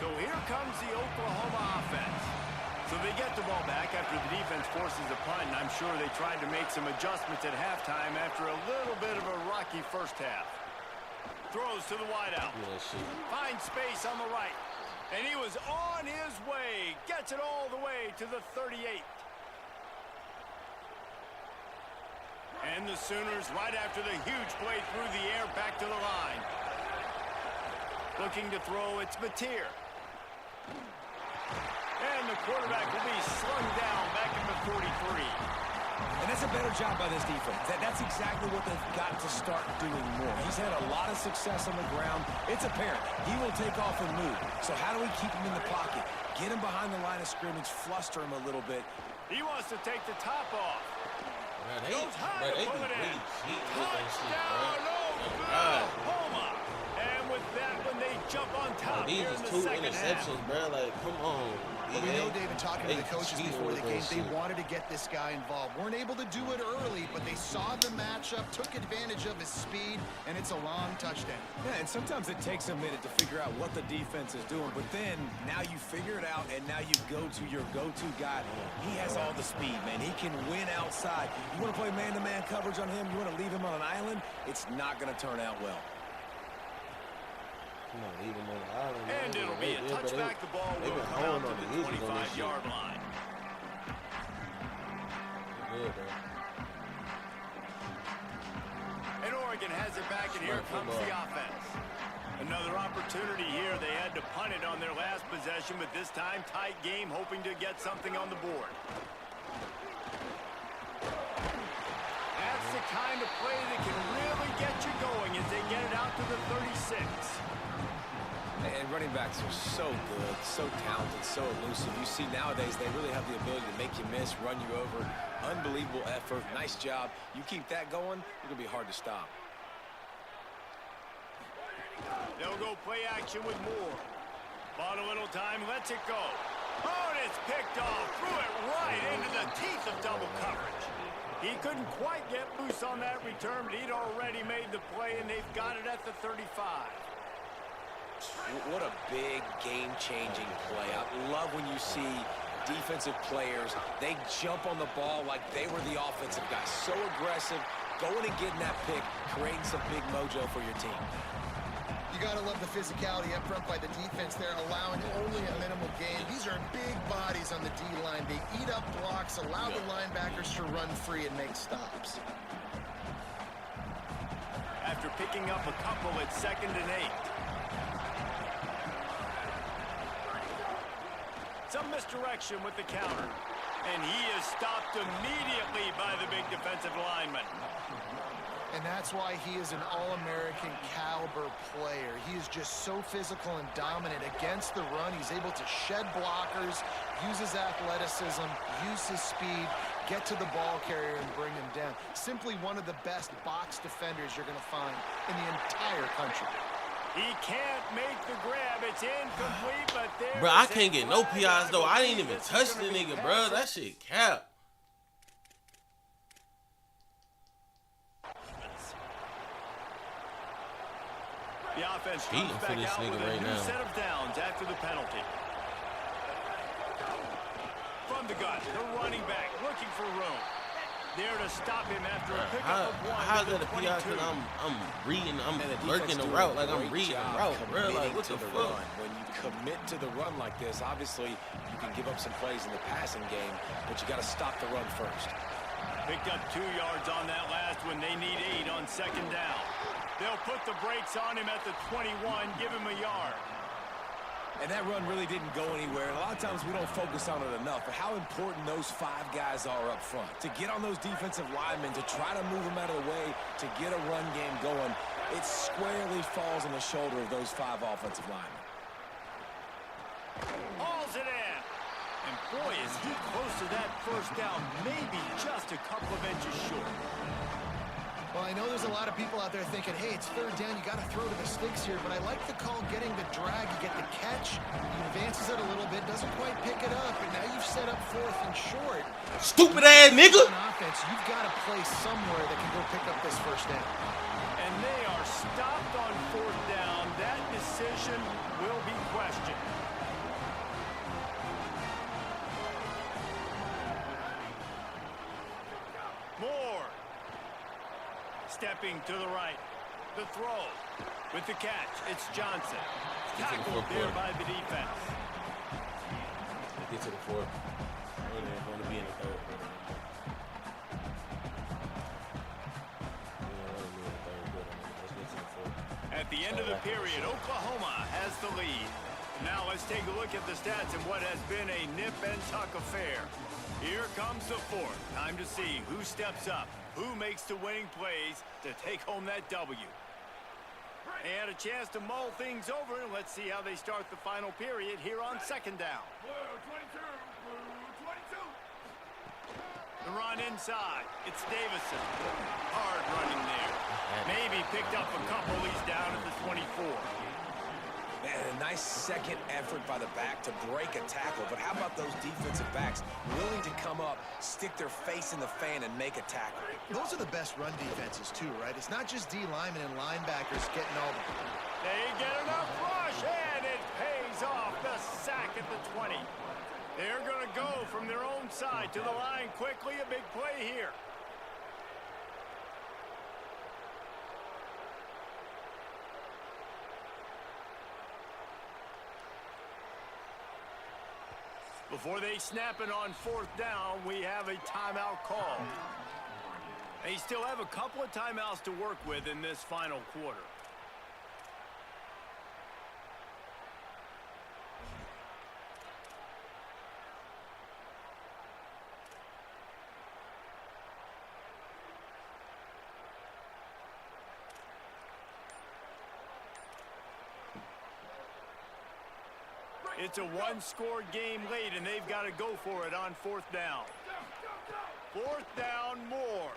So here comes the Oklahoma offense. So they get the ball back after the defense forces a punt, and I'm sure they tried to make some adjustments at halftime after a little bit of a rocky first half. Throws to the wideout. Finds space on the right. And he was on his way. Gets it all the way to the 38. And the Sooners, right after the huge play through the air, back to the line. Looking to throw, it's Mateer. And the quarterback will be slung down back in the 43. And that's a better job by this defense. That's exactly what they've got to start doing more. He's had a lot of success on the ground. It's apparent. He will take off and move. So how do we keep him in the pocket? Get him behind the line of scrimmage, fluster him a little bit. He wants to take the top off. Goes high to pull it in. Touchdown, Oklahoma. And with that one, they jump on top here in the second half. Bro. Like, come on. Well, we know, David, talking to the coaches before the game, they wanted to get this guy involved. Weren't able to do it early, but they saw the matchup, took advantage of his speed, and it's a long touchdown. Yeah, and sometimes it takes a minute to figure out what the defense is doing, but then now you figure it out, and now you go to your go-to guy. He has all the speed, man. He can win outside. You want to play man-to-man coverage on him? You want to leave him on an island? It's not going to turn out well. And it'll be a touchback. The ball will come to the 25-yard line. And Oregon has it back, and here comes the offense. Another opportunity here. They had to punt it on their last possession, but this time tight game, hoping to get something on the board. That's the kind of play that can really get you going as they get it out to the 36. And running backs are so good, so talented, so elusive. You see nowadays they really have the ability to make you miss, run you over. Unbelievable effort. Nice job. You keep that going, it'll be hard to stop. They'll go play action with Moore. Bought a little time, lets it go. Oh, and it's picked off. Threw it right into the teeth of double coverage. He couldn't quite get loose on that return, but he'd already made the play, and they've got it at the 35. What a big game-changing play. I love when you see defensive players, they jump on the ball like they were the offensive guy. So aggressive, going and getting that pick, creating some big mojo for your team. You got to love the physicality up front by the defense there, allowing only a minimal gain. These are big bodies on the D-line. They eat up blocks, allow the linebackers to run free and make stops. After picking up a couple at 2nd and 8. Some misdirection with the counter. And he is stopped immediately by the big defensive lineman. And that's why he is an All-American caliber player. He is just so physical and dominant against the run. He's able to shed blockers, use his athleticism, use his speed, get to the ball carrier and bring him down. Simply one of the best box defenders you're going to find in the entire country. He can't make the grab. It's incomplete, but there. Bro, I can't get no PIs though. I didn't even touch the nigga, bro. That shit cap. The offense Cheating comes for back this out nigga with a right new now. set of downs after the penalty. From the gun, the running back looking for room. There to stop him after a pickup of one. How's that a PI? Because I'm reading, I'm lurking the route like I'm reading the route, bro. Like, what the fuck? When you commit to the run like this, obviously you can give up some plays in the passing game, but you got to stop the run first. Picked up 2 yards on that last one. They need 8 on second down. They'll put the brakes on him at the 21, give him a yard. And that run really didn't go anywhere. And a lot of times we don't focus on it enough, but how important those 5 guys are up front. To get on those defensive linemen, to try to move them out of the way, to get a run game going, it squarely falls on the shoulder of those 5 offensive linemen. Hauls it in. And boy, is he close to that first down, maybe just a couple of inches short. Well, I know there's a lot of people out there thinking, hey, it's third down, you got to throw to the sticks here, but I like the call getting the drag. You get the catch, he advances it a little bit, doesn't quite pick it up, and now you've set up 4th and short. Stupid ass nigga! On offense, you've got a place somewhere that can go pick up this first down. And they are stopped on 4th down. That decision will be questioned. Moore. Stepping to the right. The throw. With the catch, it's Johnson. Tackled there by the defense. Get to the 4th. They're going to be in the 3rd. At the end of the period, Oklahoma has the lead. Now let's take a look at the stats in what has been a nip and tuck affair. Here comes the 4th. Time to see who steps up, who makes the winning plays to take home that W. And a chance to mull things over. Let's see how they start the final period here on second down. The run inside. It's Davison. Hard running there. Maybe picked up a couple. He's down at the 24. Man, a nice second effort by the back to break a tackle, but how about those defensive backs willing to come up, stick their face in the fan, and make a tackle? Those are the best run defenses, too, right? It's not just D linemen and linebackers getting all the... They get enough rush, and it pays off. The sack at the 20. They're going to go from their own side to the line quickly. A big play here. Before they snap it on 4th down, we have a timeout call. They still have a couple of timeouts to work with in this final quarter. It's a one-score game late, and they've got to go for it on 4th down. 4th down, Moore.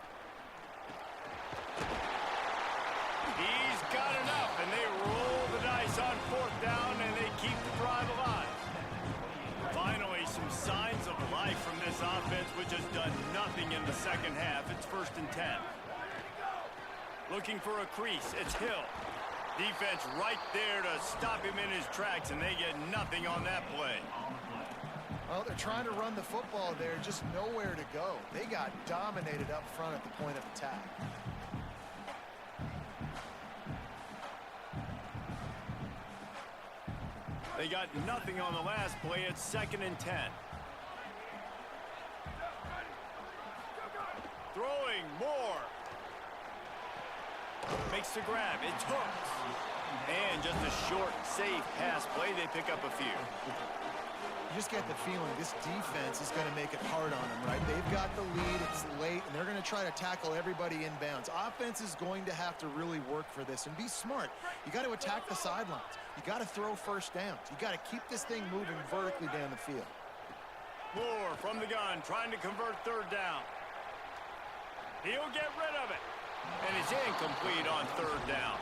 He's got enough, and they roll the dice on 4th down, and they keep the drive alive. Finally, some signs of life from this offense, which has done nothing in the second half. It's 1st and 10. Looking for a crease. It's Hill. Defense right there to stop him in his tracks, and they get nothing on that play. Well, they're trying to run the football there, just nowhere to go. They got dominated up front at the point of attack. They got nothing on the last play. It's 2nd and 10. Throwing, Moore. Makes the grab. It's hooked. And just a short, safe pass play. They pick up a few. You just get the feeling this defense is going to make it hard on them, right? They've got the lead, it's late, and they're going to try to tackle everybody inbounds. Offense is going to have to really work for this and be smart. You got to attack the sidelines. You got to throw first downs. You got to keep this thing moving vertically down the field. Moore from the gun, trying to convert third down. He'll get rid of it. And it's incomplete on third down.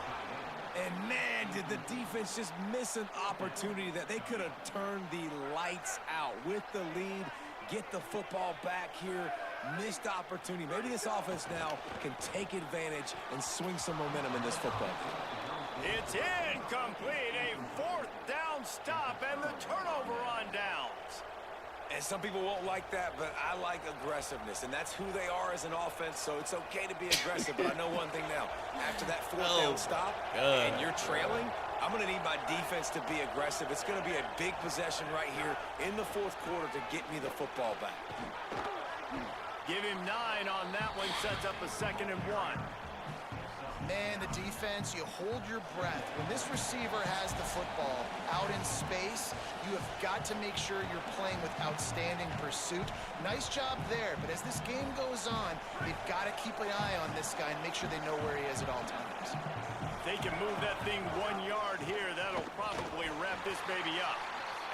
And man, did the defense just miss an opportunity that they could have turned the lights out with the lead, get the football back here, missed opportunity. Maybe this offense now can take advantage and swing some momentum in this football game. It's incomplete, a fourth down stop and the turnover on downs. And some people won't like that, but I like aggressiveness, and that's who they are as an offense, so it's okay to be aggressive. But I know one thing now. After that fourth down stop and you're trailing, I'm going to need my defense to be aggressive. It's going to be a big possession right here in the fourth quarter to get me the football back. Give him 9 on that one, sets up a 2nd and 1. Man, the defense, you hold your breath. When this receiver has the football out in space, you have got to make sure you're playing with outstanding pursuit. Nice job there, but as this game goes on, they've got to keep an eye on this guy and make sure they know where he is at all times. If they can move that thing 1 yard here, that'll probably wrap this baby up.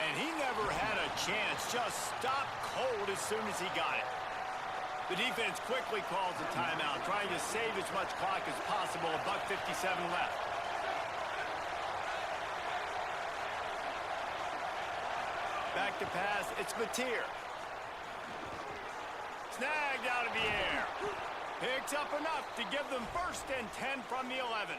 And he never had a chance, just stopped cold as soon as he got it. The defense quickly calls a timeout, trying to save as much clock as possible. $1:57 left. Back to pass. It's Mateer. Snagged out of the air. Picks up enough to give them 1st and 10 from the 11.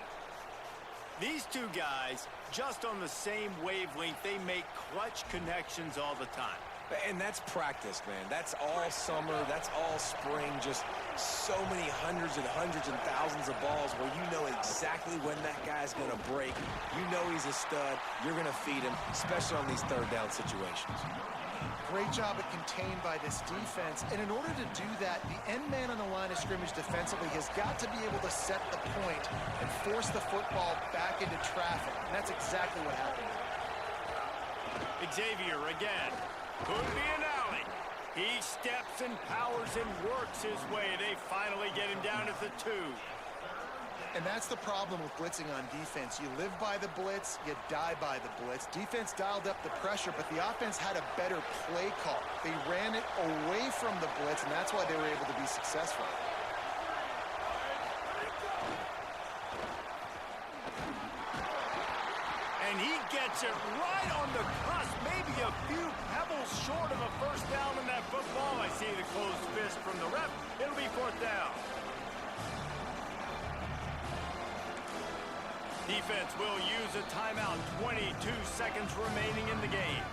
These two guys, just on the same wavelength, they make clutch connections all the time. And that's practice, man. That's all summer. That's all spring. Just so many hundreds and thousands of balls where you know exactly when that guy's going to break. You know he's a stud. You're going to feed him, especially on these third down situations. Great job at contained by this defense. And in order to do that, the end man on the line of scrimmage defensively has got to be able to set the point and force the football back into traffic. And that's exactly what happened. Xavier again. Could be an alley. He steps and powers and works his way. They finally get him down at the 2. And that's the problem with blitzing on defense. You live by the blitz, you die by the blitz. Defense dialed up the pressure, but the offense had a better play call. They ran it away from the blitz, and that's why they were able to be successful. And he gets it right on the cusp, maybe a few pebbles short of a 1st down in that football. I see the closed fist from the ref. It'll be 4th down. Defense will use a timeout. 22 seconds remaining in the game.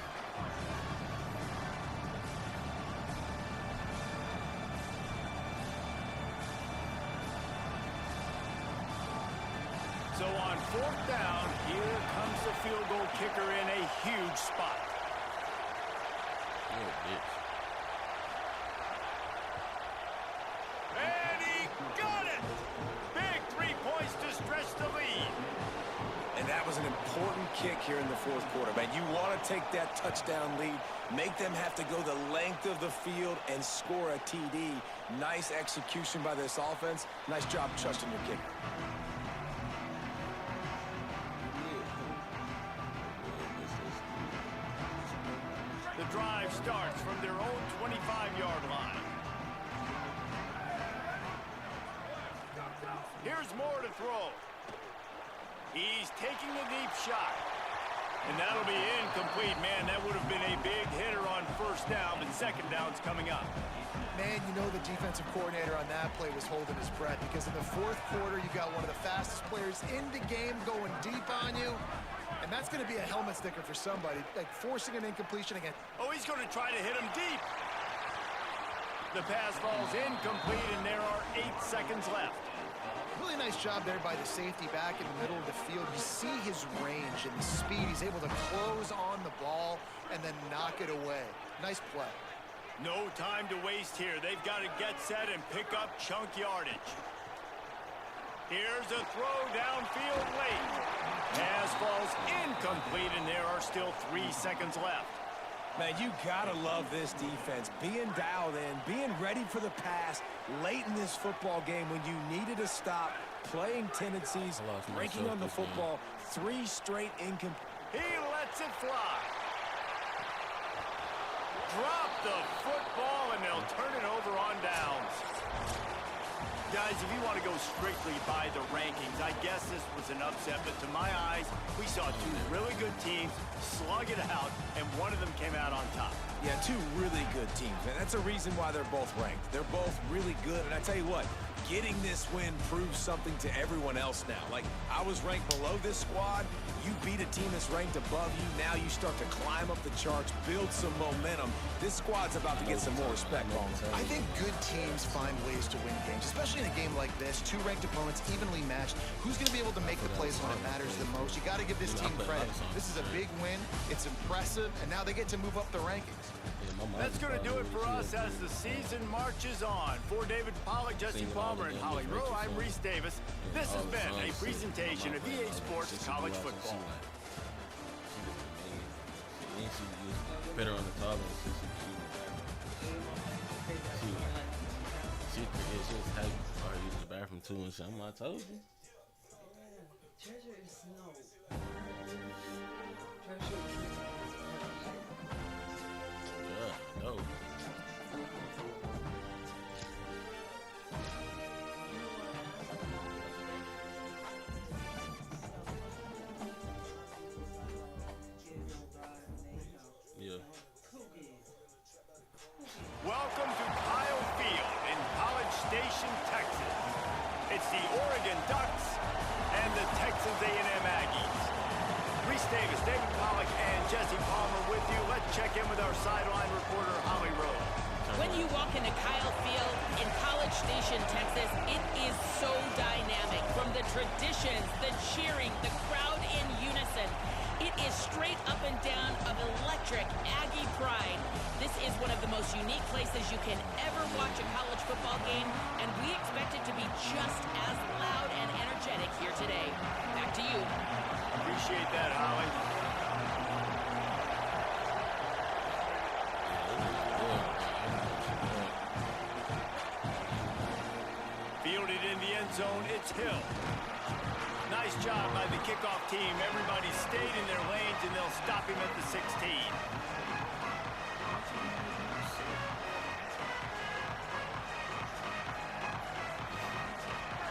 So on 4th down, here comes the field goal kicker in a huge spot. Oh, bitch. And he got it! Big 3 points to stretch the lead. And that was an important kick here in the fourth quarter, man. You want to take that touchdown lead, make them have to go the length of the field and score a TD. Nice execution by this offense. Nice job trusting your kicker. The drive starts from their own 25-yard line. Here's Moore to throw. He's taking the deep shot. And that'll be incomplete, man. That would have been a big hitter on 1st down, but 2nd down's coming up. Man, you know the defensive coordinator on that play was holding his breath because in the fourth quarter, you got one of the fastest players in the game going deep on you. And that's going to be a helmet sticker for somebody, like forcing an incompletion again. Oh, he's going to try to hit him deep. The pass falls incomplete, and there are 8 seconds left. Really nice job there by the safety back in the middle of the field. You see his range and the speed. He's able to close on the ball and then knock it away. Nice play. No time to waste here. They've got to get set and pick up chunk yardage. Here's a throw downfield late. Pass falls incomplete, and there are still 3 seconds left. Man, you gotta love this defense. Being dialed in, being ready for the pass late in this football game when you needed a stop, playing tendencies, breaking on the football, 3 straight incomplete. He lets it fly. Drop the football, and they'll turn it over on downs. Guys, if you want to go strictly by the rankings, I guess this was an upset, but to my eyes, we saw 2 really good teams slug it out, and one of them came out on top. Yeah, 2 really good teams, and that's a reason why they're both ranked. They're both really good, and I tell you what, getting this win proves something to everyone else now. Like, I was ranked below this squad. You beat a team that's ranked above you. Now you start to climb up the charts, build some momentum. This squad's about to get some more respect on them. I think good teams find ways to win games, especially in a game like this. 2 ranked opponents evenly matched. Who's going to be able to make the plays when it matters the most? You got to give this team credit. This is a big win. It's impressive, and now they get to move up the rankings. That's going to do it for us as the season marches on. For David Pollack, Jesse Palmer, and Holly Rowe, I'm Reese Davis. This has been a presentation of EA Sports College Football. Better on the top. She was hype. Or use the bathroom too and shit. I told you. Treasure is snow. Treasure yeah, no. Yeah. Welcome to Kyle Field in College Station, Texas. It's the Oregon Ducks and the Texas A&M Aggies. Reese Davis, David Pollack, and Jesse Palmer with you. Let's check in with our sideline reporter, Holly Rowe. When you walk into Kyle Field in College Station, Texas, it is so dynamic. From the traditions, the cheering, the crowd in unison. It is straight up and down of electric Aggie pride. This is one of the most unique places you can ever watch a college football game, and we expect it to be just as loud and energetic here today. Back to you. Appreciate that, Holly. Fielded in the end zone, it's Hill. Nice job by the kickoff team. Everybody stayed in their lanes, and they'll stop him at the 16.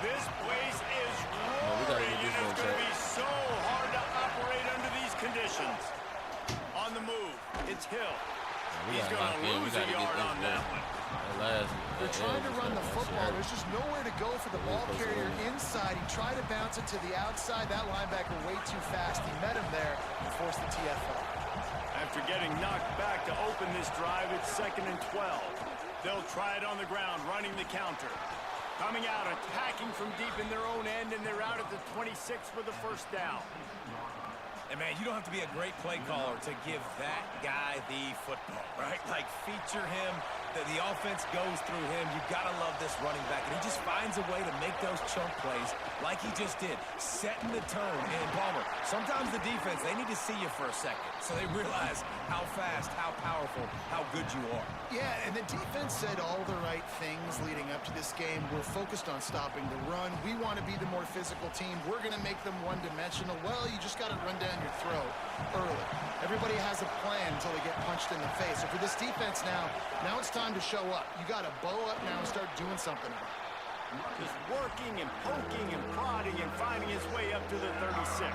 This place is roaring, and it's going to be so hard to operate under these conditions. On the move, it's Hill. He's going to lose a yard on that one. They're trying to run the football. There's just nowhere to go for the ball carrier inside. He tried to bounce it to the outside. That linebacker way too fast. He met him there and forced the TFL. After getting knocked back to open this drive, it's 2nd and 12. They'll try it on the ground, running the counter. Coming out, attacking from deep in their own end, and they're out at the 26 for the first down. And, man, you don't have to be a great play caller to give that guy the football, right? Like, feature him. The offense goes through him. You've got to love this running back. And he just finds a way to make those chunk plays like he just did, setting the tone. And, Palmer, sometimes the defense, they need to see you for a second so they realize how fast, how powerful, how good you are. Yeah, and the defense said all the right things leading up to this game. We're focused on stopping the run. We want to be the more physical team. We're going to make them one-dimensional. Well, you just got to run down your throat early. Everybody has a plan until they get punched in the face. So for this defense now it's time to show up. You got to bow up now and start doing something about it. Just working and poking and prodding and finding his way up to the 36.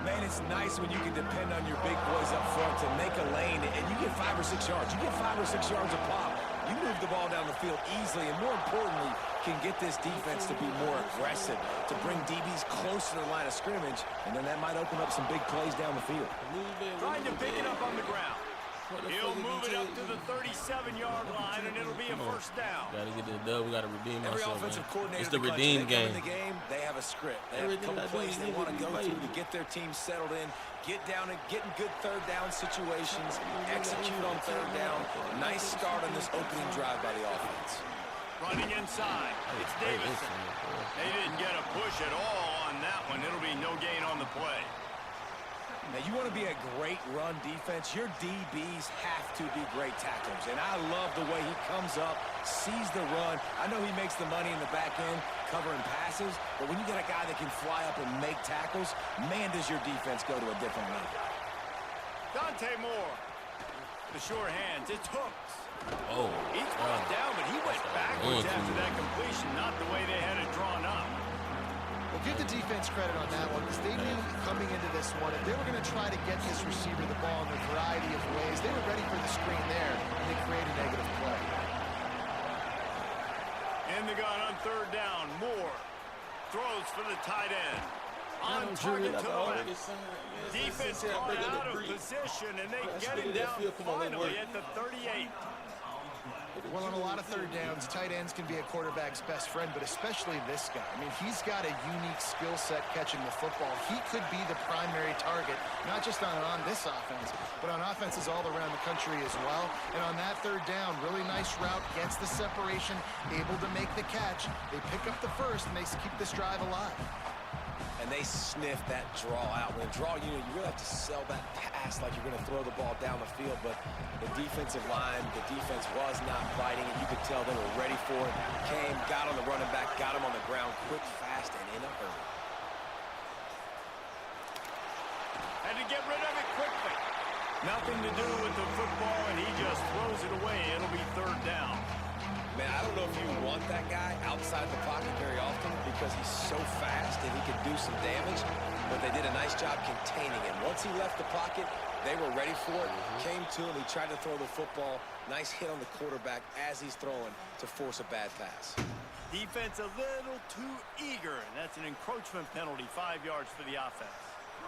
Man, it's nice when you can depend on your big boys up front to make a lane, and you get 5 or 6 yards. You get 5 or 6 yards a pop. You move the ball down the field easily, and more importantly, can get this defense to be more aggressive, to bring DBs close to the line of scrimmage, and then that might open up some big plays down the field. Trying to pick it up on the ground. He'll move it up to the 37-yard line, and it'll be a first down. Gotta get the dub. We gotta redeem Every ourselves. offensive coordinator, It's the redeem game. In the game, they have a script. They have a couple plays they want to go through to get their team settled in, get down and get in good third down situations, execute on third down. Nice start on this opening drive by the offense. Running inside, it's Davidson. They didn't get a push at all on that one. It'll be no gain on the play. Now, you want to be a great run defense, your DBs have to be great tacklers. And I love the way he comes up, sees the run. I know he makes the money in the back end covering passes, but when you get a guy that can fly up and make tackles, man, does your defense go to a different level. Dante Moore. The sure hands. It's Hooks. Oh. He's brought down, but he went backwards after that completion, not the way they had it drawn up. Well, give the defense credit on that one, because they knew coming into this one, if they were going to try to get this receiver the ball in a variety of ways, they were ready for the screen there, and they create a negative play. In the gun on third down, Moore throws for the tight end. On target to the left. Defense caught out of position, and they get him down finally at the 38. Well, on a lot of third downs, tight ends can be a quarterback's best friend, but especially this guy. I mean, he's got a unique skill set catching the football. He could be the primary target, not just on this offense, but on offenses all around the country as well. And on that third down, really nice route, gets the separation, able to make the catch. They pick up the first, and they keep this drive alive. And they sniff that draw out. When draw, you really have to sell that pass like you're going to throw the ball down the field. But the defensive line, the defense was not biting it. You could tell they were ready for it. Came, got on the running back, got him on the ground quick, fast, and in a hurry. Had to get rid of it quickly. Nothing to do with the football, and he just throws it away. It'll be third down. Man, I don't know if you want that guy outside the pocket very often because he's so fast and he can do some damage, but they did a nice job containing him. Once he left the pocket, they were ready for it, came to him, he tried to throw the football. Nice hit on the quarterback as he's throwing to force a bad pass. Defense a little too eager, and that's an encroachment penalty, 5 yards for the offense.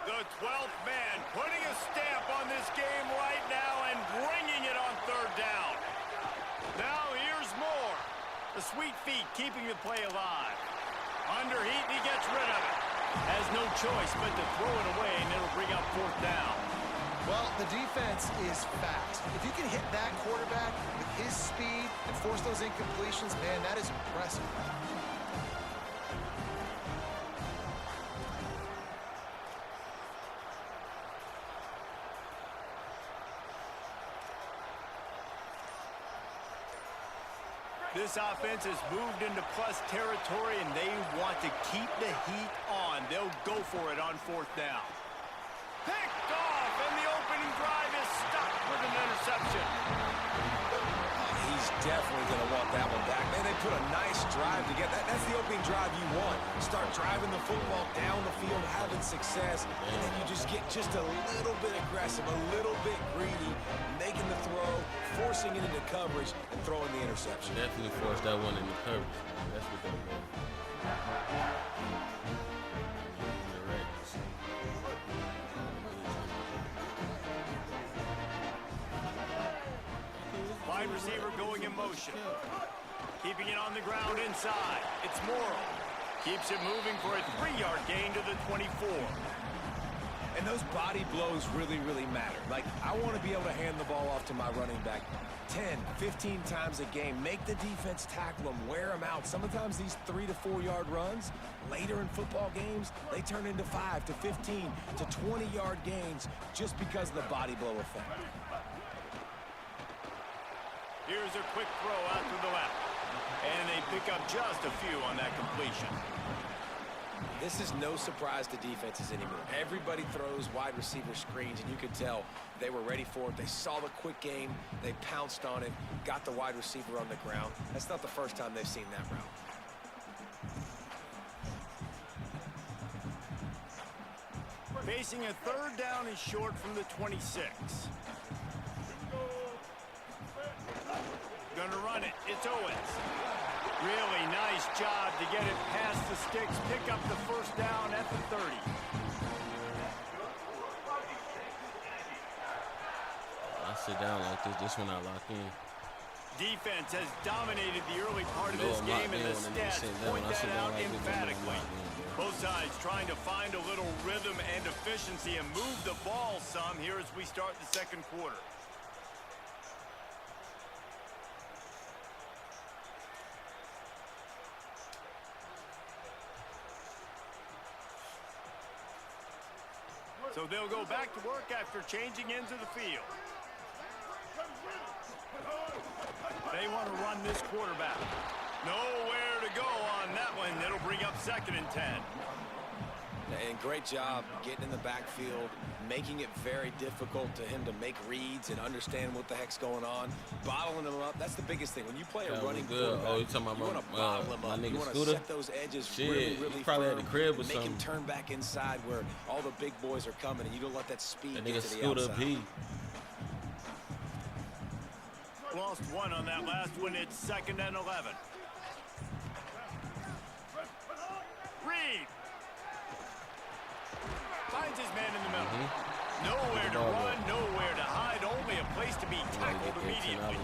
The 12th man putting a stamp on this game right now and bringing it on third down. Now here's Moore. The sweet feet keeping the play alive. Under heat, and he gets rid of it. Has no choice but to throw it away, and it'll bring up fourth down. Well, the defense is fast. If you can hit that quarterback with his speed and force those incompletions, man, that is impressive. This offense has moved into plus territory, and they want to keep the heat on. They'll go for it on fourth down. Picked off, and the opening drive is stopped with an interception. He's definitely going to want that one back. Man, they put a nice drive together. That's the opening drive you want. Start driving the football down the field, having success, and then you just get just a little bit aggressive, a little bit greedy, making the throw, forcing it into coverage, and throwing the interception. Definitely forced that one into coverage. That's what they're doing. Wide receiver going in motion. Keeping it on the ground inside. It's Morrow. Keeps it moving for a 3-yard gain to the 24. And those body blows really, really matter. Like, I want to be able to hand the ball off to my running back 10, 15 times a game. Make the defense tackle them, wear them out. Sometimes these 3 to 4 yard runs, later in football games, they turn into 5 to 15 to 20-yard gains just because of the body blow effect. Here's a quick throw out to the left. And they pick up just a few on that completion. This is no surprise to defenses anymore. Everybody throws wide receiver screens, and you could tell they were ready for it. They saw the quick game. They pounced on it, got the wide receiver on the ground. That's not the first time they've seen that route. Facing a third down and short from the 26. Gonna run it. It's Owens. Really nice job to get it past the sticks, pick up the first down at the 30. I sit down like this when I lock in. Defense has dominated the early part of this game, and the stats point that out emphatically. Both sides trying to find a little rhythm and efficiency and move the ball some here as we start the second quarter. So they'll go back to work after changing into the field. They want to run this quarterback. Nowhere to go on that one. It'll bring up 2nd and 10. And great job getting in the backfield, making it very difficult to him to make reads and understand what the heck's going on, bottling them up. That's the biggest thing. When you play a running quarterback, oh, you talking about you want to bottle him my up. nigga You want to Scooter? set those edges Shit, really, he really probably firm, at the crib or make something. him turn back inside where all the big boys are coming, and you don't let that speed That get nigga to the Scooter outside. P. Lost one on that last one. It's 2nd and 11. Reed finds his man in the middle. Nowhere to run, nowhere to hide, only a place to be tackled immediately.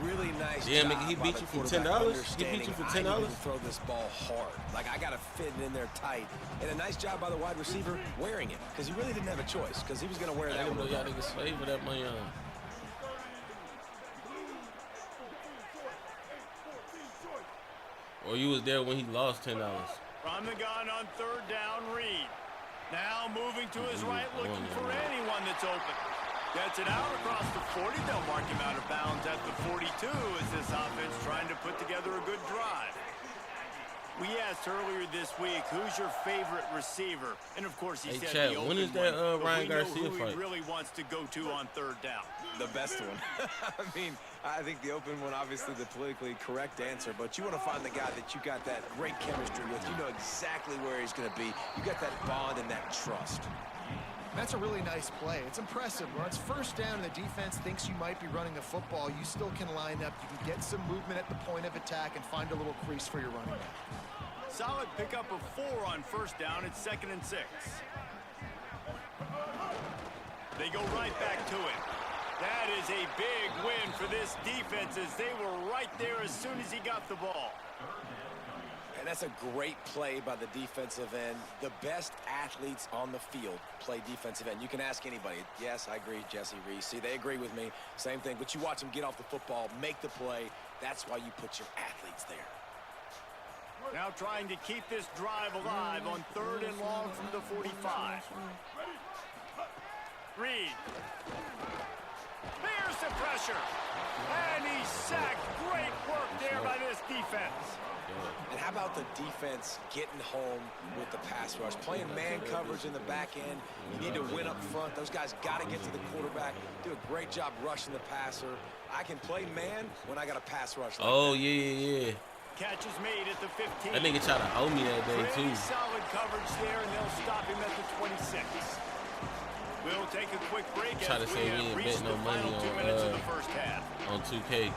Really nice Yeah, job nigga, he by beat the you for quarterback $10? He beat you for understanding I need $10? to throw this ball hard. Like, I got to fit it in there tight. And a nice job by the wide receiver wearing it, because he really didn't have a choice, because he was going to wear that one. Y'all niggas slave for that money on. Or you was there when he lost $10. From the gun on 3rd down, Reed. Now moving to his right, looking for anyone that's open. Gets it out across the 40. They'll mark him out of bounds at the 42 as this offense trying to put together a good drive. We asked earlier this week, who's your favorite receiver? And of course, he said Chad, the open when is that one, but Ryan we know Garcia who fight? he really wants to go to on 3rd down. The best one. I mean, I think the open one, obviously the politically correct answer, but you want to find the guy that you got that great chemistry with. You know exactly where he's going to be. You got that bond and that trust. That's a really nice play. It's impressive. When it's 1st down and the defense thinks you might be running the football, you still can line up. You can get some movement at the point of attack and find a little crease for your running back. Solid pickup of 4 on 1st down. It's 2nd and 6. They go right back to it. That is a big win for this defense as they were right there as soon as he got the ball. And that's a great play by the defensive end. The best athletes on the field play defensive end. You can ask anybody. Yes, I agree, Jesse Reese. See, they agree with me. Same thing. But you watch them get off the football, make the play. That's why you put your athletes there. Now trying to keep this drive alive on 3rd and long from the 45. Reed. There's the pressure. And he's sacked. Great work there by this defense. And how about the defense getting home with the pass rush? Playing man coverage in the back end. You need to win up front. Those guys got to get to the quarterback. Do a great job rushing the passer. I can play man when I got a pass rush. Like Oh, yeah. Catch is made at the 15. That nigga tried to hold me that day, Pretty too. solid coverage there, and they'll stop him at the 26. We'll take a quick break Try to as we say we have ain't reached bet the no money final 2 on, minutes of the first half. On 2K.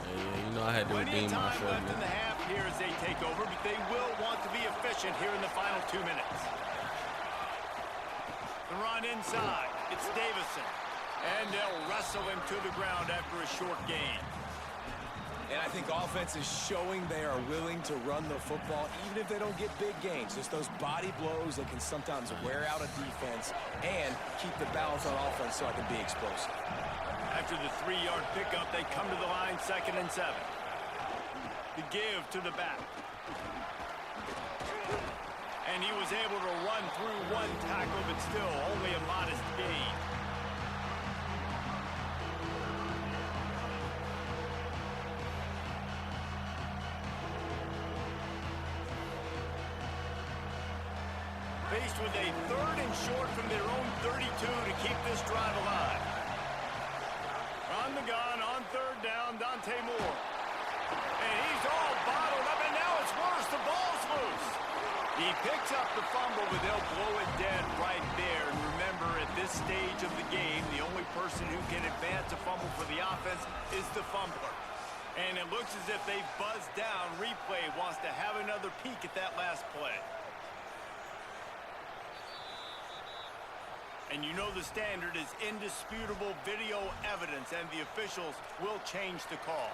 Yeah, you know I had to Plenty redeem of time myself, left in the man. half here as they take over, but they will want to be efficient here in the final 2 minutes. The run inside. It's Davison. And they'll wrestle him to the ground after a short gain. And I think offense is showing they are willing to run the football, even if they don't get big gains. Just those body blows that can sometimes wear out a defense and keep the balance on offense so I can be explosive. After the 3-yard pickup, they come to the line 2nd and 7. The give to the back. And he was able to run through one tackle, but still only a modest gain. Faced with a 3rd and short from their own 32 to keep this drive alive. On the gun, on 3rd down, Dante Moore. And he's all bottled up, and now it's worse. The ball's loose. He picks up the fumble, but they'll blow it dead right there. And remember, at this stage of the game, the only person who can advance a fumble for the offense is the fumbler. And it looks as if they've buzzed down. Replay wants to have another peek at that last play. And you know the standard is indisputable video evidence, and the officials will change the call.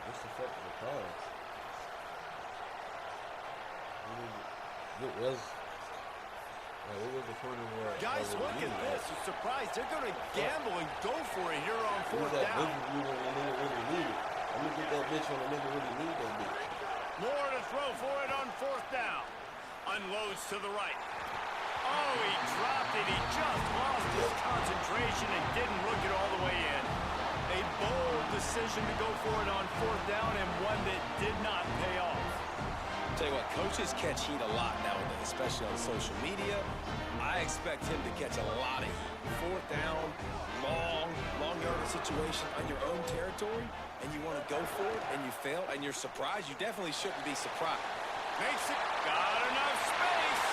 What's the fuck with the call? What was What was the quarter where Guys, look at this. I'm surprised. They're going to gamble and go for it here on fourth down. When the nigga really need it. I'm going to get that bitch when the nigga really need that bitch. More to throw for it on fourth down. Unloads to the right. Oh, he dropped it. He just lost his concentration and didn't look it all the way in. A bold decision to go for it on fourth down and one that did not pay off. Tell you what, coaches catch heat a lot nowadays, especially on social media. I expect him to catch a lot of heat. Fourth down, long yardage situation on your own territory, and you want to go for it, and you fail, and you're surprised. You definitely shouldn't be surprised. Makes it. Got enough space.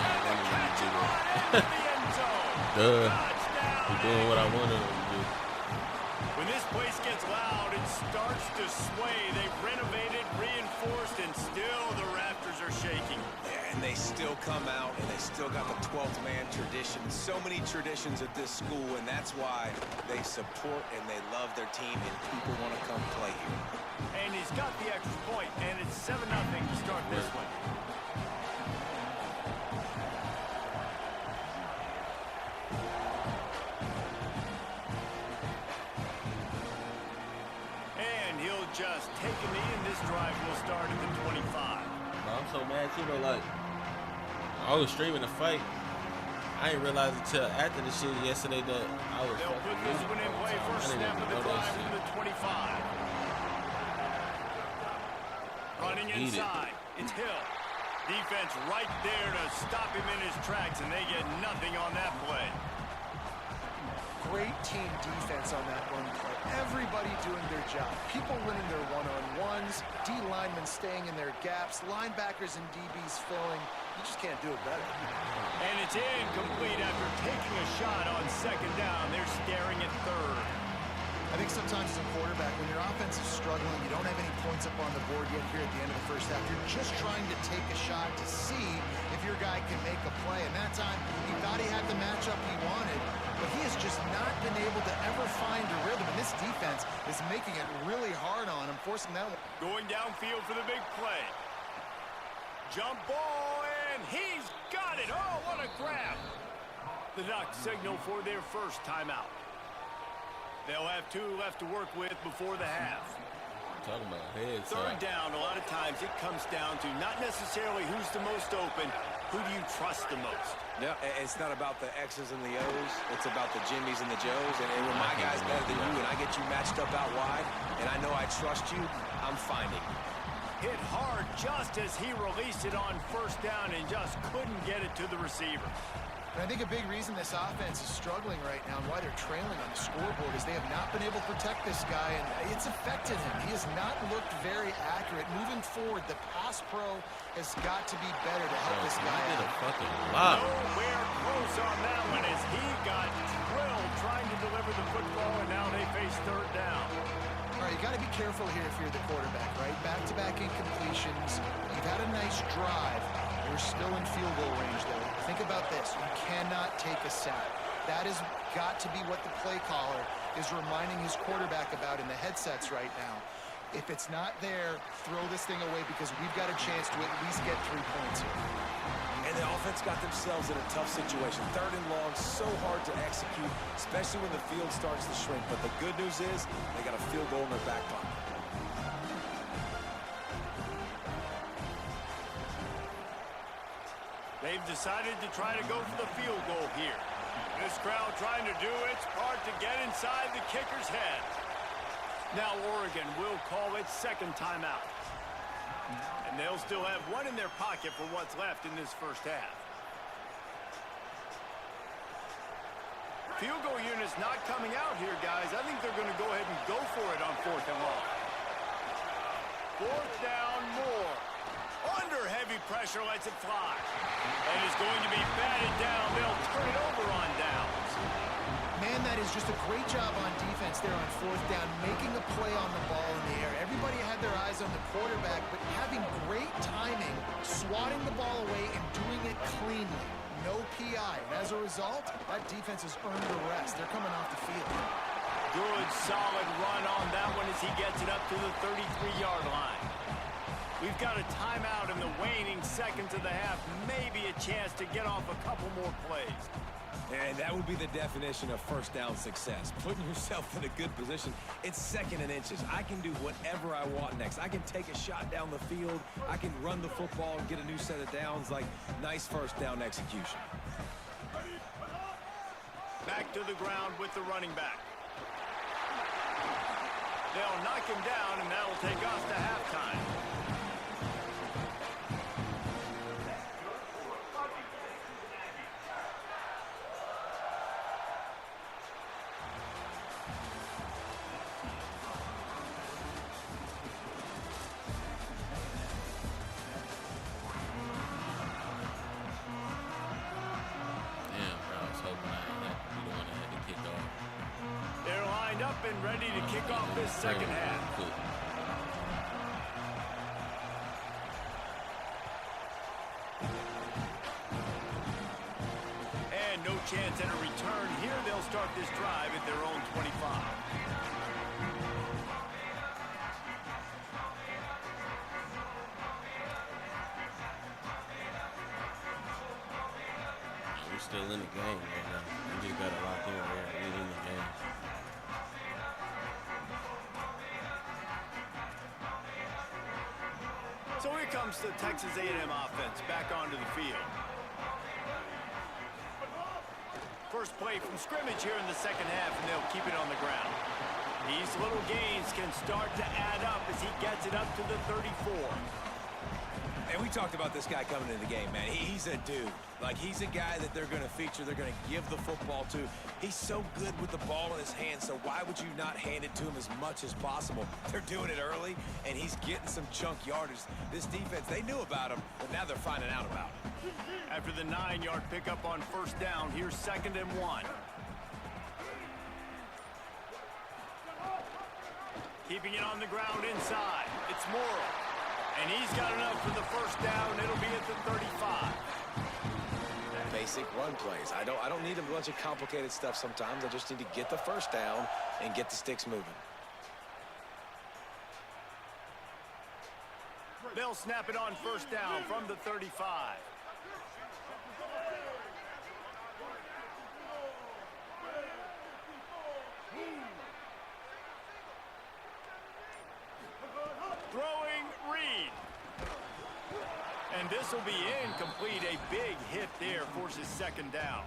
And the catch it on into the end zone. Duh. Touchdown. He's doing what I wanted him to do. When this place gets loud, it starts to sway. They've renovated, reinforced, and still the rafters are shaking. Yeah, and they still come out, and they still got the 12th man tradition. So many traditions at this school, and that's why they support and they love their team, and people want to come play here. And he's got the extra point, and it's 7-0 to start this one. Just take a knee, and this drive will start at the 25. I'm so mad too, though. Like, I was streaming the fight. I didn't realize until after the shit yesterday that I was. They'll put this one in play first snap of the drive from the 25. Running inside, it's Hill. Defense right there to stop him in his tracks, and they get nothing on that play. Great team defense on that one play. Everybody doing their job. People winning their one-on-ones, D linemen staying in their gaps, linebackers and DBs filling. You just can't do it better. And it's incomplete after taking a shot on second down. They're staring at third. I think sometimes as a quarterback, when your offense is struggling, you don't have any points up on the board yet here at the end of the first half. You're just trying to take a shot to see if your guy can make a play. And that time, he thought he had the matchup he wanted, but he has just not been able to ever find a rhythm. And this defense is making it really hard on him, forcing that one. Going downfield for the big play. Jump ball, and he's got it. Oh, what a grab. The Ducks signal for their first timeout. They'll have 2 left to work with before the half. Talking about heads. Third down, a lot of times it comes down to not necessarily who's the most open, who do you trust the most? No, it's not about the X's and the O's. It's about the Jimmies and the Joes. And when my guy's better than you and I get you matched up out wide, and I know I trust you, I'm finding you. Hit hard just as he released it on first down and just couldn't get it to the receiver. And I think a big reason this offense is struggling right now and why they're trailing on the scoreboard is they have not been able to protect this guy, and it's affected him. He has not looked very accurate. Moving forward, the pass pro has got to be better to help this guy He did a out. fucking lot. Nowhere close on that one as he got drilled trying to deliver the football, and now they face third down. All right, you got to be careful here if you're the quarterback, right? Back-to-back incompletions. You've had a nice drive. You're still in field goal range, though. Think about this. You cannot take a sack. That has got to be what the play caller is reminding his quarterback about in the headsets right now. If it's not there, throw this thing away because we've got a chance to at least get 3 points here. And the offense got themselves in a tough situation. Third and long, so hard to execute, especially when the field starts to shrink. But the good news is they got a field goal in their back pocket. They've decided to try to go for the field goal here. This crowd trying to do its part to get inside the kicker's head. Now Oregon will call its second timeout. And they'll still have 1 in their pocket for what's left in this first half. Field goal unit's not coming out here, guys. I think they're going to go ahead and go for it on fourth and long. Fourth down, more. Under heavy pressure, lets it fly. And it's going to be batted down. They'll turn it over on downs. Man, that is just a great job on defense there on fourth down, making a play on the ball in the air. Everybody had their eyes on the quarterback, but having great timing, swatting the ball away and doing it cleanly. No PI. And as a result, that defense has earned a rest. They're coming off the field. Good, solid run on that one as he gets it up to the 33-yard line. We've got a timeout in the waning seconds of the half, maybe a chance to get off a couple more plays. And that would be the definition of first down success. Putting yourself in a good position. It's 2nd and inches. I can do whatever I want next. I can take a shot down the field. I can run the football and get a new set of downs. Like, nice first down execution. Back to the ground with the running back. They'll knock him down, and that'll take us to halftime. Up and ready to kick off this second half. And no chance at a return here. They'll start this drive at their own 25. We're still in the game right now. We just got to lock in there. We're in the game. So here comes the Texas A&M offense back onto the field. First play from scrimmage here in the second half, and they'll keep it on the ground. These little gains can start to add up as he gets it up to the 34. And we talked about this guy coming into the game, man. He's a dude. Like, he's a guy that they're going to feature, they're going to give the football to. He's so good with the ball in his hands, so why would you not hand it to him as much as possible? They're doing it early, and he's getting some chunk yardage. This defense, they knew about him, but now they're finding out about him. After the 9-yard pickup on first down, here's 2nd and 1. Keeping it on the ground inside. It's Morrill. And he's got enough for the first down. It'll be at the 35. Basic run plays. I don't need a bunch of complicated stuff sometimes. I just need to get the first down and get the sticks moving. They'll snap it on first down from the 35. Throwing Reed. And this will be incomplete. A big hit there forces 2nd down.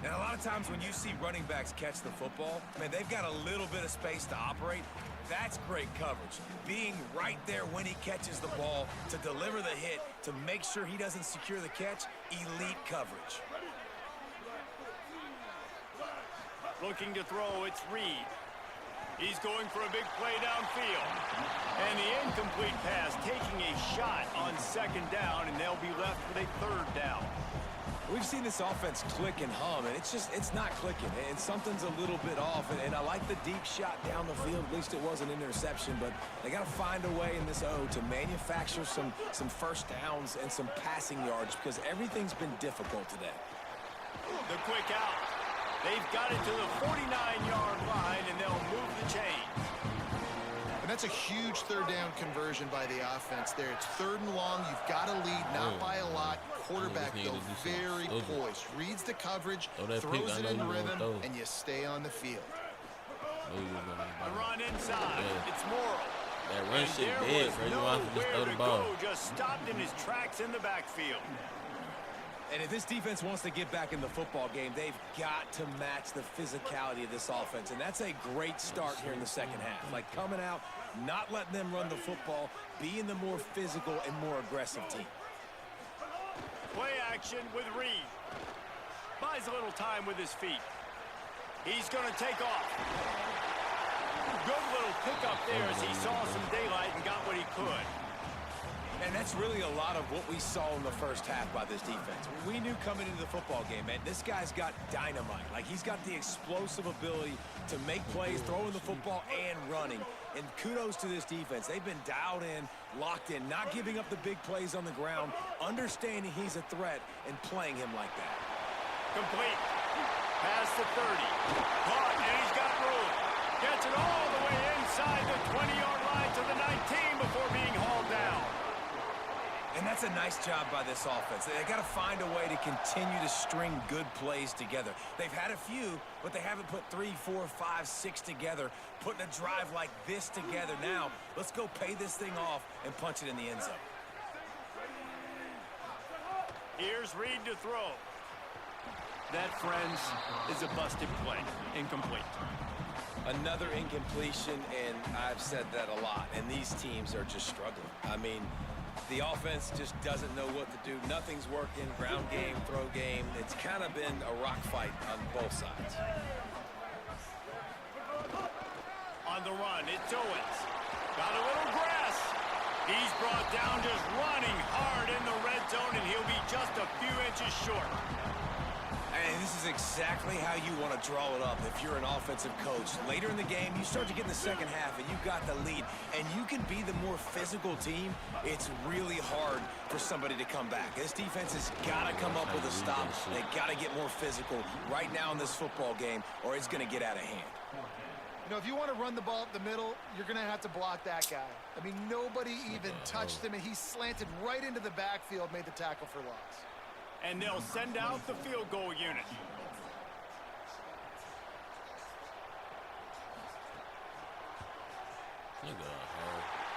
And a lot of times when you see running backs catch the football, man, they've got a little bit of space to operate. That's great coverage. Being right there when he catches the ball to deliver the hit, to make sure he doesn't secure the catch, elite coverage. Looking to throw, it's Reed. He's going for a big play downfield. And the incomplete pass taking a shot on 2nd down, and they'll be left with a 3rd down. We've seen this offense click and hum, and it's not clicking, and something's a little bit off. And I like the deep shot down the field. At least it wasn't an interception, but they got to find a way in this O to manufacture some first downs and some passing yards because everything's been difficult today. The quick out. They've got it to the 49-yard line, and they'll move the chains. And that's a huge 3rd down conversion by the offense there. It's 3rd and long. You've got to lead, not by a lot. Quarterback, though, very poised. Reads the coverage, throws it in rhythm, and you stay on the field. A run inside. Yeah. It's Morrill. That run shit dead, bro. You want to just throw the ball. Just stopped in his tracks in the backfield. And if this defense wants to get back in the football game, they've got to match the physicality of this offense. And that's a great start here in the second half. Like coming out, not letting them run the football, being the more physical and more aggressive team. Play action with Reed. Buys a little time with his feet. He's going to take off. Good little pickup there as he saw some daylight and got what he could. And that's really a lot of what we saw in the first half by this defense. We knew coming into the football game, man, this guy's got dynamite. Like, he's got the explosive ability to make plays, throwing the football and running. And kudos to this defense. They've been dialed in, locked in, not giving up the big plays on the ground, understanding he's a threat, and playing him like that. Complete. Past the 30. Caught, and he's got room. Gets it all the way inside the 20-yard line to the 19 before being hauled down. And that's a nice job by this offense. They got to find a way to continue to string good plays together. They've had a few, but they haven't put 3, 4, 5, 6 together, putting a drive like this together. Now, let's go pay this thing off and punch it in the end zone. Here's Reed to throw. That, friends, is a busted play. Incomplete. Another incompletion, and I've said that a lot, and these teams are just struggling. I mean, the offense just doesn't know what to do. Nothing's working. Ground game, throw game. It's kind of been a rock fight on both sides. On the run, it's Owens. Got a little grass. He's brought down just running hard in the red zone, and he'll be just a few inches short. And this is exactly how you want to draw it up if you're an offensive coach. Later in the game, you start to get in the second half, and you got the lead, and you can be the more physical team. It's really hard for somebody to come back. This defense has got to come up with a stop. They got to get more physical right now in this football game, or it's going to get out of hand. You know, if you want to run the ball up the middle, you're going to have to block that guy. I mean, nobody even touched him, and he slanted right into the backfield, made the tackle for loss. And they'll send out the field goal unit.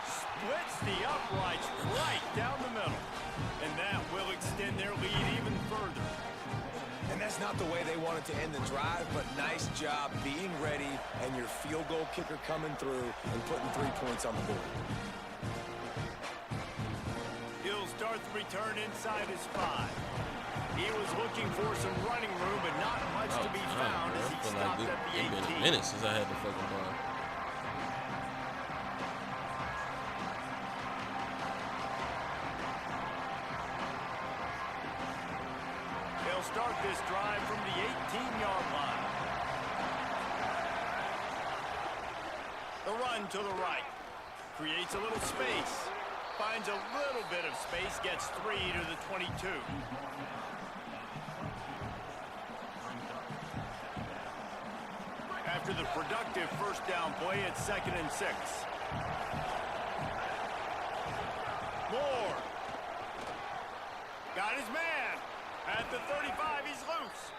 Splits the uprights right down the middle. And that will extend their lead even further. And that's not the way they wanted to end the drive, but nice job being ready and your field goal kicker coming through and putting 3 points on the board. He'll start the return inside his 5. He was looking for some running room, but not much to be found as he stopped at the 18. It's been a minute since I had the fucking ball. They'll start this drive from the 18-yard line. The run to the right. Creates a little space. Finds a little bit of space, gets 3 to the 22. After the productive first down play, it's 2nd and 6. Moore. Got his man. At the 35, he's loose.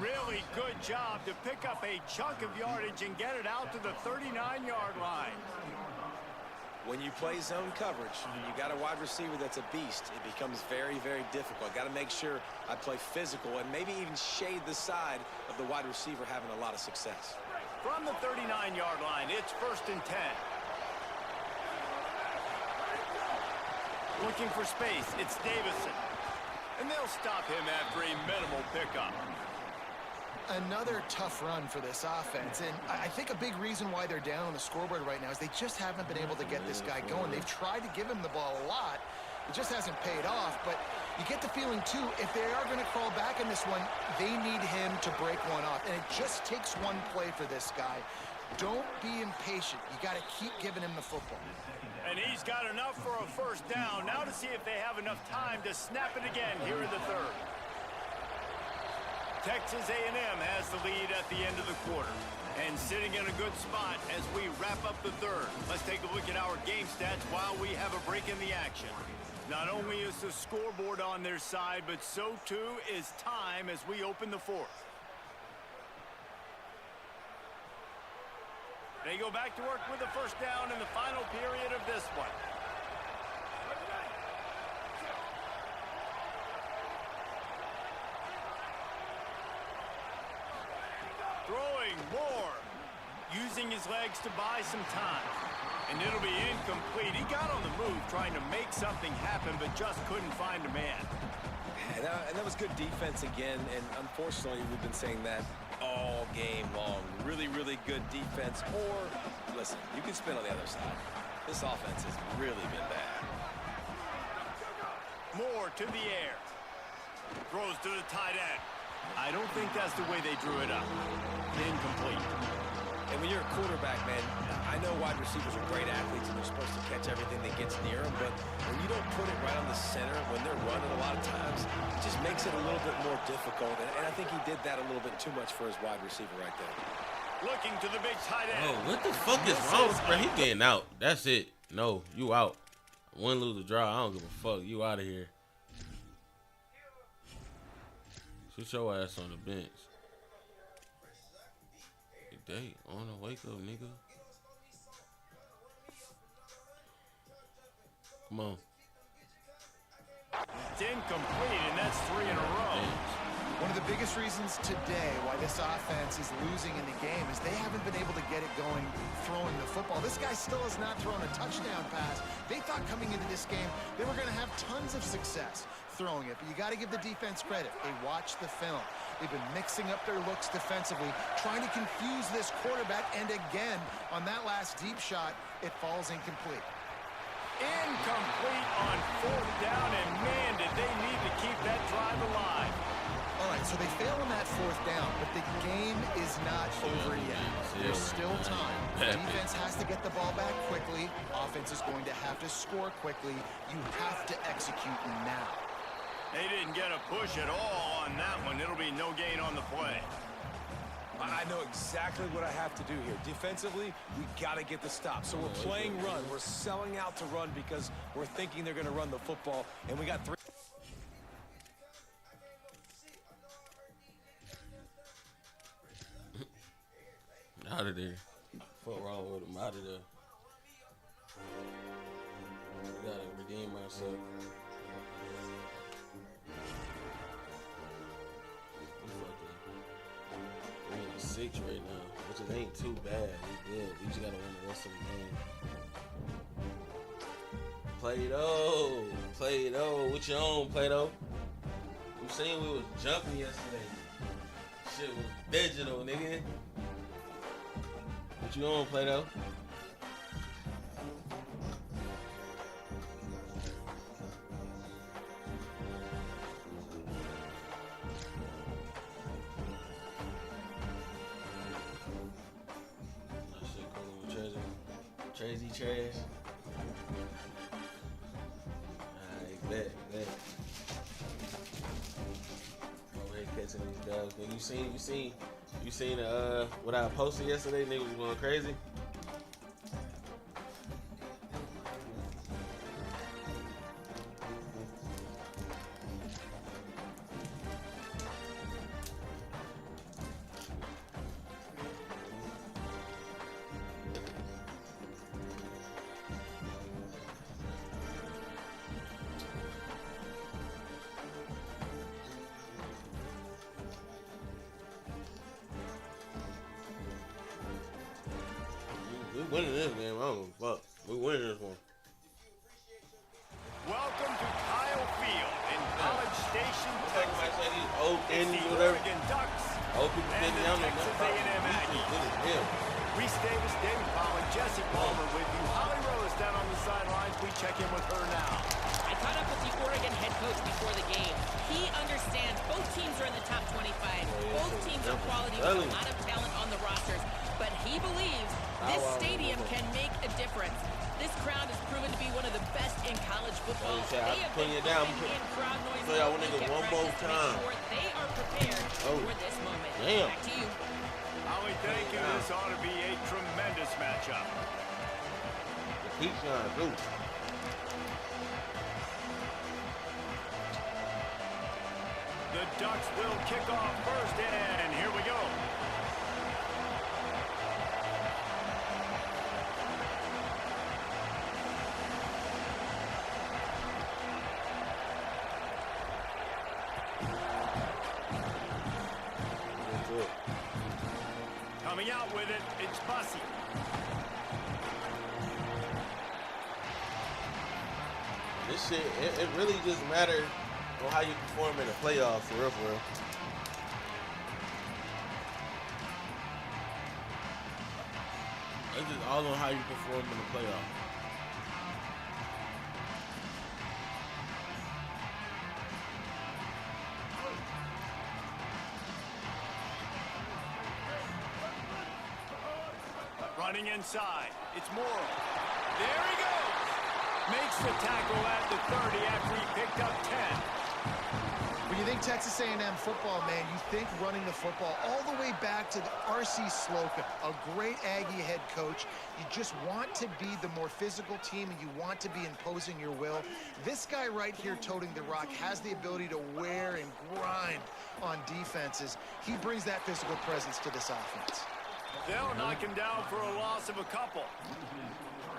Really good job to pick up a chunk of yardage and get it out to the 39-yard line. When you play zone coverage, you got a wide receiver that's a beast. It becomes very, very difficult. Got to make sure I play physical and maybe even shade the side of the wide receiver having a lot of success. From the 39-yard line, it's 1st and 10. Looking for space, it's Davison. And they'll stop him after a minimal pickup. Another tough run for this offense, and I think a big reason why they're down on the scoreboard right now is they just haven't been able to get this guy going. They've tried to give him the ball a lot. It just hasn't paid off, but you get the feeling, too, if they are going to crawl back in this one, they need him to break one off, and it just takes one play for this guy. Don't be impatient. You got to keep giving him the football. And he's got enough for a first down. Now to see if they have enough time to snap it again here in the 3rd. Texas A&M has the lead at the end of the quarter. And sitting in a good spot as we wrap up the 3rd. Let's take a look at our game stats while we have a break in the action. Not only is the scoreboard on their side, but so too is time as we open the 4th. They go back to work with the first down in the final period of this one. Throwing Moore, using his legs to buy some time. And it'll be incomplete. He got on the move trying to make something happen, but just couldn't find a man. And that was good defense again, and unfortunately we've been saying that all game long. Really, really good defense. Or, listen, you can spin on the other side. This offense has really been bad. Moore to the air. Throws to the tight end. I don't think that's the way they drew it up. Incomplete. And when you're a quarterback, man, I know wide receivers are great athletes and they're supposed to catch everything that gets near them, but when you don't put it right on the center, when they're running a lot of times, it just makes it a little bit more difficult. And I think he did that a little bit too much for his wide receiver right there. Looking to the big tight end. Oh, what the fuck is wrong, bro? He getting out. That's it. No, you out. Win, lose, or draw. I don't give a fuck. You out of here. Sit your ass on the bench. Good day. On the wake up, nigga. Come on. It's incomplete, and that's 3 in a row. One of the biggest reasons today why this offense is losing in the game is they haven't been able to get it going throwing the football. This guy still has not thrown a touchdown pass. They thought coming into this game they were going to have tons of success throwing it, but you got to give the defense credit. They watched the film. They've been mixing up their looks defensively, trying to confuse this quarterback, and again, on that last deep shot, it falls incomplete. Incomplete on 4th down, and man, did they need to keep that drive alive. All right, so they fail on that 4th down, but the game is not over yet. There's still time. Defense has to get the ball back quickly. Offense is going to have to score quickly. You have to execute now. They didn't get a push at all on that one. It'll be no gain on the play. I know exactly what I have to do here. Defensively, we got to get the stop. So we're playing run. We're selling out to run because we're thinking they're going to run the football, and we got 3. Out of there. Fuck wrong with him. Out of there. We gotta redeem ourselves. We're in 6 right now, which it ain't too bad. We good. We just gotta win the rest of the game. Play-Doh. Play-Doh. What you on, Play-Doh? I'm saying we was jumping yesterday. Shit was digital, nigga. What you on, Play-Doh? That shit cool with treasure. Trazy trash. Alright, bet. Over here catching these dogs. Man, you seen what I posted yesterday? Niggas was going crazy. We winning this game. I don't give a fuck. We winning this one. Welcome to Kyle Field in College Station, Like I say, these old It's Indians, the whatever. Oregon Ducks Old people and getting the down there. Texas A&M Aggies. Good as hell. Reese Davis, David Pollack, Jesse Palmer with you. Holly Rose down on the sidelines. We check in with her now. I caught up with the Oregon head coach before the game. He understands both teams are in the top 25. Both teams are quality with a lot of talent on the rosters. But he believes this stadium can make a difference. This crowd has proven to be one of the best in college football. They have been in crowd noise so y'all want to go one more to time. make sure they are prepared for this moment. Damn. Back to you. Holly, thank you. This ought to be a tremendous matchup. The Peach line, dude. The Ducks will kick off first, and here we go. Coming out with it, it's Bussy. This shit, it really just matters on how you perform in the playoffs, for real, for real. It's just all on how you perform in the playoffs. Running inside. It's Morrow. There he goes. Makes the tackle at the 30 after he picked up 10. When you think think Texas A&M football, man, you think running the football all the way back to the R.C. Slocum, a great Aggie head coach. You just want to be the more physical team, and you want to be imposing your will. This guy right here toting the rock has the ability to wear and grind on defenses. He brings that physical presence to this offense. They'll knock him down for a loss of a couple.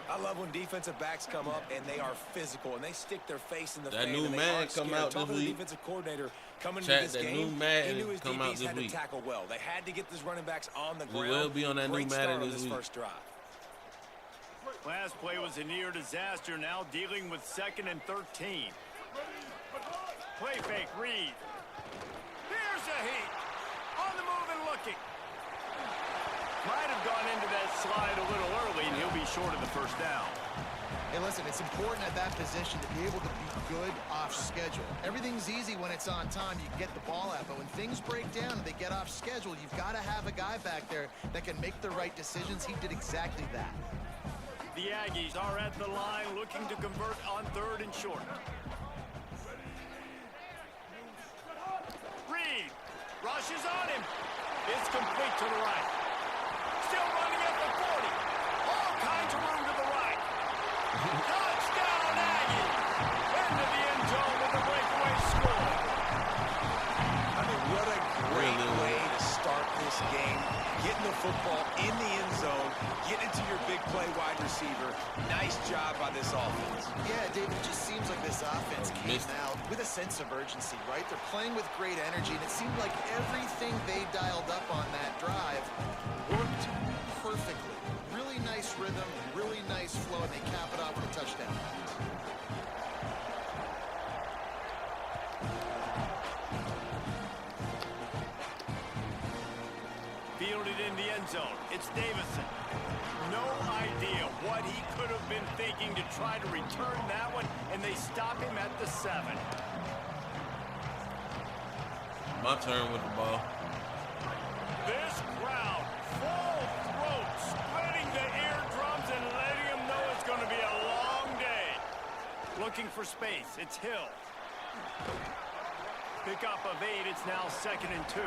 I love when defensive backs come up and they are physical and they stick their face in the That fan new and they man aren't come scared. out Talking this to the week. defensive coordinator coming Chat, into this that game, new Madden he knew his come out DBs this had week. to tackle well. They had to get these running backs on the We ground. will be on that new Great Madden start on this this week. first drive. Last play was a near disaster, now dealing with 2nd and 13. Play fake, Reed. Here's a heat. On the move and looking. Might have gone into that slide a little early, and he'll be short of the first down. Hey, listen, it's important at that position to be able to be good off schedule. Everything's easy when it's on time. You get the ball out, but when things break down and they get off schedule, you've got to have a guy back there that can make the right decisions. He did exactly that. The Aggies are at the line looking to convert on 3rd and short. Reed rushes on him. It's complete to the right. Still running at the 40. All kinds of room to the right. Touchdown, Aggie. Into the end zone with a breakaway score. I mean, what a great way to start this game. Getting the football in the end zone, getting it to your big play wide receiver. Nice job by this offense. Yeah, David, it just seems like this offense came out with a sense of urgency, right? They're playing with great energy, and it seemed like everything they dialed up on that drive worked perfectly. Really nice rhythm, really nice flow, and they cap it off with a touchdown. Fielded in the end zone. It's Davison. No idea what he could have been thinking to try to return that one, and they stop him at the 7. My turn with the ball. This crowd, full throat, spreading the eardrums and letting them know it's going to be a long day. Looking for space. It's Hill. Pickup of 8. It's now 2nd and 2.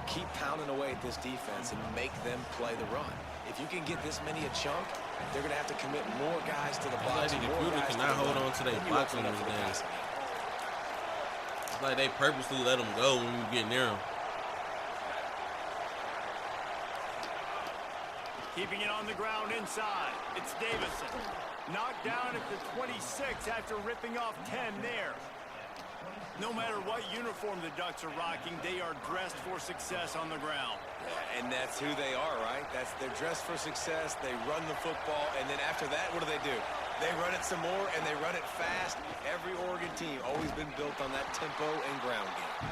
Keep pounding away at this defense and make them play the run. If you can get this many a chunk, they're going to have to commit more guys to the box. Like the computer cannot hold on to their box in this game. It's like they purposely let them go when you get near them. Keeping it on the ground inside. It's Davison. Knocked down at the 26 after ripping off 10 there. No matter what uniform the Ducks are rocking, they are dressed for success on the ground. Yeah, and that's who they are, right? They're dressed for success. They run the football, and then after that, what do? They run it some more, and they run it fast. Every Oregon team always been built on that tempo and ground game.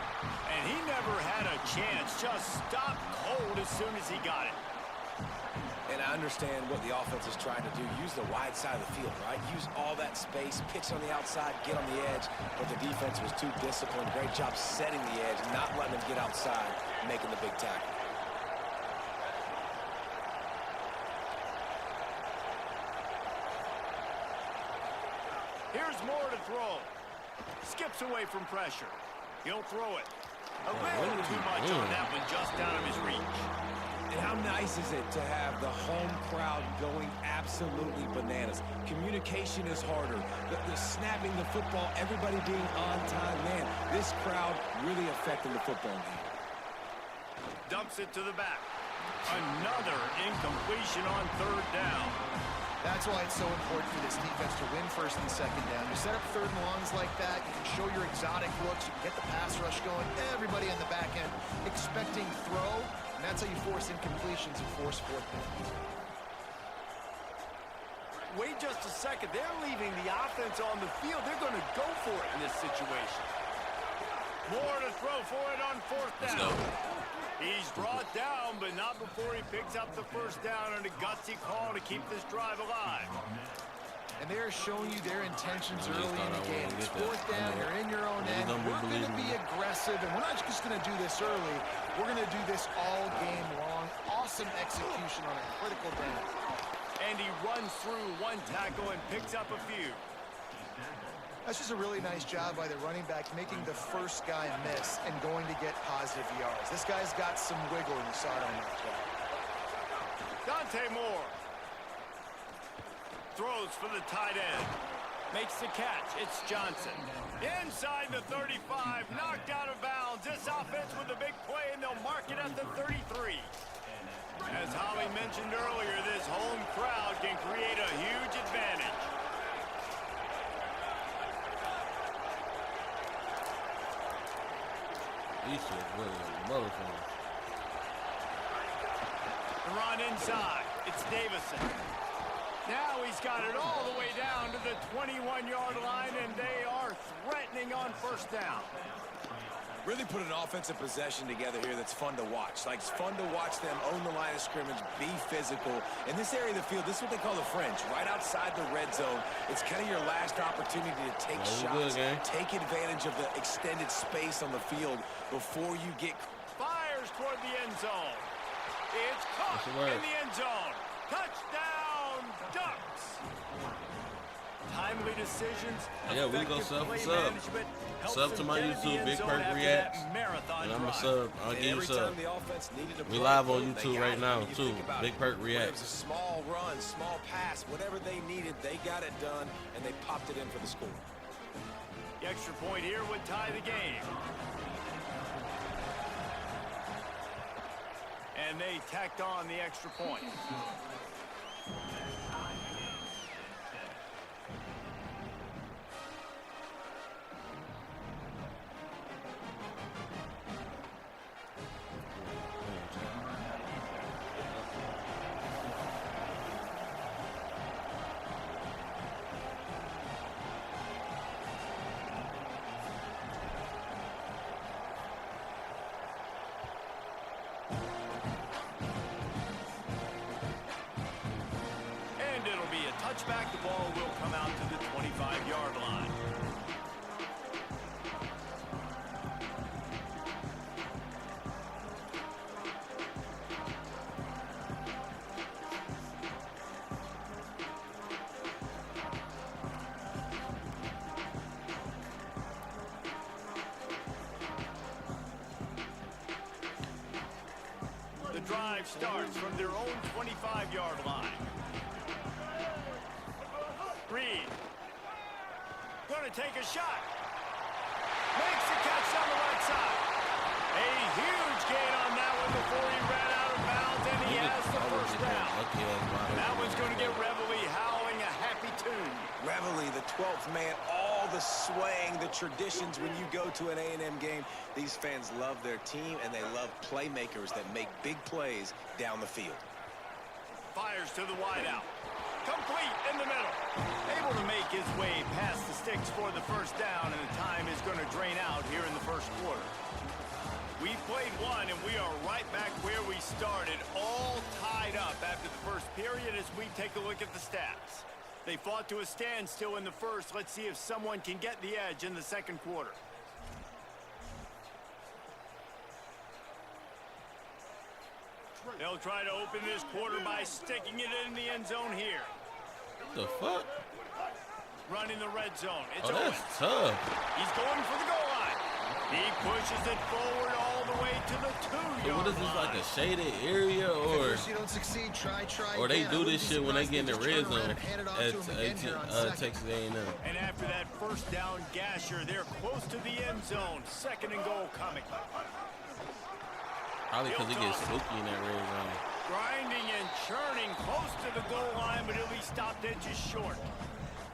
And he never had a chance. Just stopped cold as soon as he got it. And I understand what the offense is trying to do. Use the wide side of the field, right? Use all that space, pitch on the outside, get on the edge. But the defense was too disciplined. Great job setting the edge, not letting them get outside, making the big tackle. Here's more to throw. Skips away from pressure. He'll throw it. A little too much on that one, just out of his reach. And how nice is it to have the home crowd going absolutely bananas? Communication is harder. The snapping the football, everybody being on time. Man, this crowd really affecting the football game. Dumps it to the back. Another incompletion on 3rd down. That's why it's so important for this defense to win 1st and 2nd down. You set up 3rd and longs like that, you can show your exotic looks, you can get the pass rush going, everybody on the back end expecting throw, and that's how you force incompletions and force 4th down. Wait just a second. They're leaving the offense on the field. They're going to go for it in this situation. More to throw for it on 4th down. He's brought down, but not before he picks up the 1st down on a gutsy call to keep this drive alive. And they're showing you their intentions early in the game. It's 4th down, you're in your own end. We're going to be aggressive, and we're not just going to do this early. We're going to do this all game long. Awesome execution on a critical down. And he runs through one tackle and picks up a few. That's just a really nice job by the running back, making the first guy miss and going to get positive yards. This guy's got some wiggle, and you saw it on that play. Dante Moore throws for the tight end. Makes the catch. It's Johnson. Inside the 35, knocked out of bounds. This offense with a big play, and they'll mark it at the 33. As Holly mentioned earlier, this home crowd can create a huge advantage. These shit really motherfucker. The run inside. It's Davison. Now he's got it all the way down to the 21-yard line, and they are threatening on first down. Really put an offensive possession together here that's fun to watch. Like, it's fun to watch them own the line of scrimmage, be physical. In this area of the field, this is what they call the fringe, right outside the red zone. It's kind of your last opportunity to take shots, take advantage of the extended space on the field before you get... Fires toward the end zone. It's caught in the end zone. Touchdown, Ducks. Timely decisions. Yeah, we go sub for sub. Sub to my YouTube, Big Perk Reacts. And I'm a sub. I'll give you a sub. We live on YouTube right now, too. Big Perk Reacts. It was a small run, small pass, whatever they needed, they got it done, and they popped it in for the score. The extra point here would tie the game. And they tacked on the extra point. Touchback, the ball will come out to the 25-yard line. The drive starts from their own 25-yard line. Reed, going to take a shot. Makes the catch on the right side. A huge gain on that one before he ran out of bounds, and he has the first down. That one's going to get Reveille howling a happy tune. Reveille, the 12th man, all the swaying, the traditions when you go to an A&M game. These fans love their team, and they love playmakers that make big plays down the field. Fires to the wideout. Complete in the middle. Able to make his way past the sticks for the first down, and the time is going to drain out here in the first quarter. We've played one, and we are right back where we started, all tied up after the first period as we take a look at the stats. They fought to a standstill in the first. Let's see if someone can get the edge in the second quarter. They'll try to open this quarter by sticking it in the end zone here. What the fuck? Running the red zone. It's that's tough. He's going for the goal line. He pushes it forward all the way to the 2-yard So what is this, like a shaded area, or you don't succeed, try or they do this shit when they get in the red zone at Texas A&M? And after that first down gasher, they're close to the end zone. Second and goal coming. Probably because he gets spooky in that red zone. Grinding and churning close to the goal line, but he'll be stopped at just short.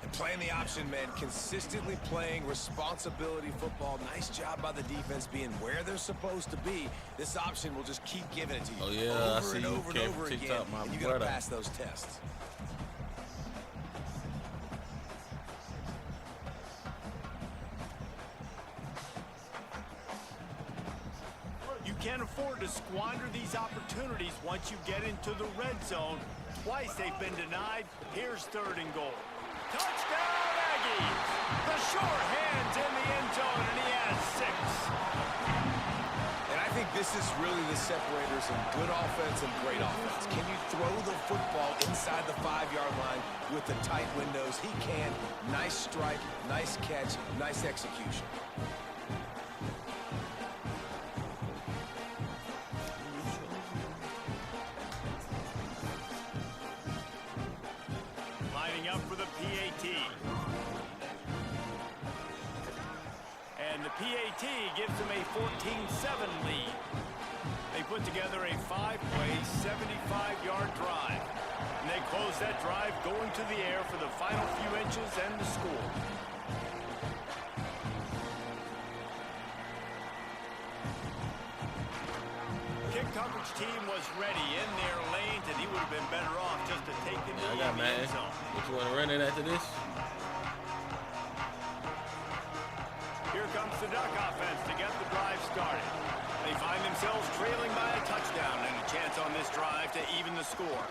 And playing the option, man, consistently playing responsibility football. Nice job by the defense being where they're supposed to be. This option will just keep giving it to you. Oh, yeah, I over see and you over and came over from again, TikTok, my and you got to brother. pass those tests. You can't afford to squander these opportunities once you get into the red zone. Twice they've been denied. Here's third and goal. Touchdown, Aggies! The short hands in the end zone, and he has 6. And I think this This is really the separators in good offense and great offense. Can you throw the football inside the 5-yard line with the tight windows? He can. Nice strike, nice catch, nice execution. Lining up for the PAT. And the PAT gives them a 14-7 lead. They put together a 5-play, 75-yard drive. And they close that drive going to the air for the final few inches and the score. Kick coverage team was ready in their lanes, and he would have been better off just to take the knee in the end zone. What you want to run it after this? Here comes the Duck offense to get the drive started. They find themselves trailing by a touchdown and a chance on this drive to even the score.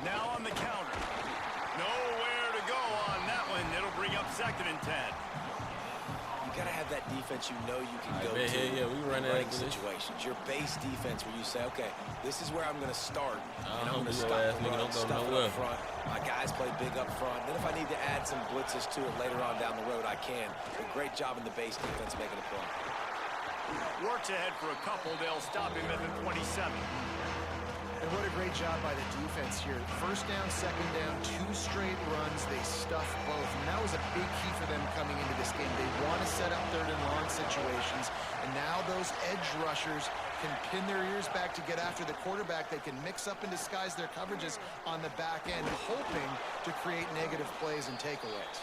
Now on the counter. Nowhere to go on that one. It'll bring up 2nd and 10. You got to have that defense you know you can go to Yeah, we run running after this. situations. Your base defense where you say, okay, this is where I'm going to start, and I'm going to your stop ass the nigga run, don't go stuff it nowhere. up front. My guys play big up front. Then if I need to add some blitzes to it later on down the road, I can. But great job in the base defense making a play. Works ahead for a couple. They'll stop him at the 27. And what a great job by the defense here. 1st down, 2nd down, 2 straight runs. They stuff both. And that was a big key for them coming into this game. They want to set up 3rd and long situations. And now those edge rushers can pin their ears back to get after the quarterback. They can mix up and disguise their coverages on the back end, hoping to create negative plays and takeaways.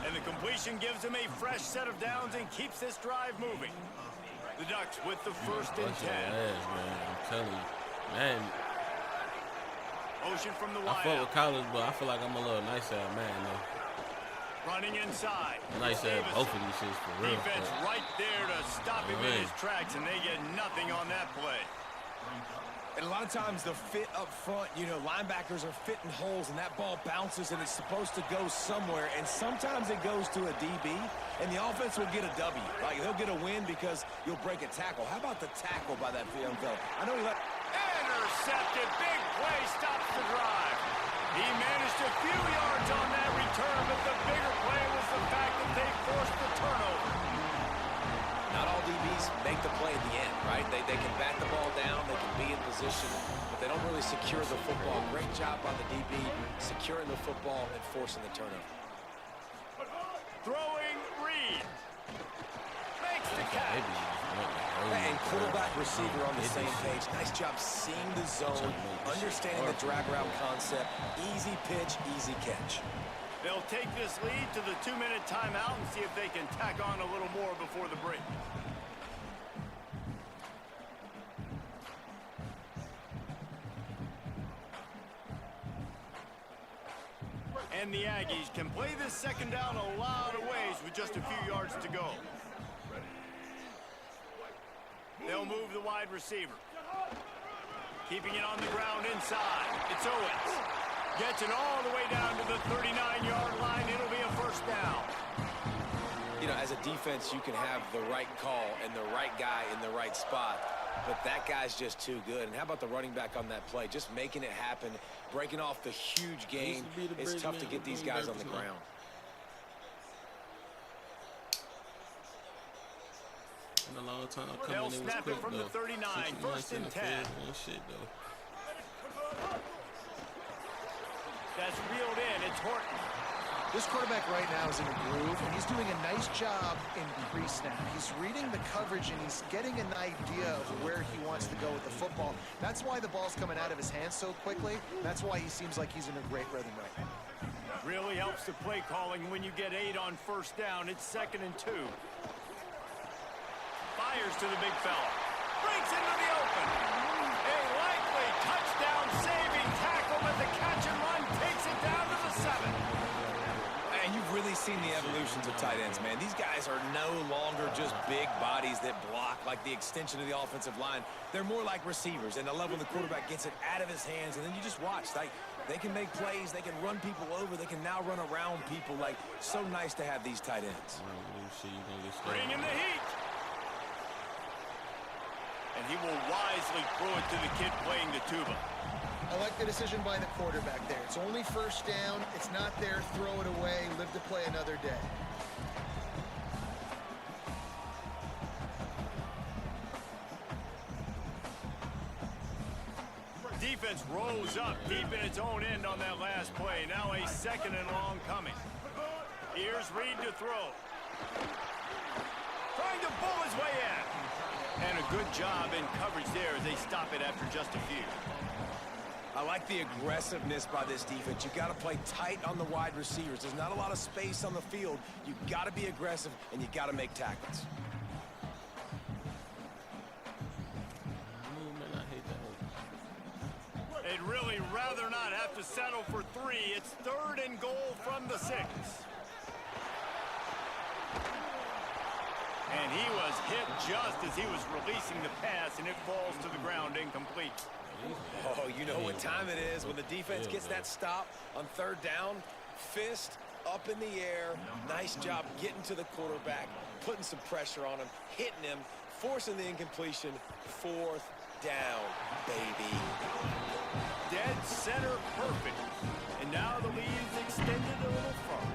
And the completion gives him a fresh set of downs and keeps this drive moving. The Ducks with the 1st and 10. Man, I'm telling you. Man, Motion from the I wide fuck out. with college, but I feel like I'm a little nicer at man, though. Running inside. Nice at Davis. both of these shits for real. Defense right there to stop him in Alright. his tracks, and they get nothing on that play. And a lot of times the fit up front, you know, linebackers are fitting holes and that ball bounces and it's supposed to go somewhere. And sometimes it goes to a DB and the offense will get a W. Like they'll get a win because you'll break a tackle. How about the tackle by that young fella? I know he let... Intercepted. Big play stops the drive. He managed a few yards on that return, but the bigger play was the fact that they forced the turnover. Not all DBs make the play at the end, right? They can bat the ball down, they can be in position, but they don't really secure the football. Great job by the DB securing the football and forcing the turnover. Throwing Reed. Makes the catch. And quarterback receiver on the same page. Nice job seeing the zone, understanding the drag route concept. Easy pitch, easy catch. They'll take this lead to the 2-minute timeout and see if they can tack on a little more before the break. And the Aggies can play this 2nd down a lot of ways with just a few yards to go. They'll move the wide receiver. Keeping it on the ground inside. It's Owens. Gets it all the way down to the 39-yard line. It'll be a 1st down. You know, as a defense, you can have the right call and the right guy in the right spot, but that guy's just too good. And how about the running back on that play? Just making it happen, breaking off the huge gain. It's tough to get these guys on the ground. In a long time They'll coming, snap it from the 39. 1st and 10. Shit, though. That's reeled in. It's Horton. This quarterback right now is in a groove, and he's doing a nice job in pre-snap. He's reading the coverage, and he's getting an idea of where he wants to go with the football. That's why the ball's coming out of his hands so quickly. That's why he seems like he's in a great rhythm right now. Really helps the play calling when you get 8 on 1st down. It's 2nd and 2. Fires to the big fella. Breaks into the open. A likely touchdown-saving tackle, but the catch and run takes it down to the 7. And you've really seen the evolutions of tight ends, man. These guys are no longer just big bodies that block like the extension of the offensive line. They're more like receivers, and I love when the quarterback gets it out of his hands, and then you just watch. Like, they can make plays, they can run people over, they can now run around people. Like, so nice to have these tight ends. Bringing the heat. And he will wisely throw it to the kid playing the tuba. I like the decision by the quarterback there. It's only first down. It's not there. Throw it away. Live to play another day. Defense rose up deep in its own end on that last play. Now a 2nd and long coming. Here's Reed to throw. Trying to bull his way in. And a good job in coverage there as they stop it after just a few. I like the aggressiveness by this defense. You got to play tight on the wide receivers. There's not a lot of space on the field. You got to be aggressive, and you got to make tackles. They'd really rather not have to settle for 3. It's 3rd and goal from the 6. And he was hit just as he was releasing the pass, and it falls to the ground incomplete. Oh, you know what time it is when the defense gets that stop on 3rd down. Fist up in the air. Nice job getting to the quarterback, putting some pressure on him, hitting him, forcing the incompletion. 4th down, baby. Dead center perfect. And now the lead's extended a little further.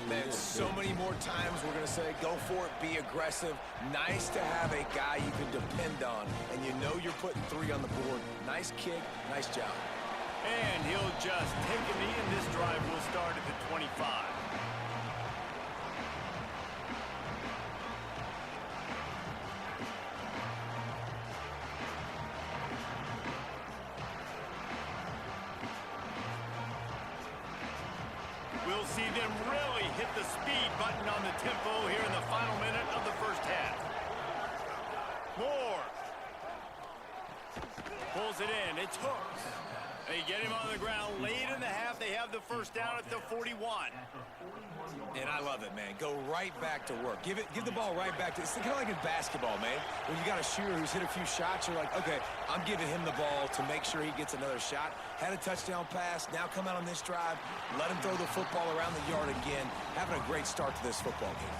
Man, so many more times we're going to say, go for it, be aggressive. Nice to have a guy you can depend on, and you know you're putting 3 on the board. Nice kick, nice job. And he'll just take a knee, and this drive will start at the 25. We'll see them really hit the speed button on the tempo here in the final minute of the first half. Moore pulls it in. It's Hooks. They get him on the ground late in the half. They have the first down at the 41. And I love it, man. Go right back to work. Give the ball right back to. It's kind of like in basketball, man. When you got a shooter who's hit a few shots, you're like, okay, I'm giving him the ball to make sure he gets another shot. Had a touchdown pass. Now come out on this drive. Let him throw the football around the yard again. Having a great start to this football game.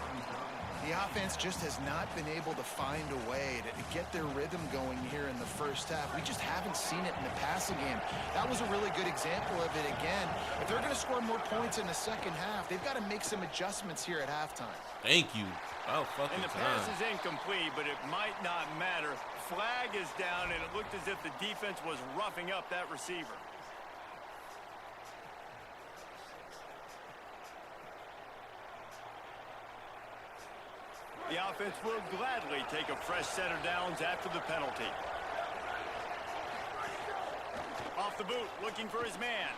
The offense just has not been able to find a way to get their rhythm going here in the first half. We just haven't seen it in the passing game. That was a really good example of it again. If they're going to score more points in the second half, they've got to make some adjustments here at halftime. Thank you. Oh, fucking And the pass is incomplete, but it might not matter. Flag is down, and it looked as if the defense was roughing up that receiver. The offense will gladly take a fresh set of downs after the penalty. Off the boot, looking for his man.